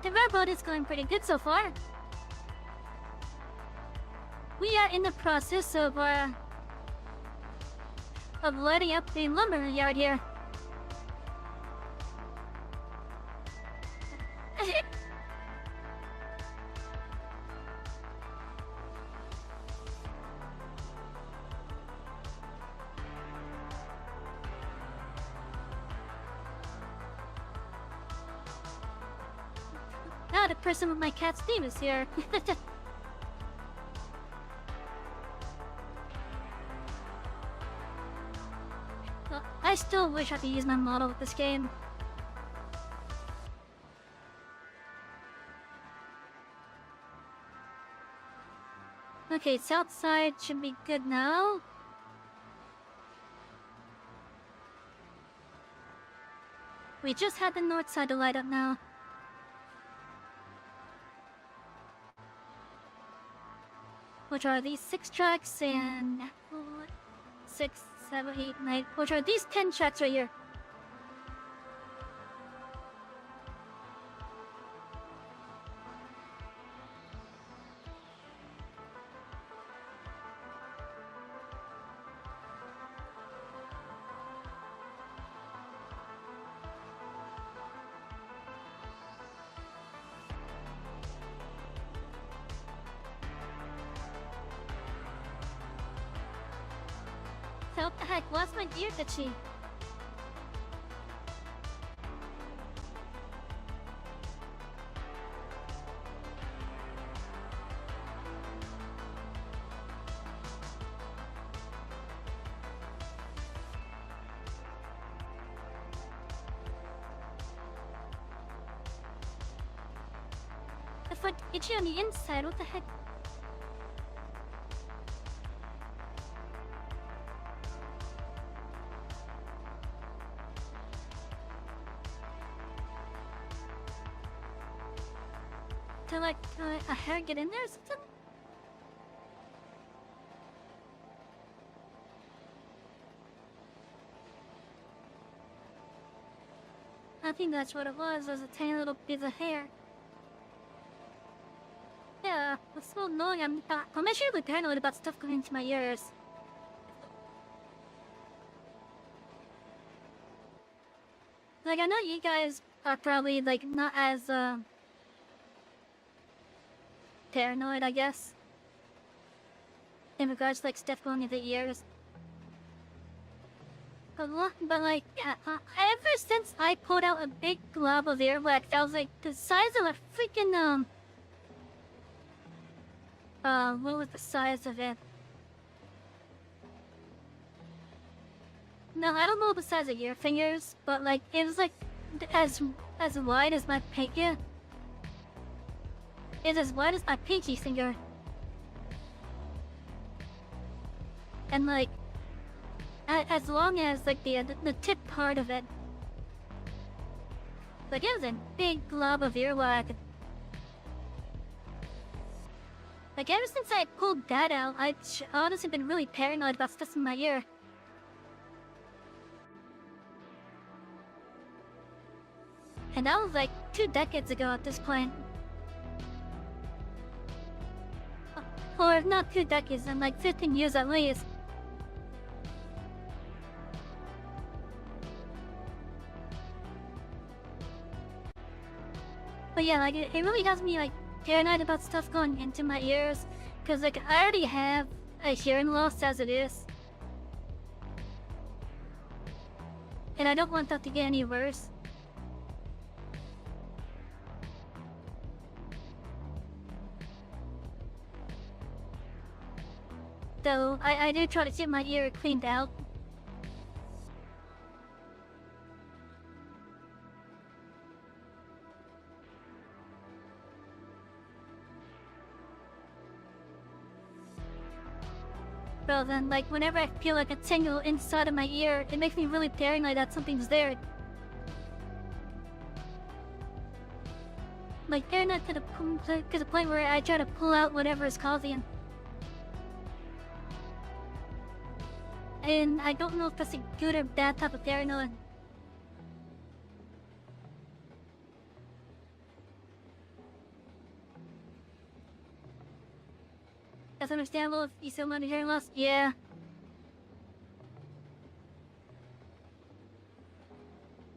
The railroad is going pretty good so far. We are in the process of lighting up the lumber yard here. Now the person with my cat's name is here. Well, I still wish I could use my model with this game. Okay, south side should be good now. We just had the north side to light up now. Which are these 6 tracks and 6, 7, 8, 9. Which are these 10 tracks right here. So what the heck, lost my gear itchy. The foot itchy on the inside, what the heck? To like a hair get in there or something? I think that's what it was a tiny little piece of hair. Yeah, it's so annoying. I'm actually really paranoid about stuff going into my ears. Like, I know you guys are probably, like, not as, paranoid, I guess. In regards to, like, stuff going into the ears. But like, yeah, ever since I pulled out a big glob of earwax, I was like, the size of a freaking, what was the size of it? No, I don't know the size of your fingers, but like, it was like, as wide as my pinky. It's as wide as my pinky finger. And like, as long as like the tip part of it. Like, it was a big glob of earwax. Like, ever since I pulled that out, I've honestly been really paranoid about stuff in my ear. And that was like 2 decades ago at this point. Or if not 2 decades, then like 15 years at least. But yeah, like, it really has me like paranoid about stuff going into my ears. Cause like, I already have a hearing loss as it is. And I don't want that to get any worse. So, I do try to get my ear cleaned out. But then, like, whenever I feel like a tingle inside of my ear, it makes me really paranoid that something's there. Like, paranoid to the point where I try to pull out whatever is causing it. And I don't know if that's a good or bad type of paranoia. That's understandable if you still want hearing loss. Yeah.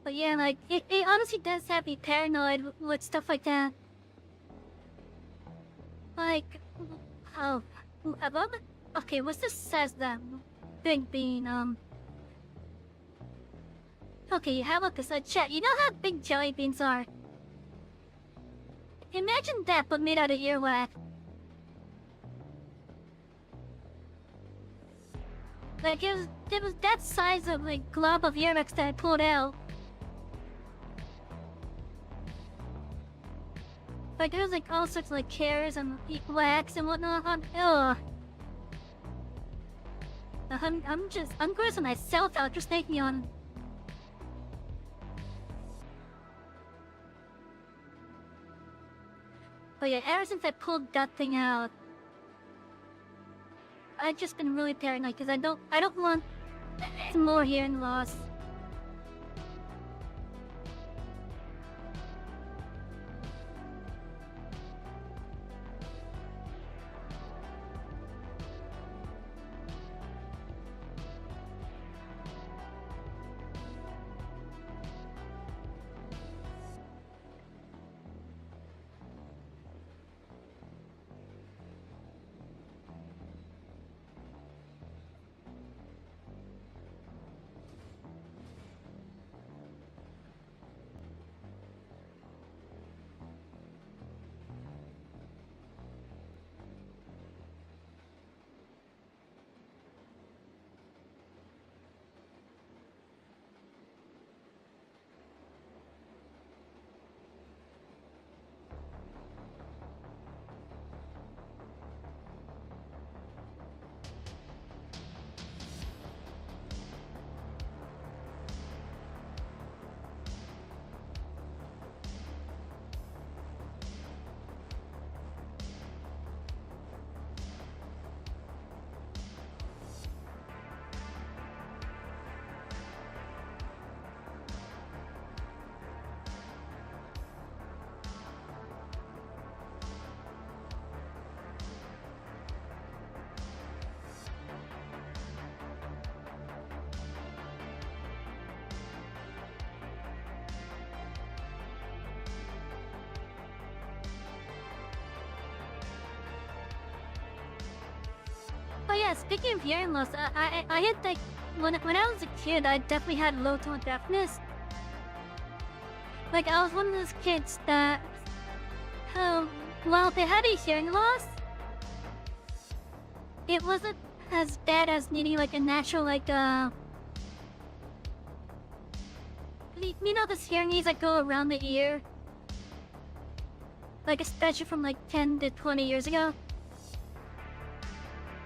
But yeah, like, it honestly does have me paranoid with stuff like that. Like, oh, above it? Okay, what's this says that? Big bean, okay, how about this? Chat, you know how big jelly beans are? Imagine that, but made out of earwax. Like, it was that size of, like, glob of earwax that I pulled out. Like, there was, like, all sorts of, like, hairs and wax and whatnot on. Ugh. I'm grossing myself out just thinking on. But yeah, ever since I pulled that thing out, I've just been really paranoid because I don't want more hearing loss. But yeah, speaking of hearing loss, I had like when I was a kid, I definitely had low tone deafness. Like I was one of those kids that, while they had a hearing loss, it wasn't as bad as needing like a natural you know those hearing aids that go around the ear, like especially from like 10 to 20 years ago.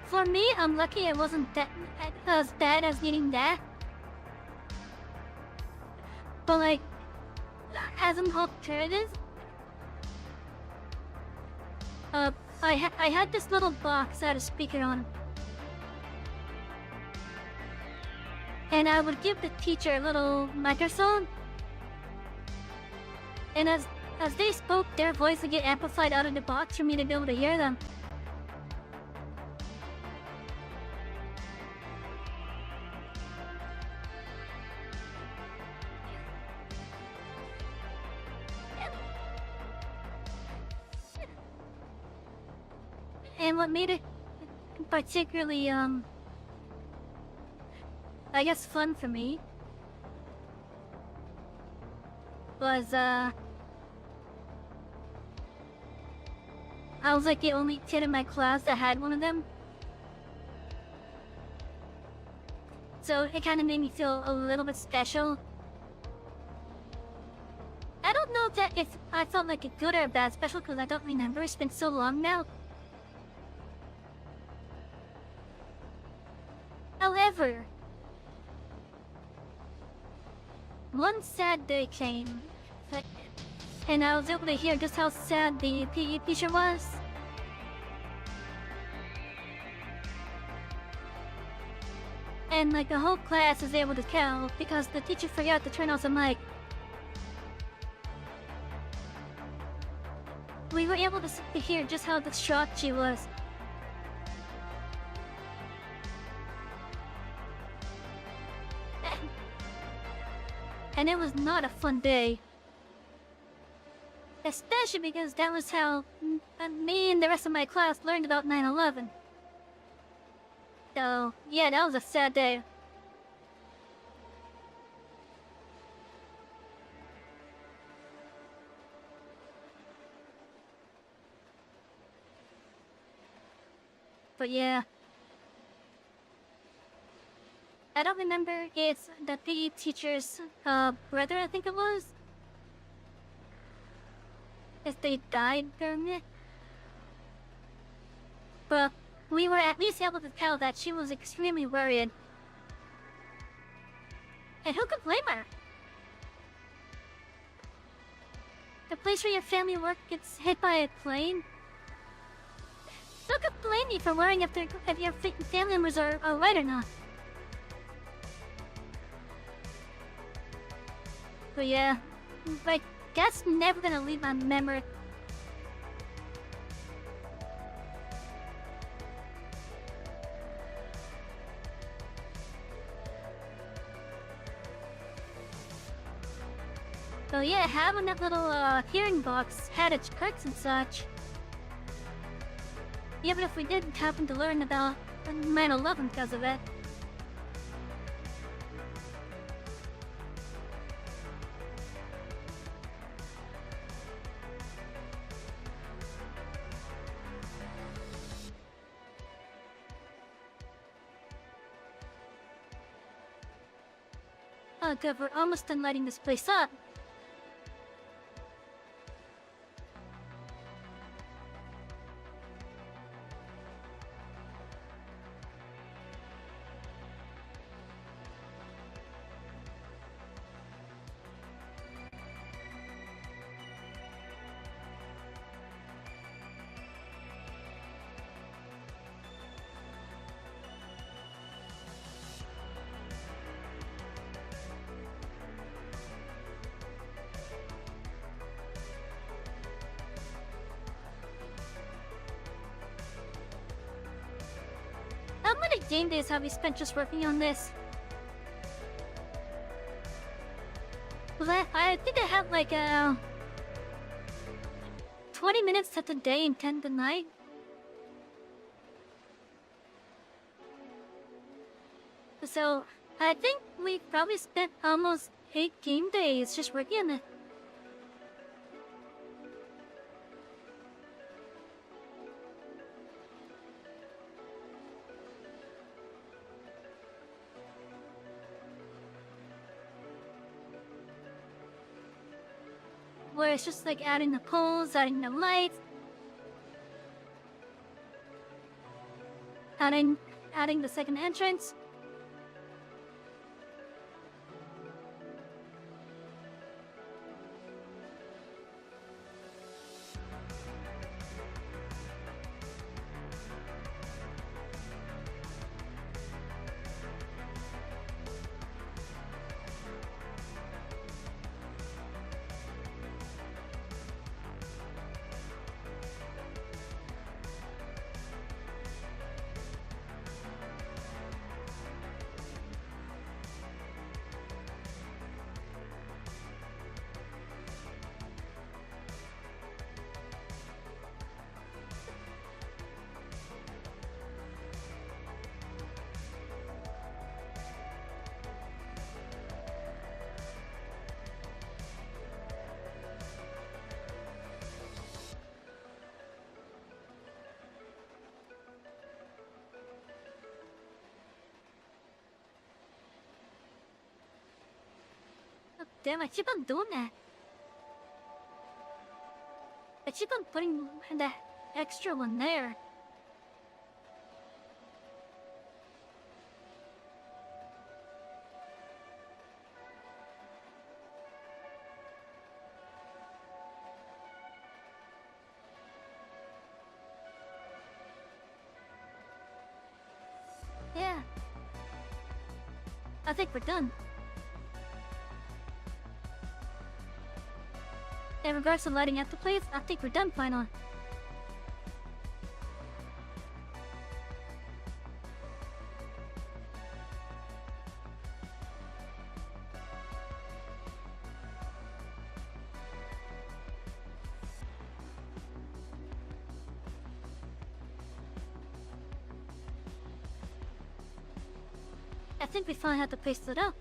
For me, I'm lucky it wasn't that as bad as needing that. But like, as an alternative, I had this little box that had a speaker on, and I would give the teacher a little microphone, and as they spoke, their voice would get amplified out of the box for me to be able to hear them. And what made it particularly, I guess fun for me was, I was like the only kid in my class that had one of them. So it kind of made me feel a little bit special. I don't know if I felt like a good or a bad special because I don't remember. It's been so long now. However, one sad day came, and I was able to hear just how sad the PE teacher was. And like the whole class was able to tell because the teacher forgot to turn off the mic. We were able to hear just how distraught she was. And it was not a fun day. Especially because that was how me and the rest of my class learned about 9/11. So, yeah, that was a sad day. But yeah. I don't remember it's the PE teacher's brother, I think it was. If they died during it. But we were at least able to tell that she was extremely worried. And who could blame her? The place where your family work gets hit by a plane? Who could blame you for worrying if your family members are alright or not? But yeah, but that's never gonna leave my memory. So yeah, having that little hearing box had its perks and such. Even if we didn't happen to learn about 9/11 because of it. Oh good, we're almost done lighting this place up. How many game days have we spent just working on this? Well, I think I have like 20 minutes at the day and 10 the night. So I think we probably spent almost 8 game days just working on it. Where it's just like adding the poles, adding the lights, adding the second entrance. Oh, damn, I keep on doing that. I keep on putting that extra one there. Yeah. I think we're done. In regards to lighting up the place, I think we're done finally. I think we finally have the place lit up.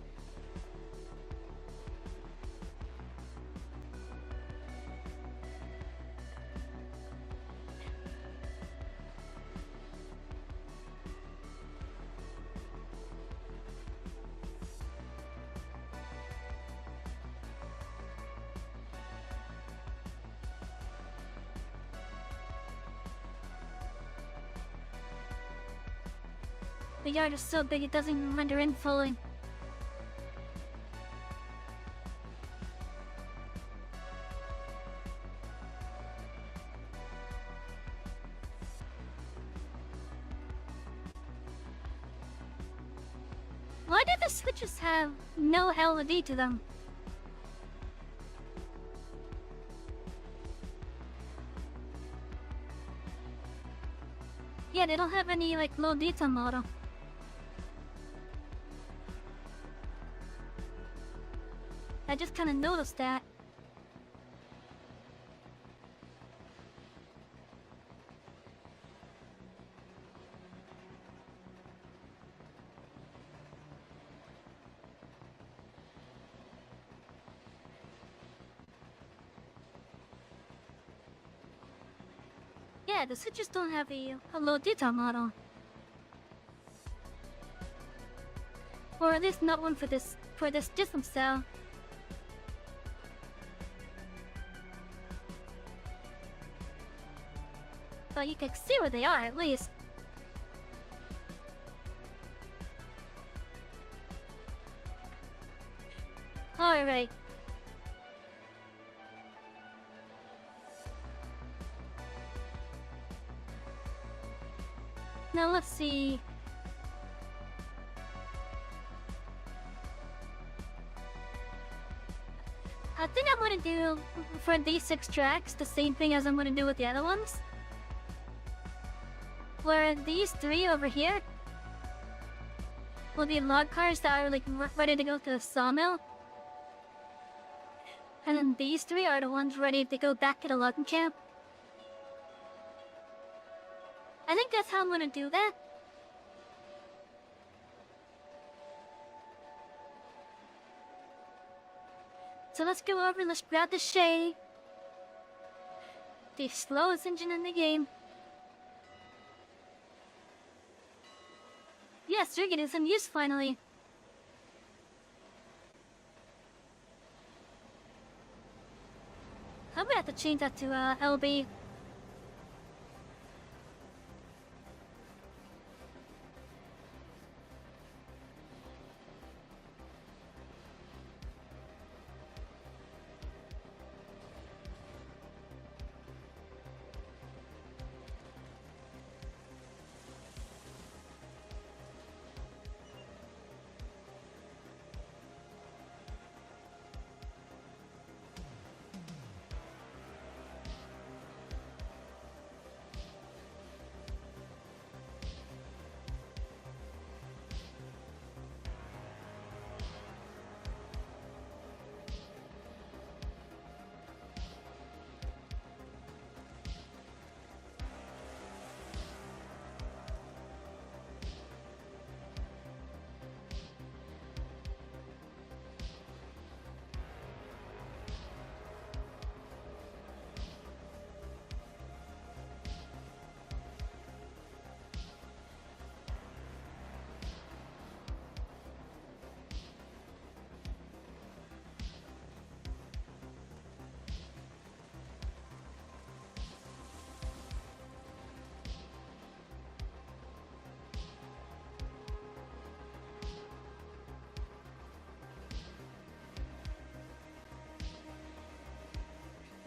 The yard is so big it doesn't even render in fully. Why do the switches have no LED to them? Yeah, they don't have any like low detail model. I just kind of noticed that. Yeah, the switches don't have a low detail model. Or at least not one for this system cell. But you can see where they are at least. Alright. Now let's see. I think I'm gonna do for these 6 tracks the same thing as I'm gonna do with the other ones. Where these 3 over here will be log cars that are like ready to go to the sawmill. And then these 3 are the ones ready to go back to the logging camp. I think that's how I'm gonna do that. So let's go over and let's grab the Shay. The slowest engine in the game. Yes, we're getting some use finally. I'm gonna have to change that to LB.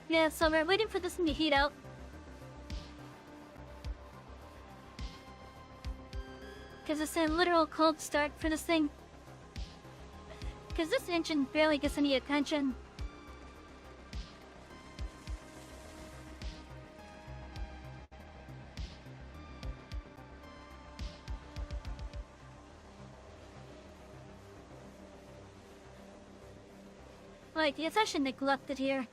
Yeah, so we're waiting for this thing to heat out. Because it's a literal cold start for this thing. Because this engine barely gets any attention. Like, it's actually neglected here.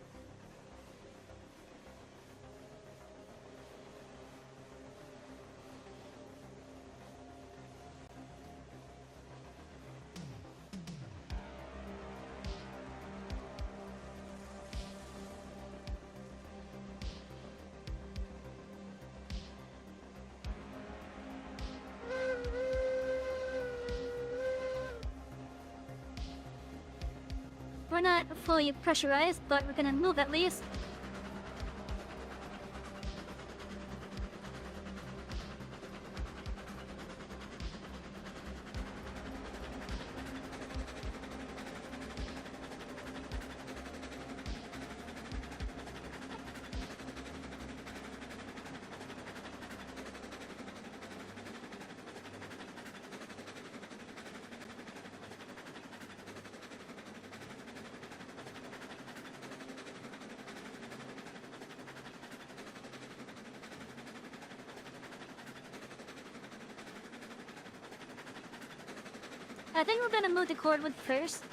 We're not fully pressurized, but we're gonna move at least. I think we're gonna move the cordwood first.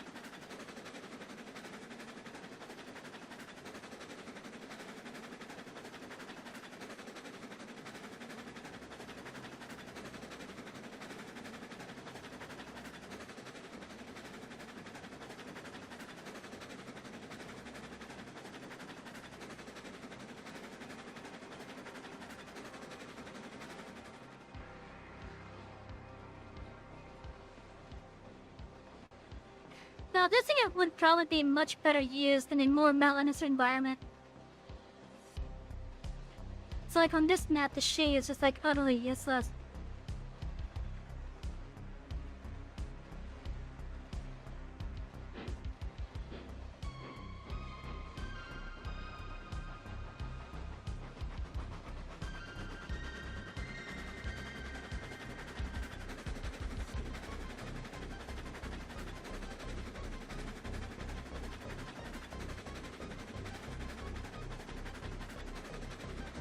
Now, this thing would probably be much better used in a more mountainous environment. So like on this map, the shade is just like utterly useless.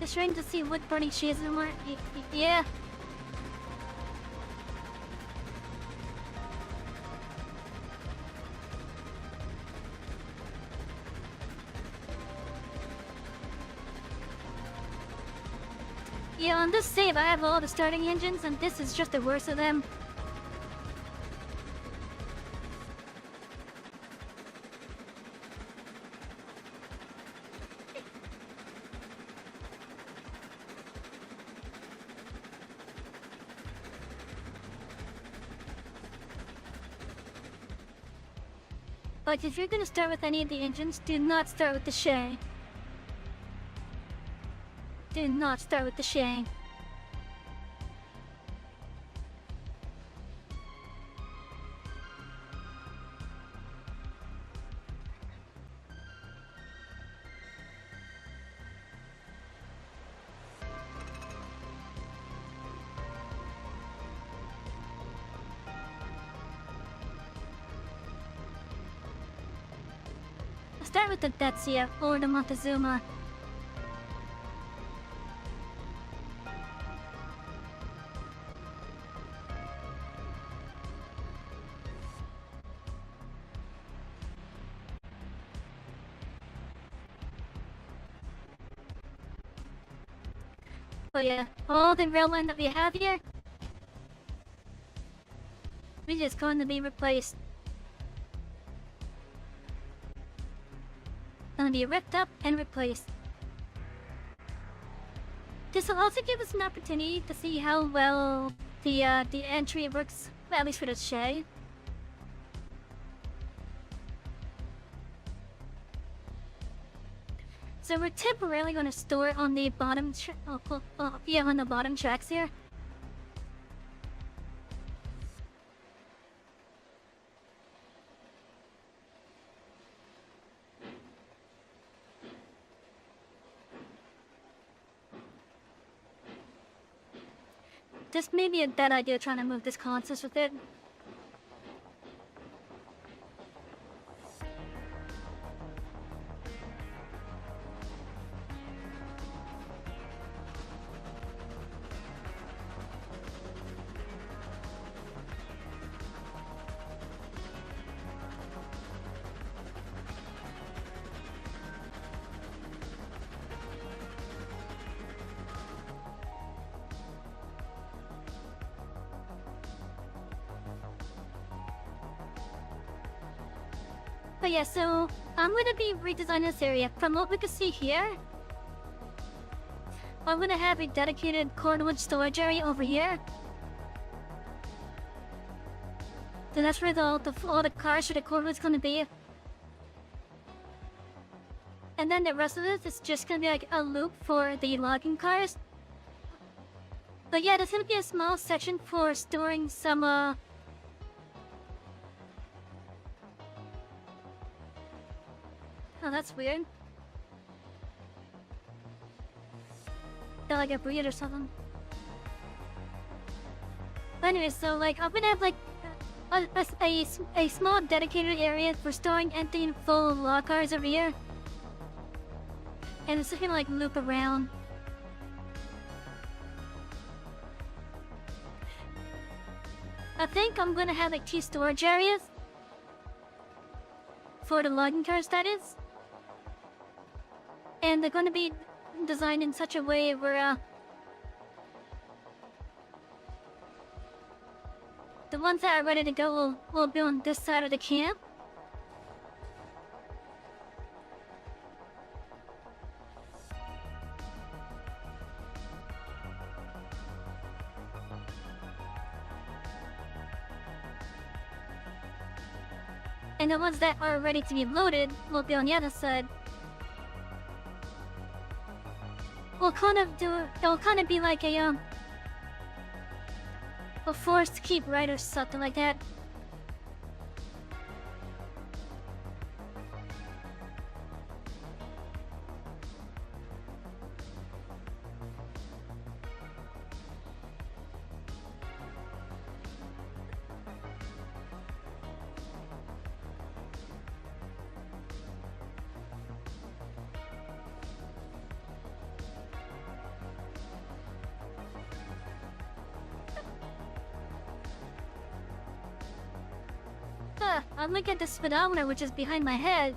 Just trying to see what burning shades and more. Yeah. Yeah, on this save I have all the starting engines and this is just the worst of them. But if you're gonna start with any of the engines, do not start with the Shay. Do not start with the Shay. Start with the Detsia or the Montezuma. But yeah, all the rail line that we have here, we're just going to be replaced. Gonna be ripped up and replaced. This will also give us an opportunity to see how well the entry works, well, at least for the Shay. So we're temporarily going to store it on the bottom, on the bottom tracks here. This may be a bad idea trying to move this consist with it. But yeah, so I'm going to be redesigning this area. From what we can see here, I'm going to have a dedicated cordwood storage area over here. So that's where all the cars for the cordwood's going to be. And then the rest of this is just going to be like a loop for the logging cars. But yeah, there's going to be a small section for storing some oh, that's weird. They're like a breed or something. But anyway, so like I'm gonna have like a small dedicated area for storing empty and full log cars over here. And it's just gonna like loop around. I think I'm gonna have like 2 storage areas. For the logging cars, that is. And they're gonna be designed in such a way where, the ones that are ready to go will be on this side of the camp. And the ones that are ready to be loaded will be on the other side. It'll kind of be like a force to keep right or something like that. I'm looking at the speedometer, which is behind my head.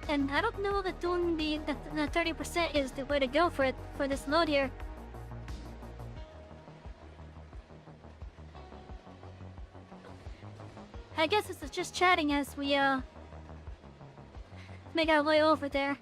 And I don't know that doing the 30% is the way to go for this load here. I guess it's just chatting as we make our way over there.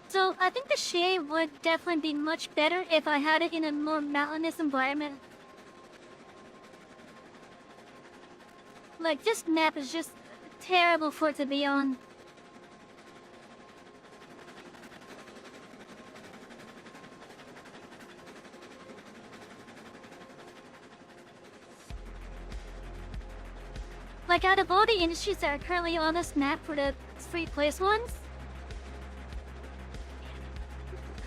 So I think the shade would definitely be much better if I had it in a more mountainous environment. Like, this map is just terrible for it to be on. Like, out of all the industries that are currently on this map for the free place ones,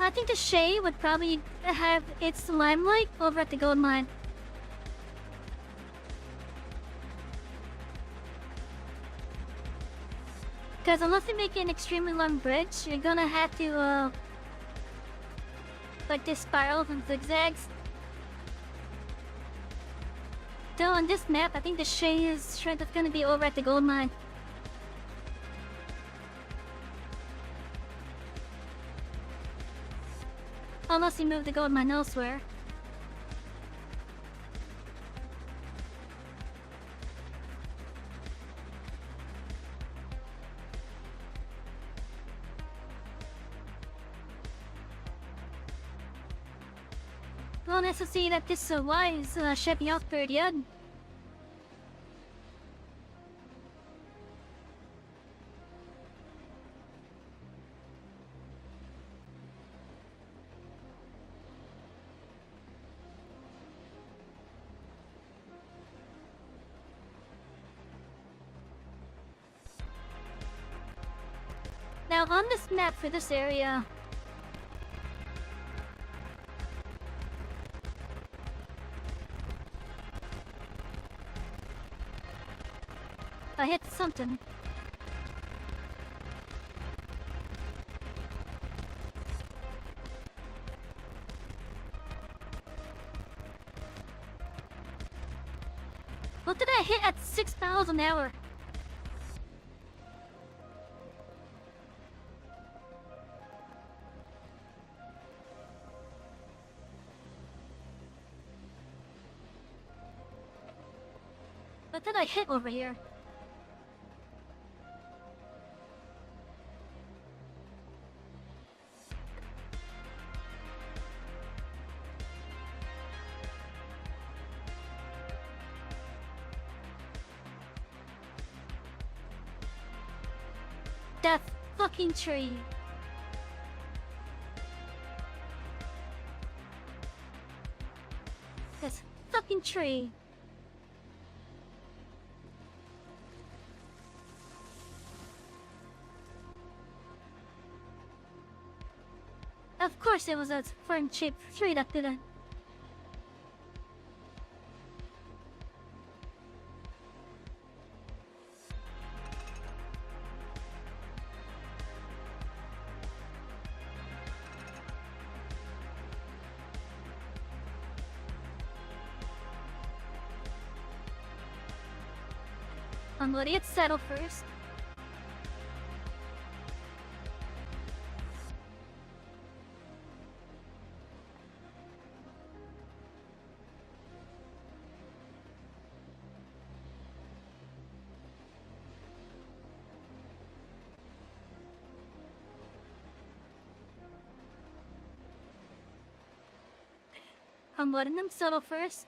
I think the Shay would probably have its limelight over at the gold mine. Because unless you make an extremely long bridge, you're gonna have to, like this spirals and zigzags. Though on this map, I think the Shay's strength is gonna be over at the gold mine. Unless you move the gold mine elsewhere. Well, nice to see that this wise should be upgraded yet. Now on this map for this area, I hit something. What did I hit at 6 miles an hour? What did I hit over here? That fucking tree. This fucking tree. Of course, it was a fern-shaped tree that did it. I'm letting it settle first. I'm letting them settle first.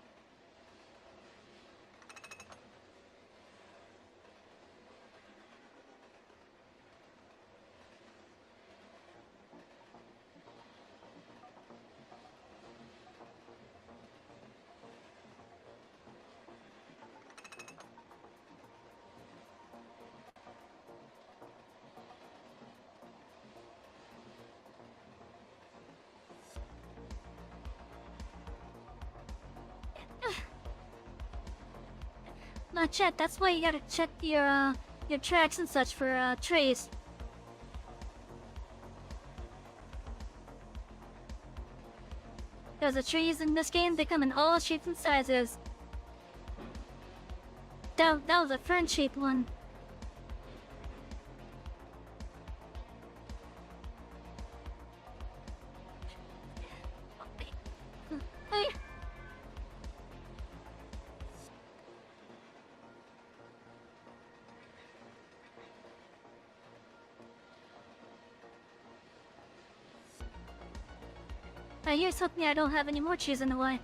Not yet. That's why you gotta check your tracks and such for trays. Because the trees in this game, they come in all shapes and sizes. That was a fern-shaped one. Hey. Here's hoping I don't have any more trees in the way.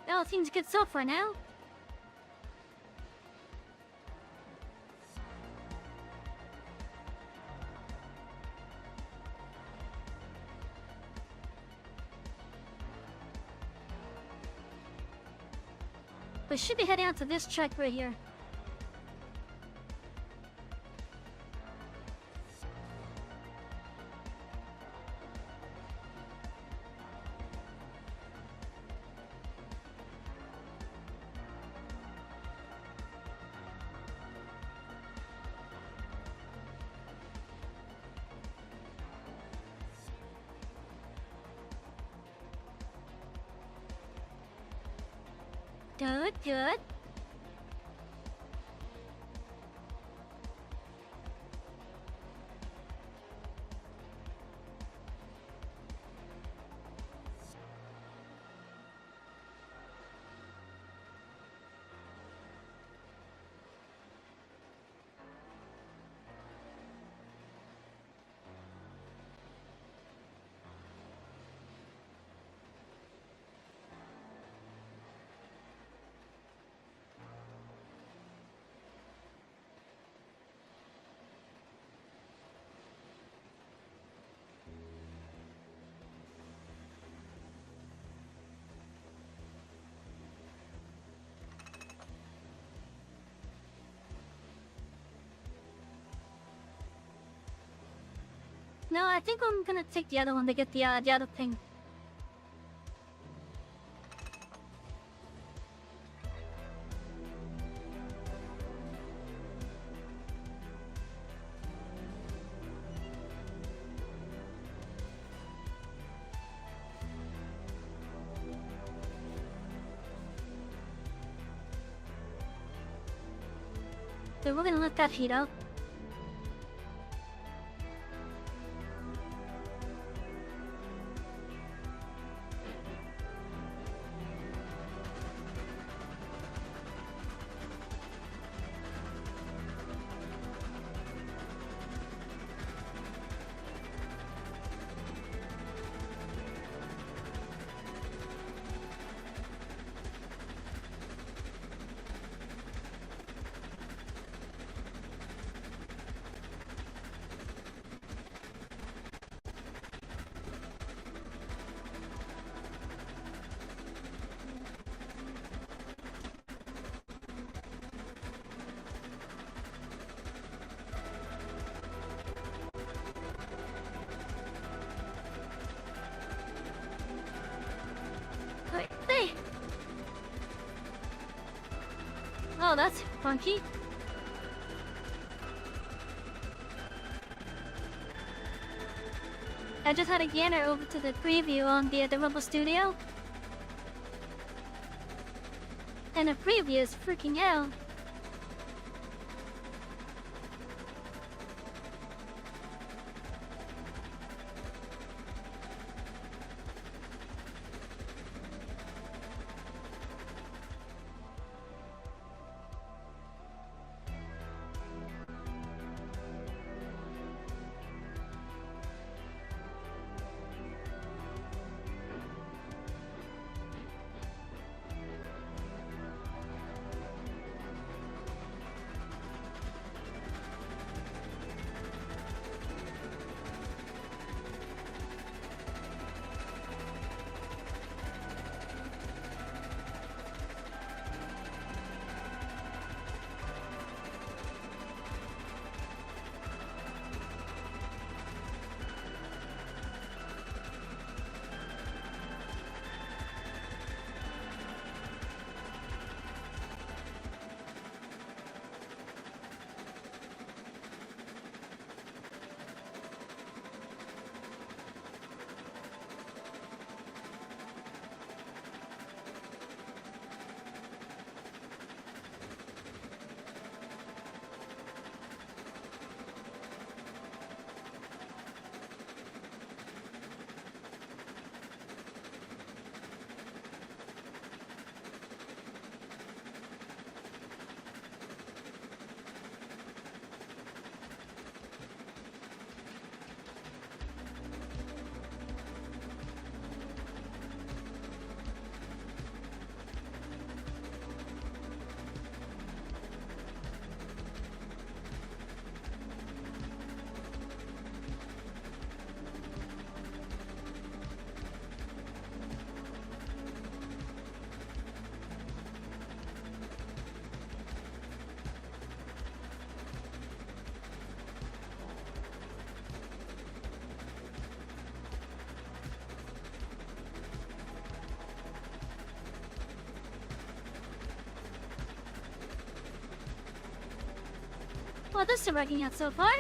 All seems good so far now. We should be heading out to this track right here. Good, good. No, I think I'm gonna take the other one to get the other thing. So we're gonna let that heat up. Wait, hey! Oh, that's funky. I just had a gander over to the preview on the Rumble Studio. And the preview is freaking hell. Well, this is working out so far.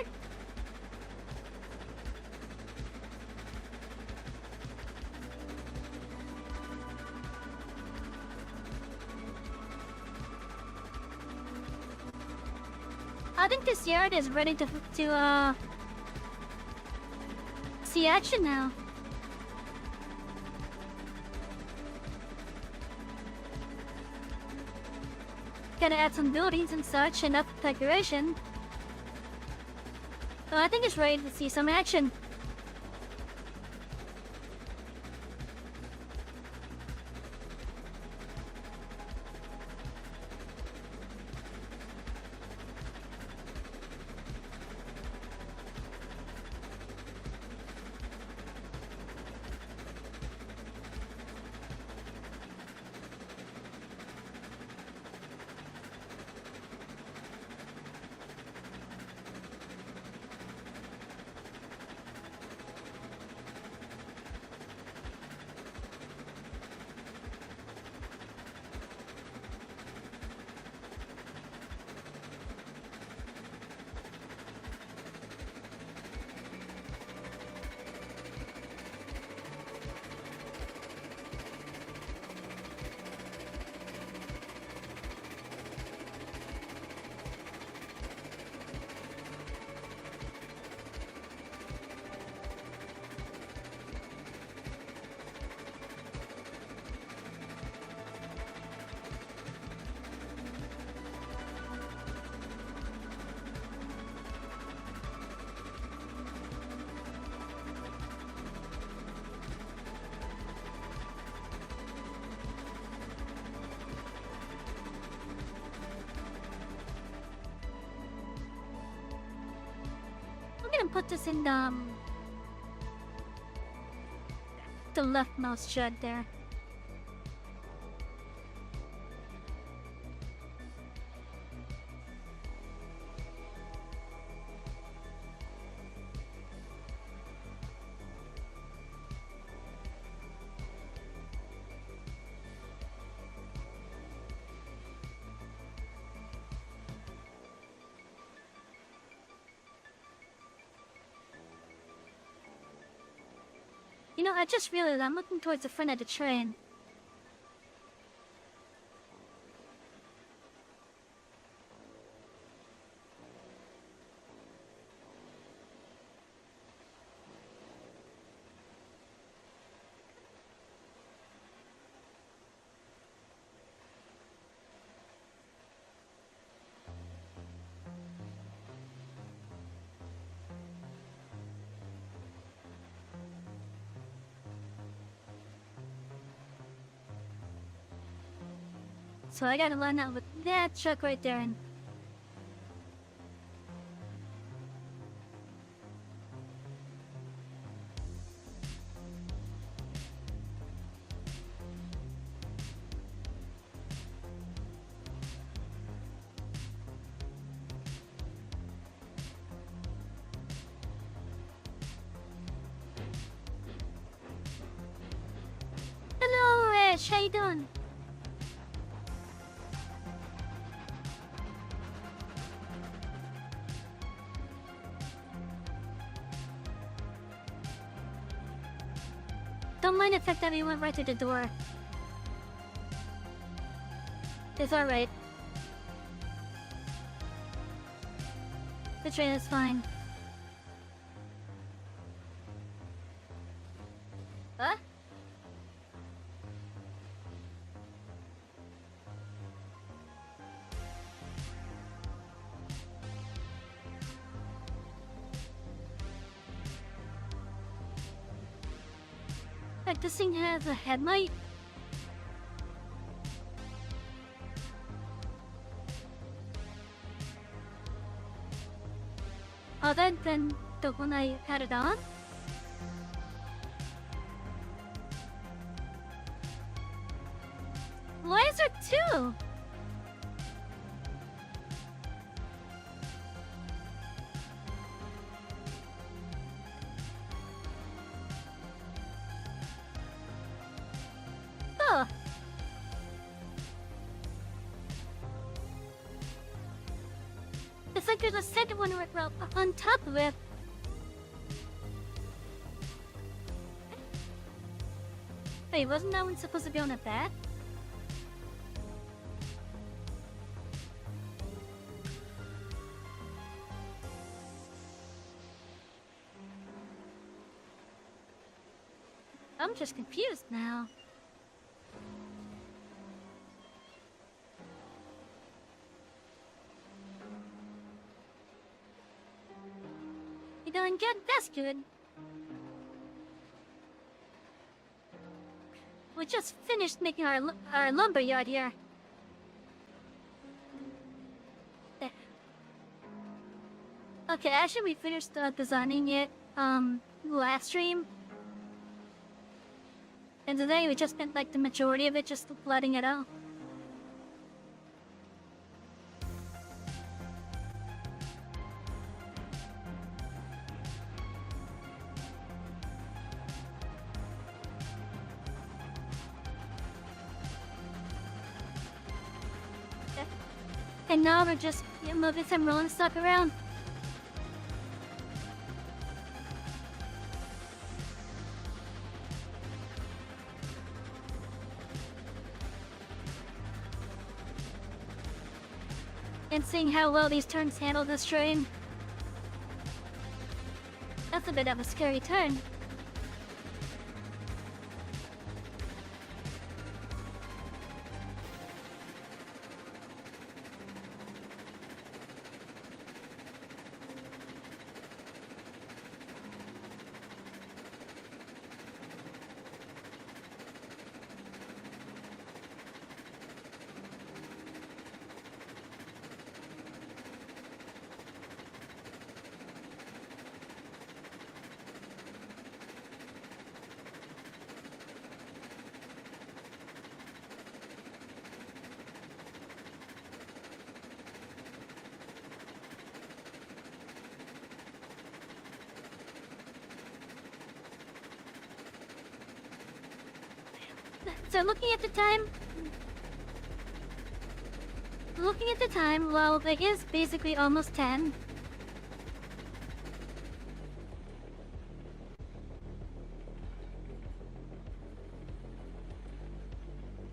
I think this yard is ready to see action now. Gotta add some buildings and such and up decoration. So I think it's ready to see some action. and put this in the leftmost shed there. You know, I just realized I'm looking towards the front of the train. So I gotta line up with that truck right there and... Hello, Ash, how you doing? Don't mind the fact that we went right to the door. It's alright. The train is fine. Huh? Like, this thing has a headlight? Other than the one I had it on? Why is there two? Oh. It's like there's a second one right on top of it. Wait, wasn't that one supposed to be on the back? I'm just confused now. You doing good? That's good. We just finished making our lumber yard here. There. Okay, actually we finished designing it last stream. And today we just spent like the majority of it just flooding it out. And now we're just moving some rolling stock around. And seeing how well these turns handle this train. That's a bit of a scary turn. So looking at the time, well, it is basically almost 10.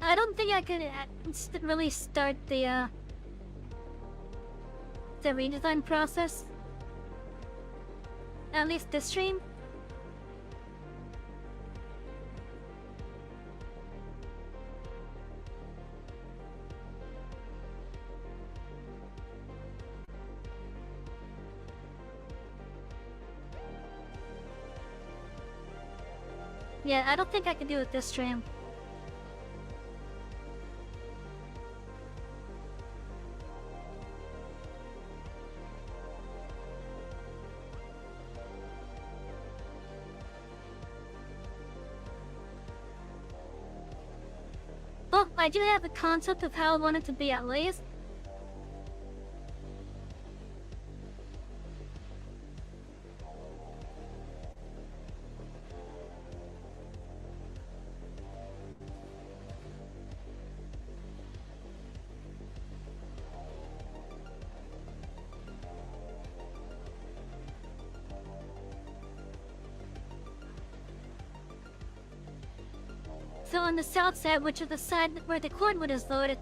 I don't think I could really start the redesign process. At least this stream. Yeah, I don't think I can do it this stream. Well, I do have a concept of how I want it to be at least. So on the south side, which is the side where the cordwood is loaded,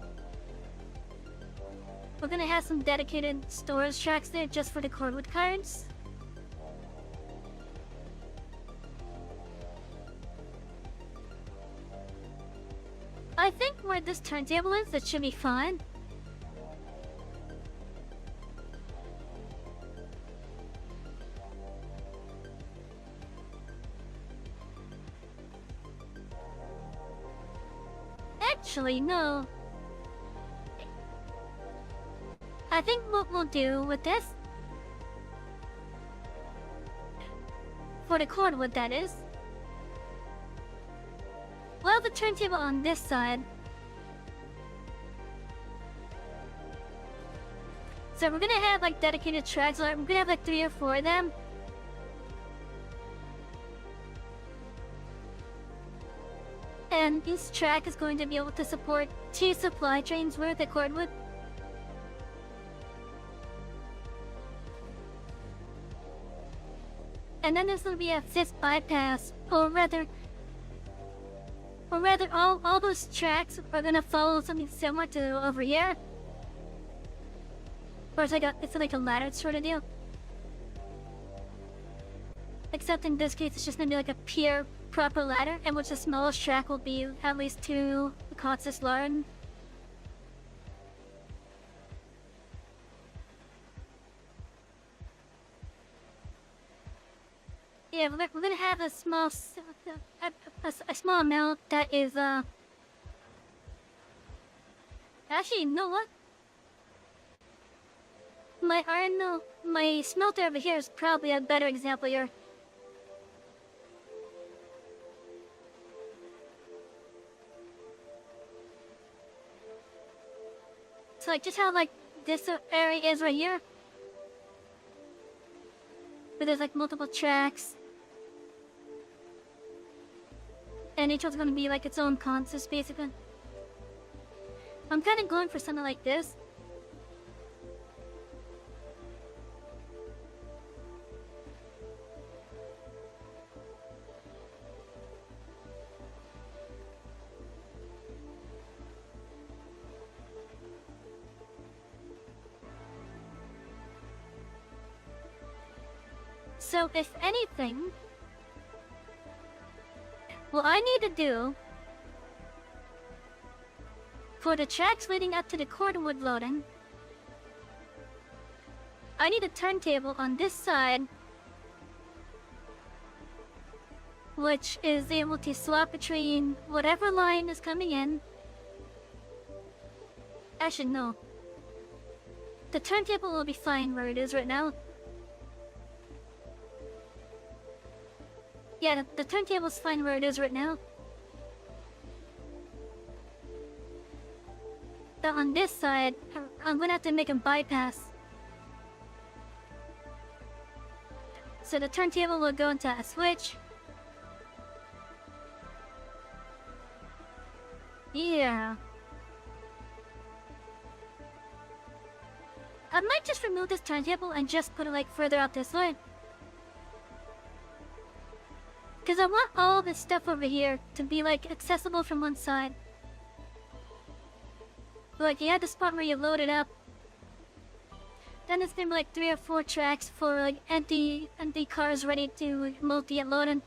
we're gonna have some dedicated storage tracks there just for the cordwood cards. I think where this turntable is, it should be fine. Actually, no. I think what we'll do with this, for the cordwood that is, we'll have the turntable on this side. So we're gonna have like dedicated tracks, we're gonna have like 3 or 4 of them. And each track is going to be able to support 2 supply trains worth of cordwood. And then there's gonna be a 5th bypass, or rather all those tracks are gonna follow something similar to over here. Or it's like a ladder sort of deal. Except in this case, it's just gonna be like a pure proper ladder, and which the smallest track will be at least 2 Cotsis long. Yeah, we're gonna have a small amount that is actually, you know what? My smelter over here is probably a better example here. So like just how like this area is right here, where there's like multiple tracks, and each one's gonna be like its own consist basically. I'm kind of going for something like this. So if anything, what I need to do for the tracks leading up to the cordwood loading, I need a turntable on this side which is able to swap between whatever line is coming in. Actually, no. The turntable will be fine where it is right now. Yeah, the turntable's fine where it is right now. But on this side, I'm gonna have to make a bypass. So the turntable will go into a switch. Yeah. I might just remove this turntable and just put it like further out this way. Cause I want all this stuff over here to be like accessible from one side. Like you had the spot where you load it up. Then it's gonna be like 3 or 4 tracks for like empty cars ready to multi and loaded.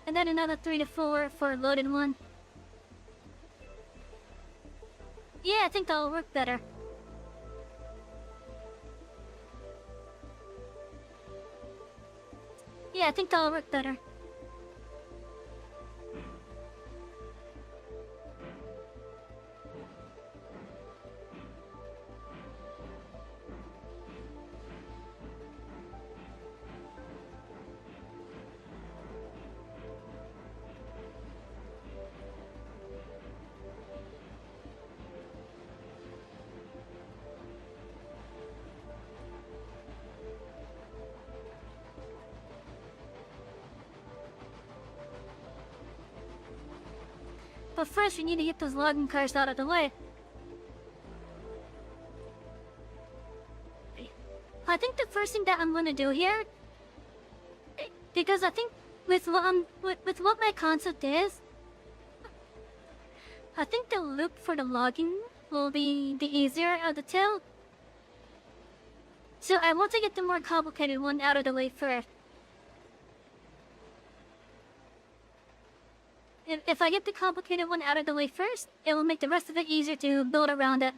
And then another 3 to 4 for a loaded one. Yeah, I think that'll work better. Yeah, I think that'll work better. But first, we need to get those logging cars out of the way. I think the first thing that I'm gonna do here, because I think with what my concept is, I think the loop for the logging will be the easier of the two. So I want to get the more complicated one out of the way first. If I get the complicated one out of the way first, it will make the rest of it easier to build around it.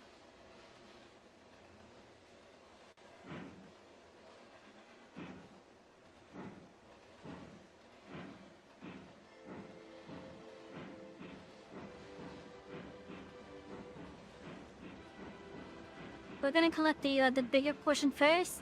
We're gonna collect the bigger portion first.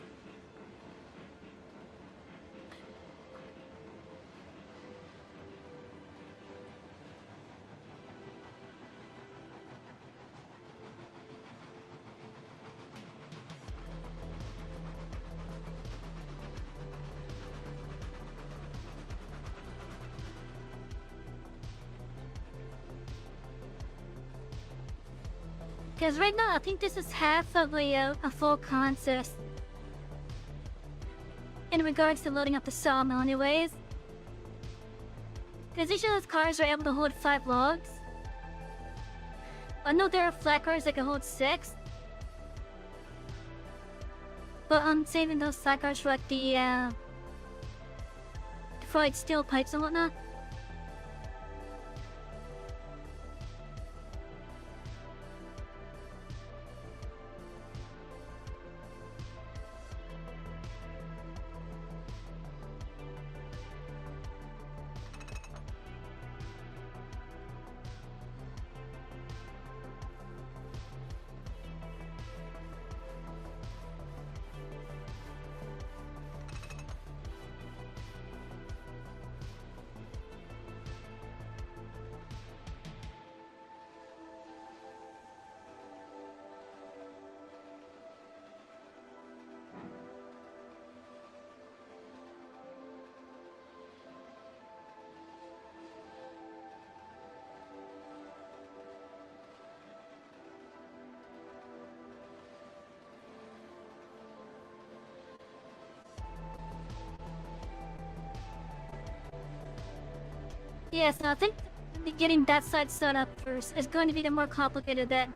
Because right now, I think this is half of a full consist. In regards to loading up the sawmill anyways. Because each of those cars are able to hold 5 logs. I know there are flat cars that can hold 6. But I'm saving those flat cars for like for like steel pipes and whatnot. Yes, I think getting that side set up first is going to be the more complicated bit.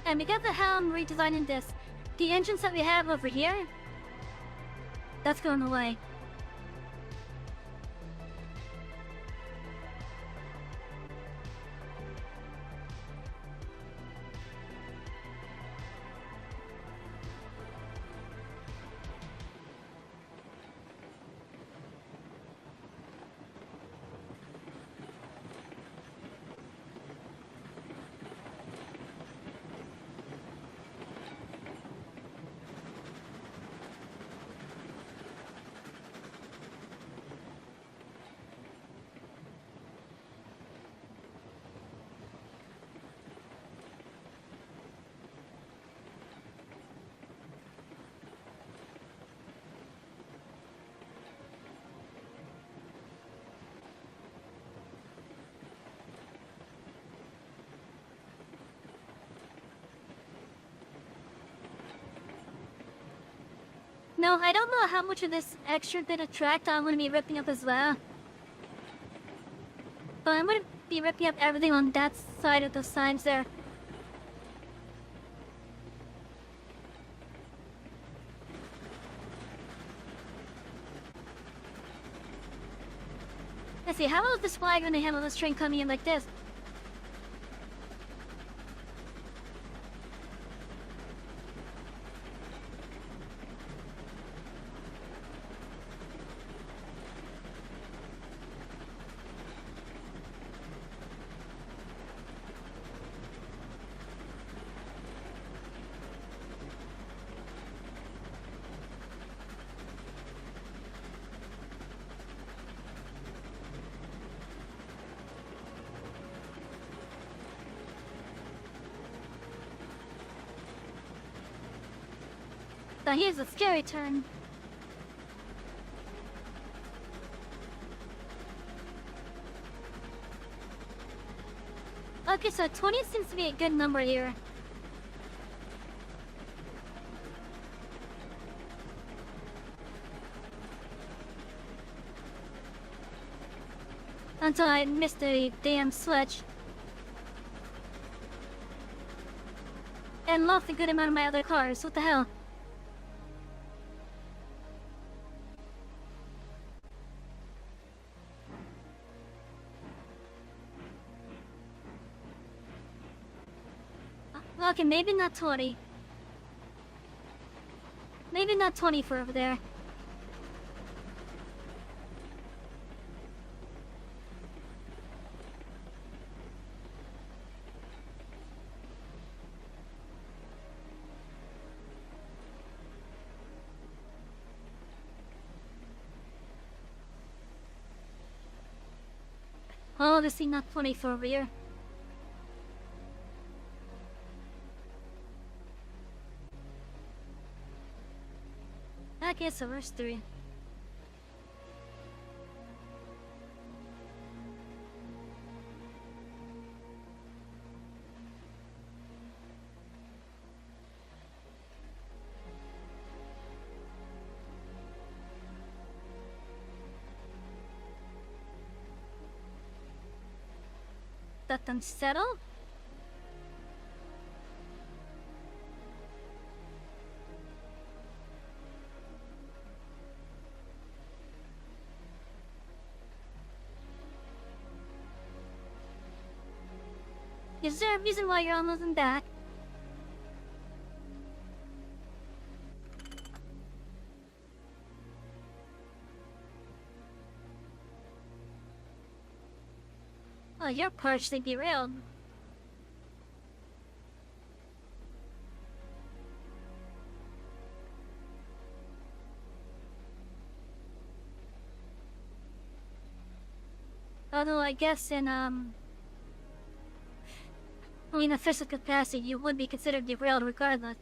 And because of how I'm redesigning this, the engines that we have over here, that's going away. No, I don't know how much of this extra bit of track I'm gonna be ripping up as well. But I'm gonna be ripping up everything on that side of the signs there. Let's see, how is this flag gonna handle this train coming in like this? Now here's a scary turn. Okay, so 20 seems to be a good number here. Until I missed the damn switch. And lost a good amount of my other cars. What the hell? Okay, maybe not 20. Maybe not 20 for over there. Oh, this is not 20 for over here. Okay, so where's 3? Let them settle? Is there a reason why you're almost back? Oh, you're partially derailed. Although I guess in a physical capacity, you would be considered derailed regardless.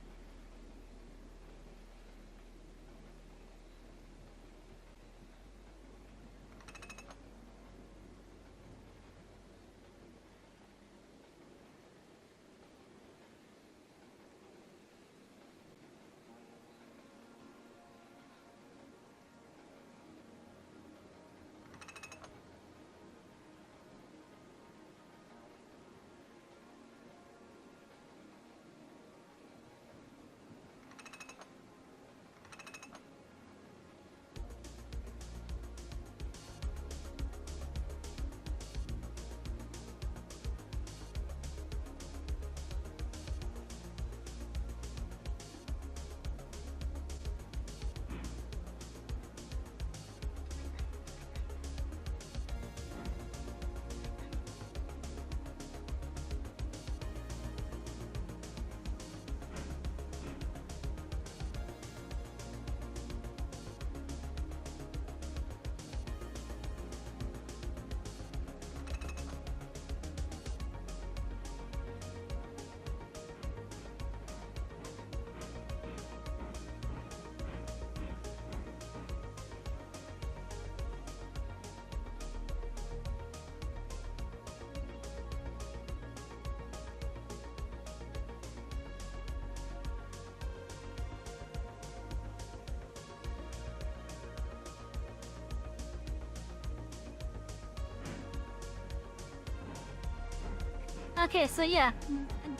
Okay, so yeah,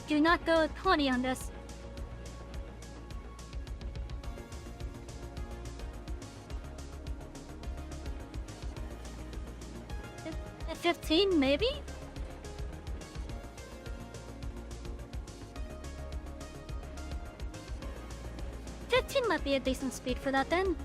do not go 20 on this. At 15, maybe? Fifteen might be a decent speed for that then.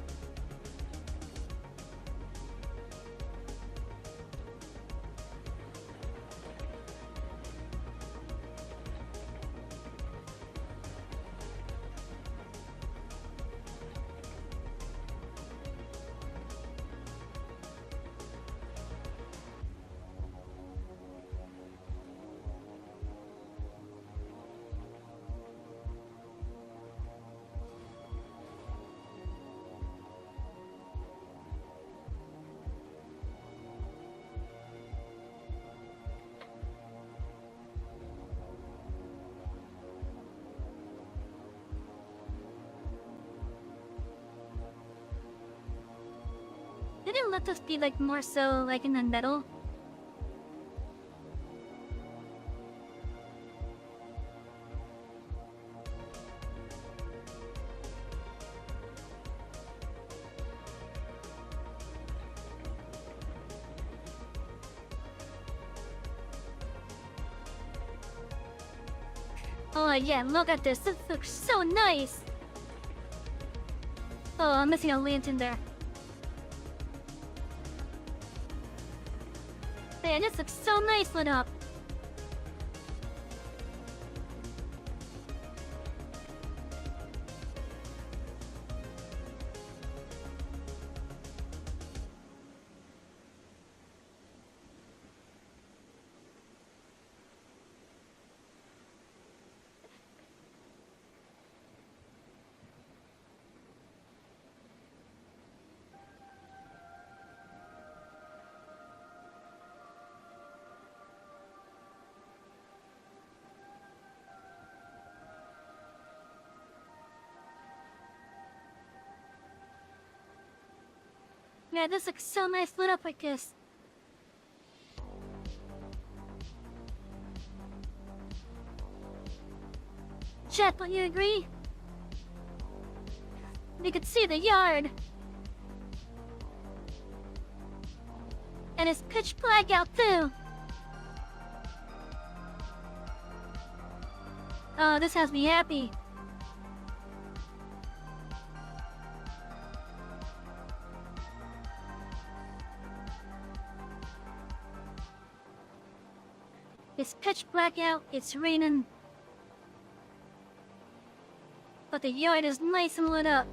They didn't let us be like more so like in the middle. Oh yeah, look at this. This looks so nice. Oh, I'm missing a lantern there. Man, this looks so nice lit up. Yeah, this looks so nice lit up like this. Chat, don't you agree? You could see the yard. And it's pitch black out too. Oh, this has me happy. It's pitch black out, it's raining. But the yard is nice and lit up.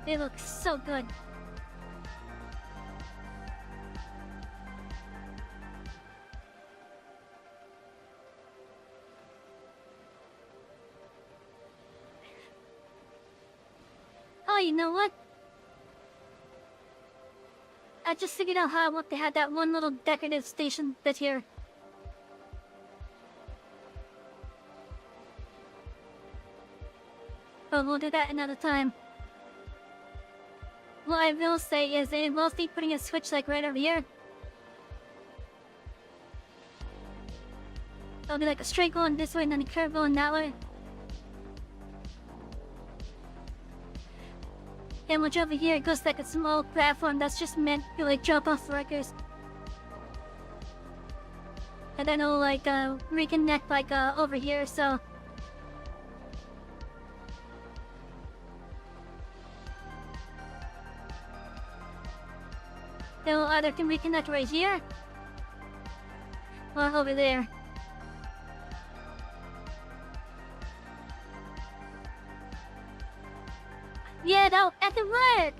They look so good. Oh, you know what? I just figured out how I want to have that one little decorative station bit here. But we'll do that another time. What I will say is they will be putting a switch like right over here. It'll be like a straight going this way and then a curve going that way. And which over here it goes like a small platform that's just meant to like jump off wreckers. And then it'll like reconnect like over here, so they'll either can reconnect right here or over there. Yeah, that can work!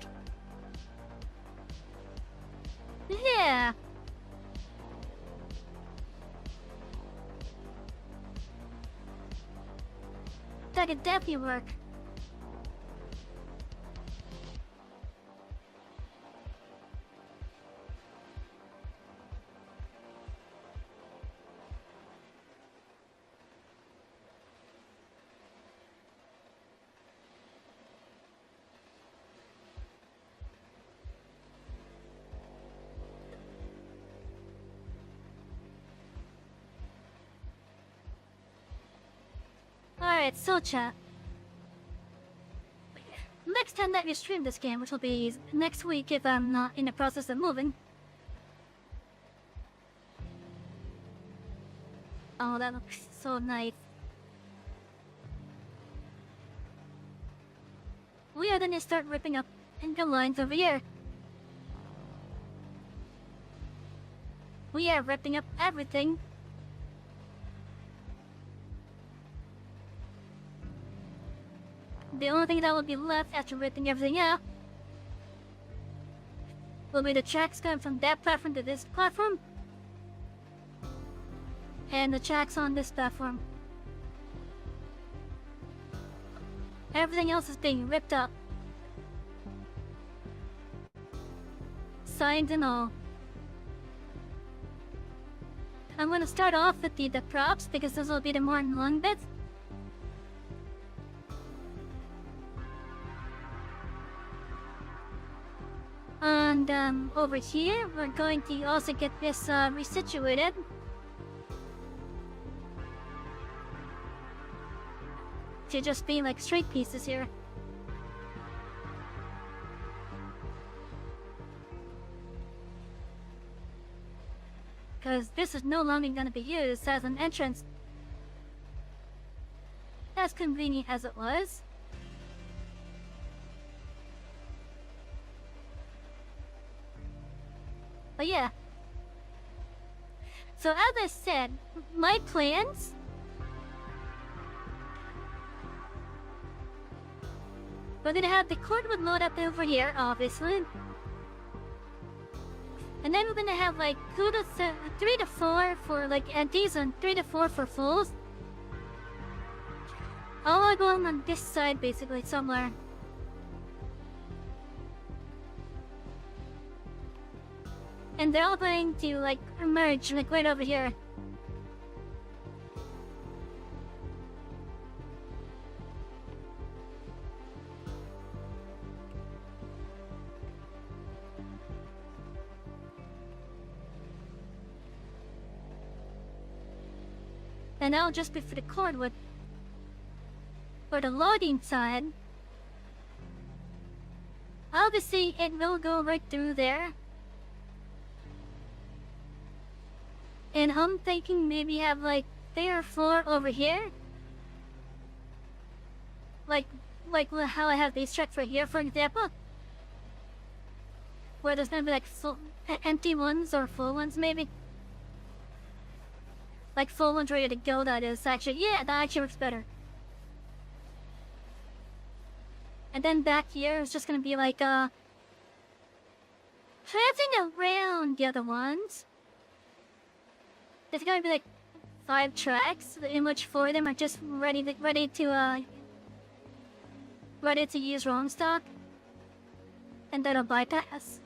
Yeah! that could definitely work. Alright, so chat. Next time that we stream this game, which will be next week if I'm not in the process of moving. Oh, that looks so nice. We are gonna start ripping up income lines over here. We are ripping up everything. The only thing that will be left after ripping everything out will be the tracks going from that platform to this platform, and the tracks on this platform. Everything else is being ripped up. Signs and all. I'm gonna start off with the props because those will be the more long bits. And over here, we're going to also get this resituated. To just be like straight pieces here. Because this is no longer going to be used as an entrance. As convenient as it was. But yeah. So as I said, my plans... We're gonna have the cordwood load up over here, obviously. And then we're gonna have like 3 to 4 for like empties and 3 to 4 for fulls. All going on this side basically somewhere. And they're all going to like emerge like right over here. And that'll just be for the cordwood. For the loading side, obviously it will go right through there. And I'm thinking maybe have like 3 or 4 over here. Like how I have these tracks right here, for example. Where there's gonna be like full, empty ones or full ones maybe. Like full ones ready to go, that is actually, yeah, that actually works better. And then back here is just gonna be like, traversing around the other ones. There's gonna be like 5 tracks, in which 4 of them are just ready to use rolling stock. And that'll bypass.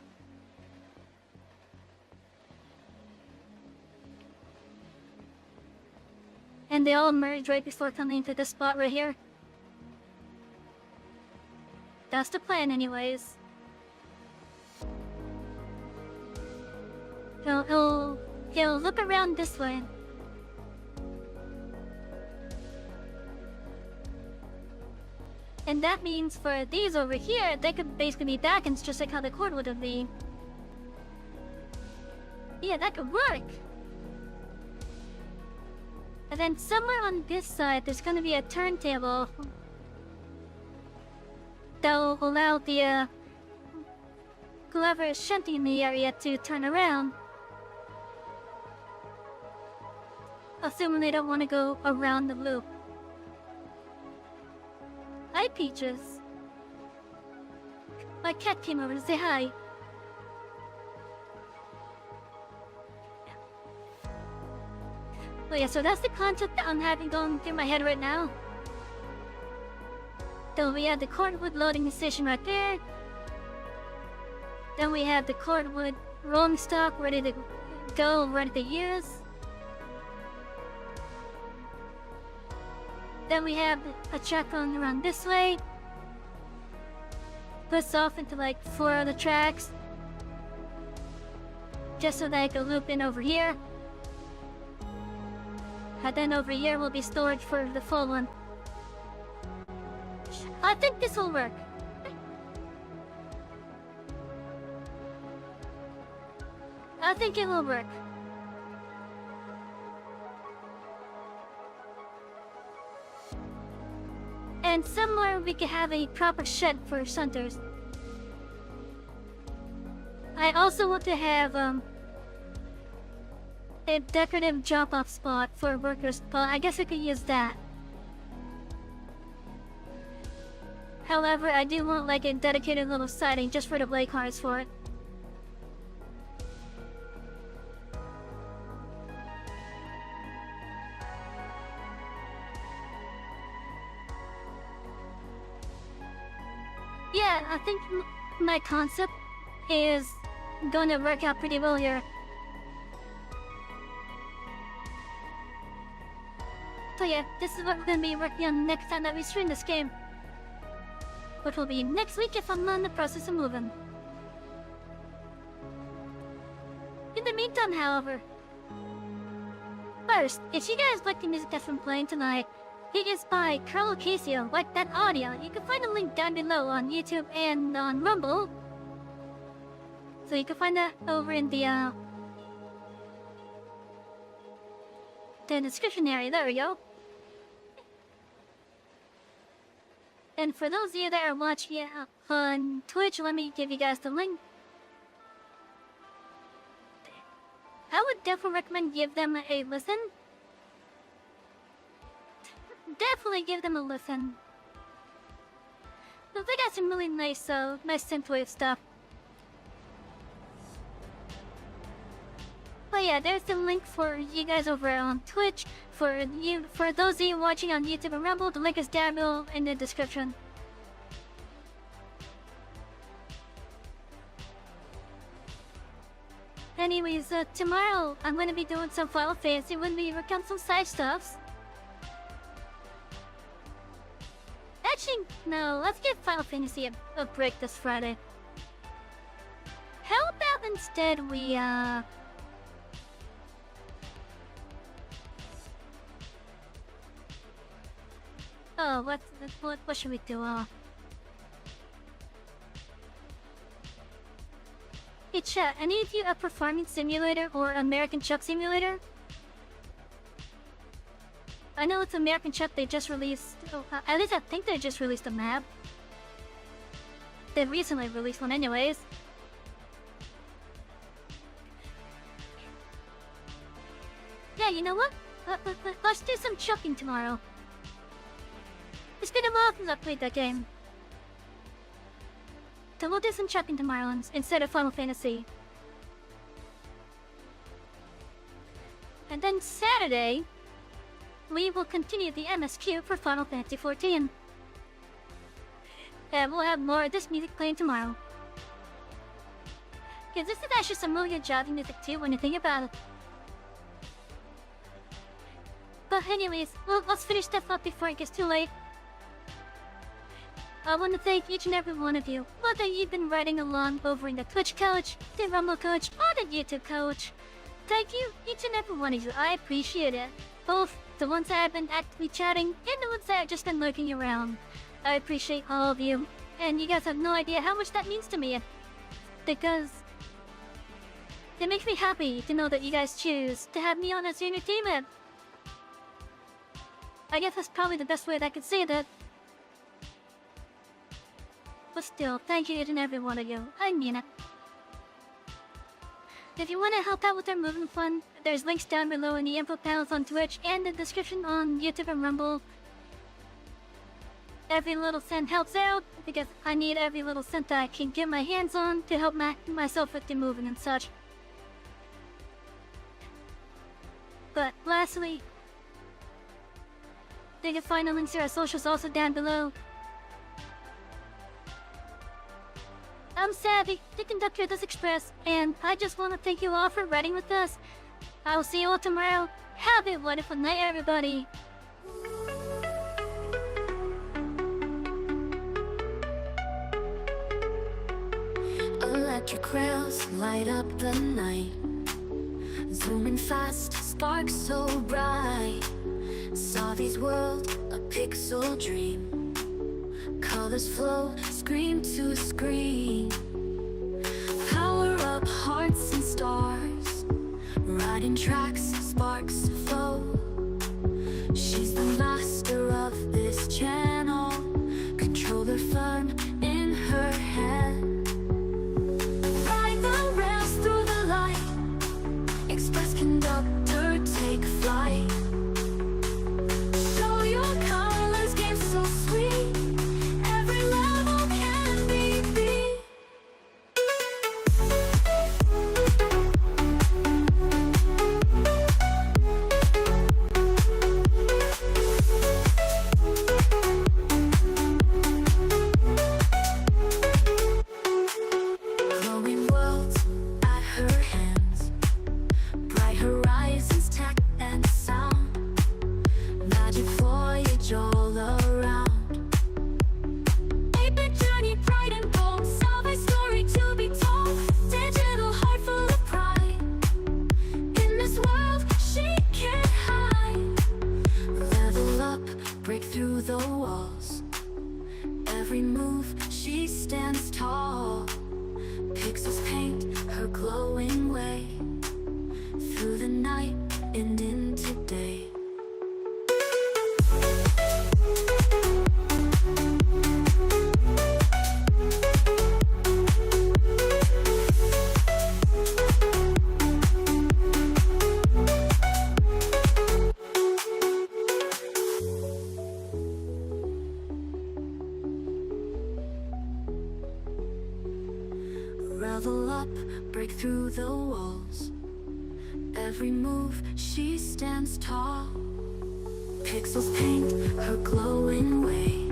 And they all merge right before coming into this spot right here. That's the plan anyways. He'll look around this way. And that means for these over here, they could basically be back and just like how the cord would have been. Yeah, that could work. And then somewhere on this side, there's gonna be a turntable that will allow the whoever is shunting in the area to turn around. Assuming they don't want to go around the loop. Hi, Peaches. My cat came over to say hi. Oh yeah, so that's the concept that I'm having going through my head right now. So we have the cordwood loading station right there. Then we have the cordwood rolling stock ready to go, ready to use. Then we have a track going around this way. Puts off into like 4 other tracks. Just so that I can loop in over here. And then over here will be storage for the full one. I think this will work. I think it will work. And somewhere we can have a proper shed for hunters. I also want to have a decorative drop-off spot for workers, but I guess I could use that. However, I do want like a dedicated little siding just for the blade cars for it. Yeah, I think my concept is gonna work out pretty well here. So yeah, this is what we're gonna be working on next time that we stream this game. Which will be next week if I'm not in the process of moving. In the meantime, however, first, if you guys like the music that's been playing tonight, it is by Carlo Casio, Like That Audio. You can find a link down below on YouTube and on Rumble. So you can find that over in the description area. There we go. And for those of you that are watching on Twitch, let me give you guys the link. I would definitely recommend give them a listen. Definitely give them a listen. They got some really nice synthwave stuff. But yeah, there's the link for you guys over on Twitch. For those of you watching on YouTube and Rumble, the link is down below in the description. Anyways, tomorrow I'm gonna be doing some Final Fantasy when we work on some side stuffs. Actually, no, let's give Final Fantasy a break this Friday. How about instead we, oh, what should we do? Hey chat, any of you a Performance Simulator or American Truck Simulator? I know it's American Truck, they just released, at least I think they just released a map. They recently released one anyways. Yeah, you know what? Let's do some trucking tomorrow. It's been a while since I played that game. So we'll do some trucking tomorrow instead of Final Fantasy. And then Saturday, we will continue the MSQ for Final Fantasy XIV. And we'll have more of this music playing tomorrow. Because this is actually some really good driving music too when you think about it. But anyways, let's finish stuff up before it gets too late. I want to thank each and every one of you, whether you've been riding along over in the Twitch coach, the Rumble coach, or the YouTube coach. Thank you, each and every one of you. I appreciate it. Both the ones that have been actively chatting and the ones that have just been lurking around. I appreciate all of you, and you guys have no idea how much that means to me. Because it makes me happy to know that you guys choose to have me on as your teammate. I guess that's probably the best way that I could say that. But still, thank you each and every one of you. I mean it. If you want to help out with our moving fund, there's links down below in the info panels on Twitch and the description on YouTube and Rumble. Every little cent helps out, because I need every little cent that I can get my hands on to help myself with the moving and such. But lastly, you can find the links to our socials also down below. I'm Savvy, the conductor of this express, and I just want to thank you all for riding with us. I will see you all tomorrow. Have a wonderful night, everybody. Electric rails light up the night, zooming fast, sparks so bright. Savi's world, a pixel dream. Colors flow, screen to screen. Power up hearts and stars, riding tracks, sparks flow. She's the master of this channel, controller firm in her hand. Ride the rails through the light, express conductor, take flight. Show your colors, game so sweet, every level can be beat. Glowing worlds at her hands, bright horizons, tech and sound, magic voyage all around. 8-bit journey, bright and bold, Savi's story to be told. Digital heart full of pride, in this world she can't hide. Level up, break through the walls, every move she stands tall. Pixels paint her glowing way, through the night and into day. Revel up, break through the walls, every move she stands tall. Pixels paint her glowing way,